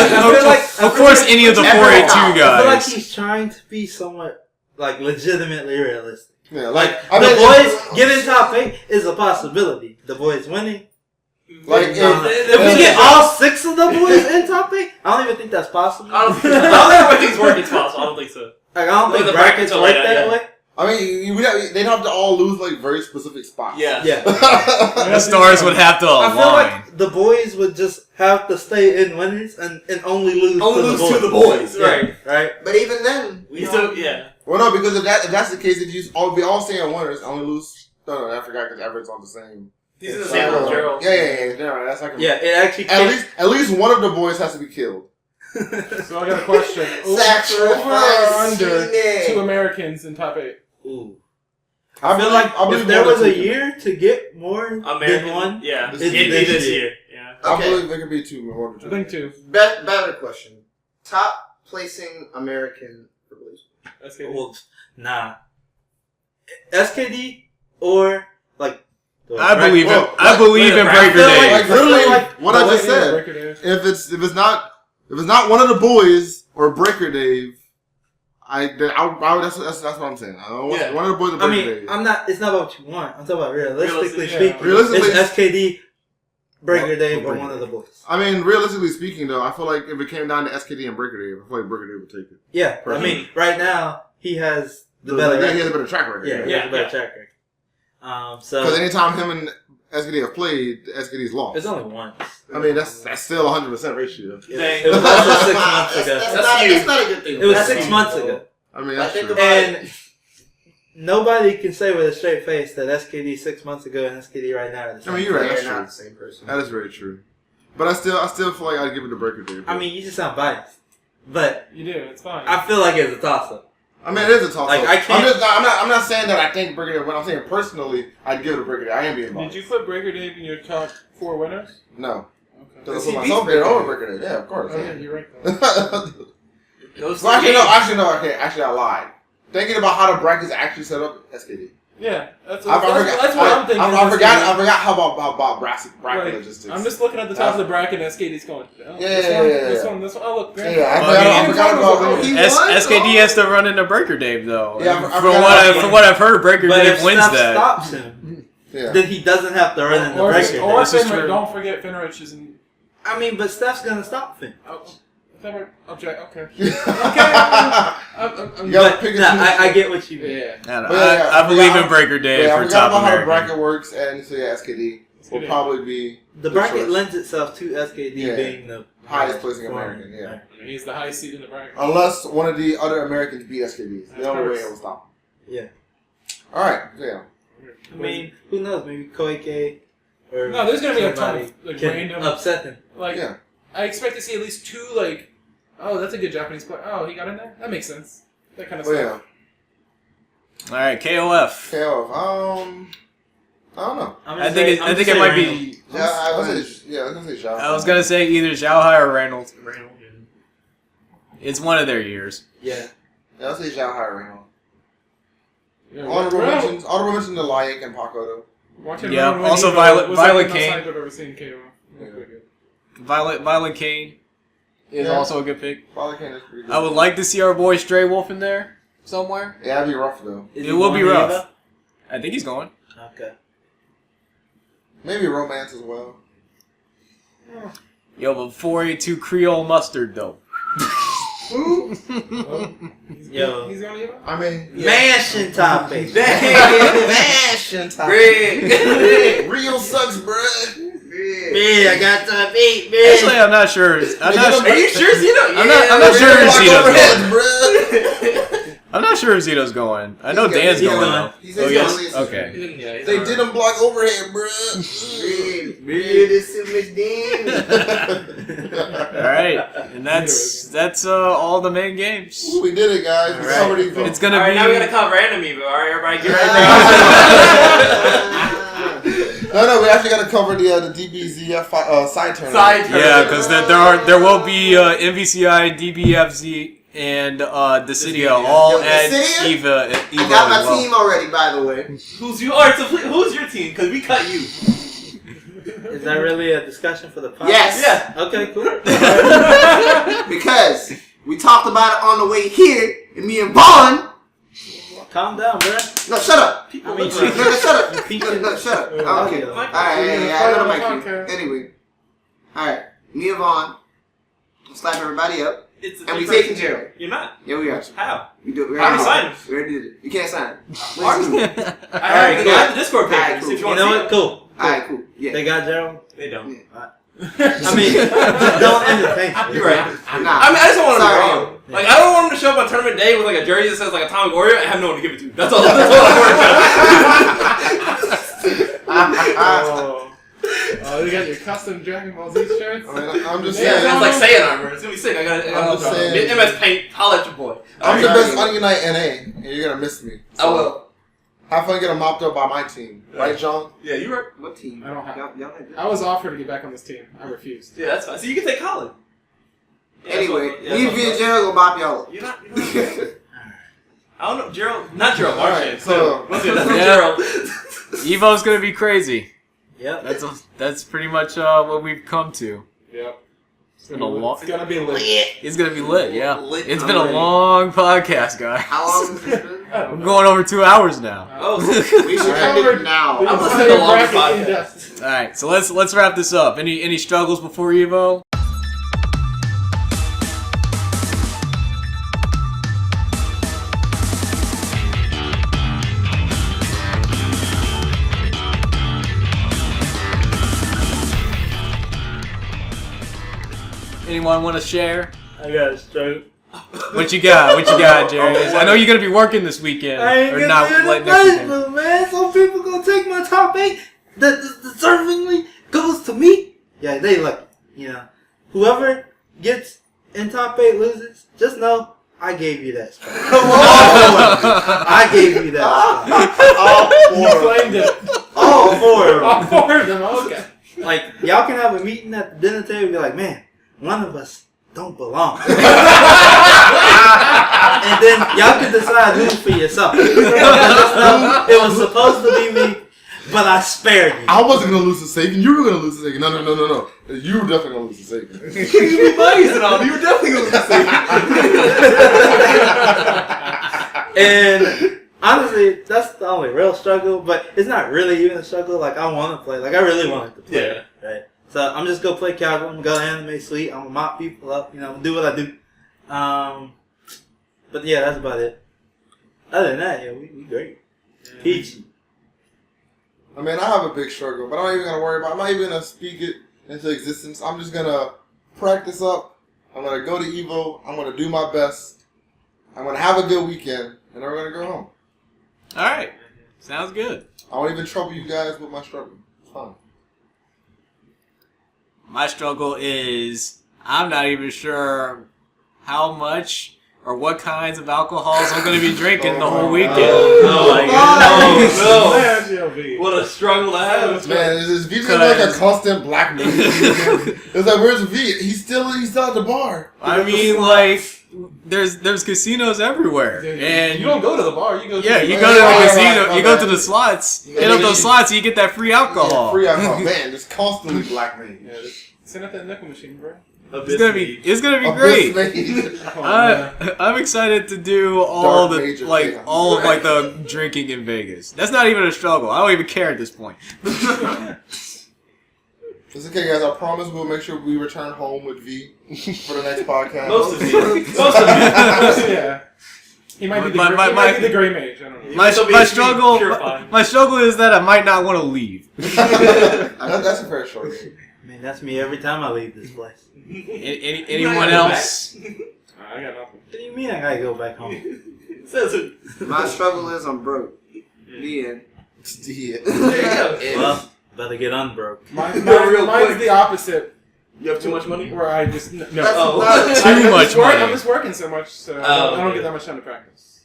any of the 482 I feel like guys. he's trying to be somewhat like legitimately realistic. Yeah, like The boys getting top 8 is a possibility. The boys winning. Like If we get all 6 of the boys in top 8, I don't even think that's possible. I don't think the things work. It's possible. I don't think so. Like, I don't think The brackets brackets are work like that that, way. I mean, they'd have to all lose like very specific spots. Yeah. Yeah. The stars would have to I feel align. like the boys would just have to stay in winners and only lose To the boys, right? Right. But even then, We still, yeah. Well, no, because if that's the case, if you all staying winners, only lose. No, I forgot because Everett's on the same. He's in the same as Gerald. Yeah. No, that's like Yeah, it actually can't. at least one of the boys has to be killed. So I got a question. Over or under 2 Americans in top 8? Ooh. I feel like believe if there more was than a two. year to get more American than one, Yeah. It's It'd be this this year. year. Yeah. I Okay. believe there could be 2 more than 2. I think 2. better question. Top placing American for Blazblue. That's good. well, nah. SKD or like. I believe well, it. I believe in like, Breaker I feel Dave. Like literally, like what the I just way said. Breaker Dave. If it's not one of the boys or Breaker Dave, that's what I'm saying. I don't want Yeah. one of the boys or I Breaker mean, Dave. I'm not. It's not about what you want. I'm talking about realistically Realistic, speaking. yeah. Realistically- it's SKD, Breaker Well, Dave, or Breaker one of the boys. I mean, realistically speaking, though, I feel like if it came down to SKD and Breaker Dave, I feel like Breaker Dave would take it. Yeah, I mean, right now he has the better. He has a record. better track record. Yeah, he Yeah, has a better yeah. track record. Because So anytime him and SKD have played, SKD's lost. It's only once. I mean, that's still 100% ratio. It was also 6 months ago. That's not a good thing. It was That's 6 huge. months ago. I mean, that's think true. about And nobody can say with a straight face that SKD 6 months ago and SKD right now are the same. I mean, you're right. They're That's not true. the same person. That is very true. But I still feel like I'd give it to Breaker Day. I mean, you just sound biased. But You do. It's fine. I feel like it's a toss-up. I mean, it is a toss-up. Like, I can't- I'm not saying that I think Breaker Day. When I'm saying personally, I'd give it to Breaker Day. I am being Did biased. you put Breaker Dave in your top 4 winners? No. Okay. Because He I put beats myself there Breaker over Day. Breaker Day. Yeah, of course. Oh yeah, you're right. Though. Those Well, three actually, no. games- Okay, actually, I lied. Thinking about how the brackets actually set up, SKD. Yeah, that's I what I'm thinking. I forgot how about bracket Like, logistics. I'm just looking at the top of the bracket and SKD's going. Oh, Yeah, this one. Oh, look. Yeah, I Grand- forgot about Oh, that. He won? SKD has to run into Breaker Dave though. Yeah, I from forgot what I've heard, Breaker But Dave if wins stuff that. stops him, Yeah. then he doesn't have to run into Or breaker. Finrich, This is true. don't forget Finrich is in. I mean, but Steph's gonna stop him. Finrich, object. Okay. You I'm gotta pick and Nah, choose. I get what you mean. yeah. And But yeah, I believe forgot- in Breaker Dave Yeah, I for forgot top about how the American. bracket works, and so yeah, SKD will SKD. probably be The good bracket choice. lends itself to SKD Yeah. being the Highest placing foreign. American, yeah. He's the highest seed in the bracket. Unless one of the other Americans beat SKD. It's the Of only way course. it will stop. Yeah. Alright, yeah. I mean, who knows? Maybe Koike or No, there's gonna be a ton somebody of like can random. upset him. Like Yeah. I expect to see at least 2 like. Oh, that's a good Japanese player. Oh, he got in there. That makes sense. That kind of Well, stuff. yeah. All right, KOF. KO. I don't know. I think it might be. Yeah, I was gonna say Zhao. I was gonna say either Zhao Hai or Reynolds. Randall. It's one of their years. Yeah. Yeah, I'll say Zhao Hai Reynolds. Yeah, Honorable well, mention to Laik and Pakoto. watching Yeah, Ron when also he Violet- was Violet the Kane. most I've ever seen KO. Yeah. Pretty good. Violet Kane is Yeah. also a good pick. Probably is pretty good. I would like to see our boy Stray Wolf in there somewhere. Yeah, it'd be rough though. Is It he will be going to rough. Eva? I think he's going. Okay. Maybe Romance as well. Yo, but 482 Creole Mustard though. Who? Yo. He's going to Eva? I mean, Mansion topic. Mansion time. Real sucks, bruh. Me, I got to beat me. Actually, I'm not sure. I'm not Are you sure Zeno? I'm not sure if Zito's going. Bruh. I'm not sure if Zito's going. I know He's Dan's going. going though. He's Oh going. yes. He's Okay. Yeah, They didn't block overhead, bruh. There's so much damage. All right, and that's all the main games. We did it, guys. We Right. covered these. It's gonna Alright, be. now we gotta cover anime, but alright, everybody get ready. No, we actually got to cover the DBZF side tournament. Yeah, because there will be MVCI, DBFZ, and Decidia all Yo, at Decidia? EVO I got my as well. team already, by the way. Who's you? Alright, so who's your team? Because we cut you. Is that really a discussion for the podcast? Yes. Yeah. Okay, cool. Because we talked about it on the way here, and me and Vaughn. Calm down, bro. No, shut up. I mean, No, shut up. Peaches. No, shut up. Oh, okay. Yeah. Alright, yeah, I know the mic Podcast. here. Anyway. Alright, me and Vaughn will slap everybody up, It's and we taking Gerald. You're not. Yeah, we are. How? We do it. We How already do you sign him? We already did it. You can't sign it. I Alright, have cool. the Discord Alright, papers cool. if you You want know to what? Cool. Alright, cool. Yeah. They got Gerald. They don't. Yeah. I mean, don't entertain. You're right. Nah. I mean, I just don't want to be Sorry. wrong. Like, I don't want him to show up on tournament day with like a jersey that says like Atomic Warrior and have no one to give it to. That's all. That's all I'm worried about. Oh, you got your custom Dragon Ball Z shirts? I mean, I'm just Yeah, saying. It's like Saiyan armor. It's gonna be sick. I I'm got just saying. MS Paint. Holla at your boy. I'm the Alright. best Onion Knight NA, and you're gonna miss me. I will. Have fun getting mopped up by my team, right, John? Yeah, you were. What team? I don't have- Y'all had I was offered to get back on this team. I refused. Yeah, that's fine. So you can take Colin. Yeah, Anyway, that's what- me that's and what- Gerald gonna bop y'all up. You're not. I don't know, Gerald. Not Gerald. Alright, Marchand. so- That's Yeah. Gerald. Evo's gonna be crazy. Yep. That's pretty much what we've come to. Yep. It's been a long- It's gonna be lit. It's gonna be lit, yeah. Lit It's been a already. long podcast, guys. How long has this been? We're going over 2 hours now. Oh, We should end it now. I'm listening to longer Bracket podcasts. in-depth. All right, so let's wrap this up. Any struggles before Evo? Anyone want to share? I got a stroke. What you got? What you got, Jerry? I know you're gonna be working this weekend, I ain't or gonna not do the like next weekend. Blazblue, man. Some people gonna take my top 8 that deservingly goes to me. Yeah, they lucky. You know, whoever gets in top 8 loses. Just know I gave you that spot. I gave you that spot. You claimed it. All 4 of them. All 4 of them. Okay. Like, y'all can have a meeting at the dinner table and be like, man, one of us don't belong. And then y'all can decide who for yourself. Just know it was supposed to be me, but I spared you. I wasn't gonna lose to Sagan. You were gonna lose to Sagan. No. You were definitely gonna lose to Sagan. You be buddies and all. You were definitely going to say. And honestly, that's the only real struggle. But it's not really even a struggle. Like, I want to play. Like, I really wanted to play. Yeah. Right. So I'm just gonna play casual. I'm gonna go to Anime Suite. I'm gonna mop people up. You know, do what I do. But yeah, that's about it. Other than that, yeah, we great. Peachy. I mean, I have a big struggle, but I'm not even gonna worry about it. I'm not even gonna speak it into existence. I'm just gonna practice up. I'm gonna go to EVO. I'm gonna do my best. I'm gonna have a good weekend, and then we're gonna go home. All right, sounds good. I won't even trouble you guys with my struggle. It's fine. My struggle is I'm not even sure how much or what kinds of alcohols I'm going to be drinking the whole weekend. No. GLV. What a struggle to have. Man, is V like a constant black man? It's like, where's V? He's still at the bar. I mean, like, there's casinos everywhere, and You don't go to the bar. You go. yeah, To you the go to the Right, casino, my you go bad. to the slots, hit up those slots, and you get that free alcohol. Free alcohol. Man, there's constantly black men. Yeah, send out that nickel machine, bro. It's gonna be great. I'm excited to do all Dark the Major like chaos. all of like the drinking in Vegas. That's not even a struggle. I don't even care at this point. It's okay, guys. I promise we'll make sure we return home with V for the next podcast. Most of it. Yeah. He might be the, My- he my- might be the gray mage. I don't know. My still be struggle, purifying. my struggle is that I might not want to leave. That's a fair struggle. I mean, that's me every time I leave this place. Anyone else? I got nothing. What do you mean I gotta go back home? Says it. My struggle is I'm broke. The end. Yeah. There you go. Well, better get unbroke. Mine's Real quick. the opposite. You have too much money? Where I just no. That's Oh. not- Too much money. I'm just working so much, so I don't get that much time to practice.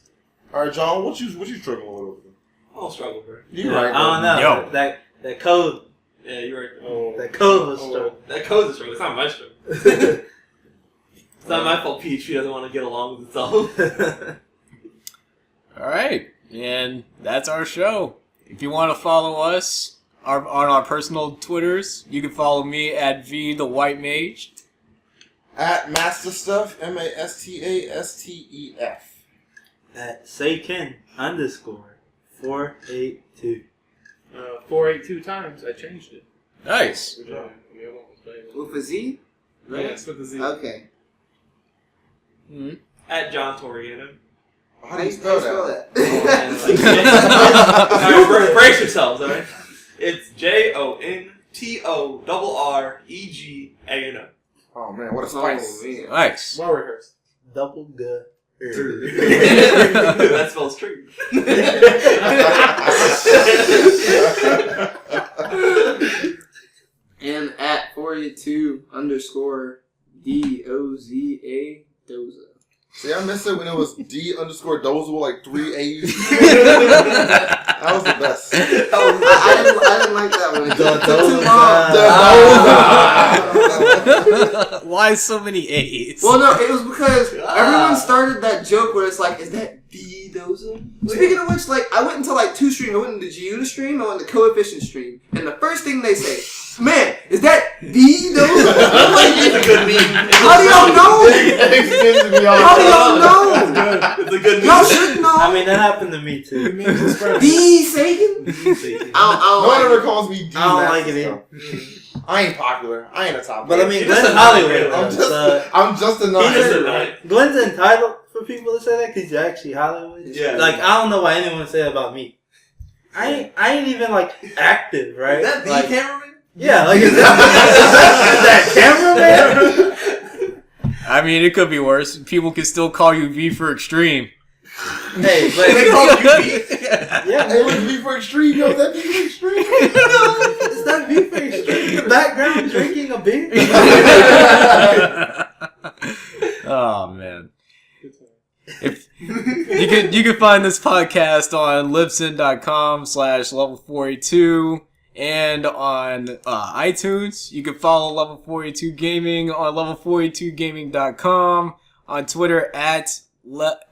All right, John. What you struggling with? I'll struggle, bro. You Yeah, right? I don't know. Yo. That code. Yeah, you're right. Oh. That code was struggle. That code's a struggle. It's not my struggle. It's not my fault PHP doesn't want to get along with itself. All right, and that's our show. If you want to follow us on our personal Twitters, you can follow me at V the White Mage. At Master Stuff, MASTASTEF. At Saykin_482. 482 times. I changed it. Nice. Good job. With a Z? Yes, with the Z. Okay. Mhm. At John Toriano. How do you spell that? Alright, brace yourselves, alright? It's JONTORREGANO. Oh man, what a Oh, spice! man. Nice. Well rehearsed. Double good. That spells true. And at 482_DOZA Doza. See, I missed it when it was D_Dozel with like 3 A's. That was the best. I didn't like that one. It took too long. Why so many A's? Well, no, it was because everyone started that joke where it's like, is that D Doza? Speaking of which, like, I went into like 2 streams. I went into Giuda stream, I went into Coefficient stream, and the first thing they say, man, is that D Doza? I'm like, It's a good meme. how do y'all know? How do y'all know? It's a good meme. Y'all should know. I mean, that happened to me too. D Sagan? I No one don't ever calls me D. I don't Master like it Stuff. I ain't popular. I ain't a top. But I guy. mean, You're just Glenn's a Hollywood. I'm though, just, so I'm just a He's nine. Just a a- nine. Glenn's entitled for people to say that because you're actually Hollywood. Yeah. Like, I don't know why anyone would say that about me. I ain't even like active, right? Is that the like, cameraman? Yeah, like is that cameraman? I mean, it could be worse. People can still call you V for extreme. Hey, but They call you V. yeah, Hey, look, V for extreme, yo. That V for extreme. is that V for extreme? The background drinking a beer? Oh man. If you can find this podcast on libsyn.com/level482 and on iTunes. You can follow Level 482 Gaming on level482gaming.com, on Twitter at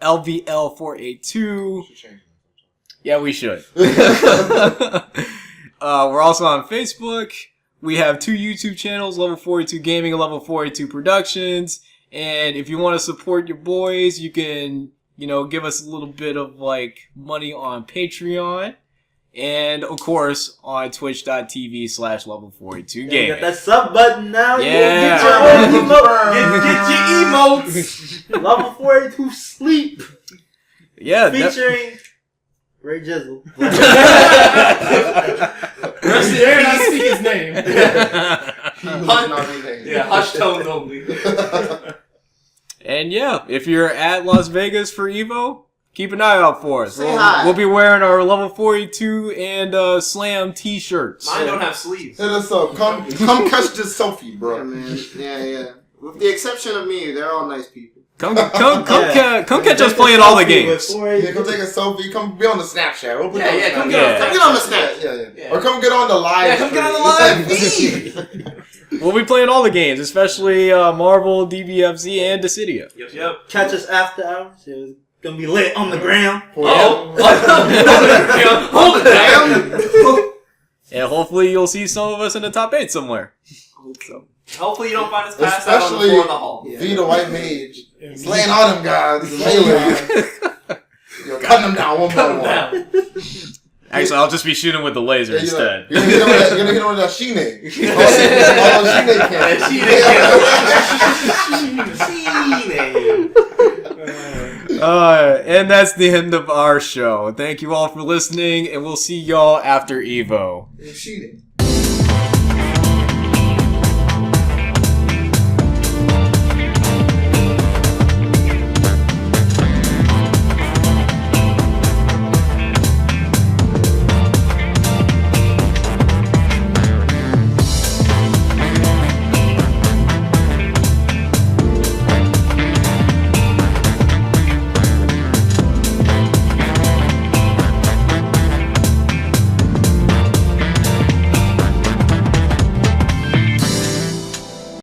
LVL482. Yeah, we should. We're also on Facebook. We have 2 YouTube channels, Level 482 Gaming and Level 482 Productions. And if you want to support your boys, you can, give us a little bit of, money on Patreon. And, of course, on twitch.tv/level482gaming. You got that sub button now. Yeah. Get your emotes. Level 482 Sleep. Yeah. Featuring Ray Jizzle. Dare not speak his name. Yeah, hush tones only. And yeah, if you're at Las Vegas for EVO, keep an eye out for us. Say hi. We'll be wearing our Level 42 and Slam t-shirts. Mine don't have sleeves. Hit us up. Come catch this selfie, Yeah, bro. man. Yeah. With the exception of me, they're all nice people. Come catch us playing all the games. Yeah, come take a selfie. Come be on the Snapchat. We'll put Yeah, come come get on the Snap. Yeah. Or come get on the live. Yeah, come get on the stream. live feed. We'll be playing all the games, especially Marvel, DBFZ, and Dissidia. Yep. Catch us after hours. It's gonna be lit on the ground. Oh. Hold it down. And hopefully you'll see some of us in the top 8 somewhere. Hope so. Hopefully you don't find us passed out on the Especially floor in the hall. V the White Mage. Slaying all them guys. Melee. Yo, cutting them down one by one. Actually, I'll just be shooting with the laser Yeah, instead. You're gonna hit him with that Shine. Oh, Shine can. And that's the end of our show. Thank you all for listening, and we'll see y'all after EVO. Shooting.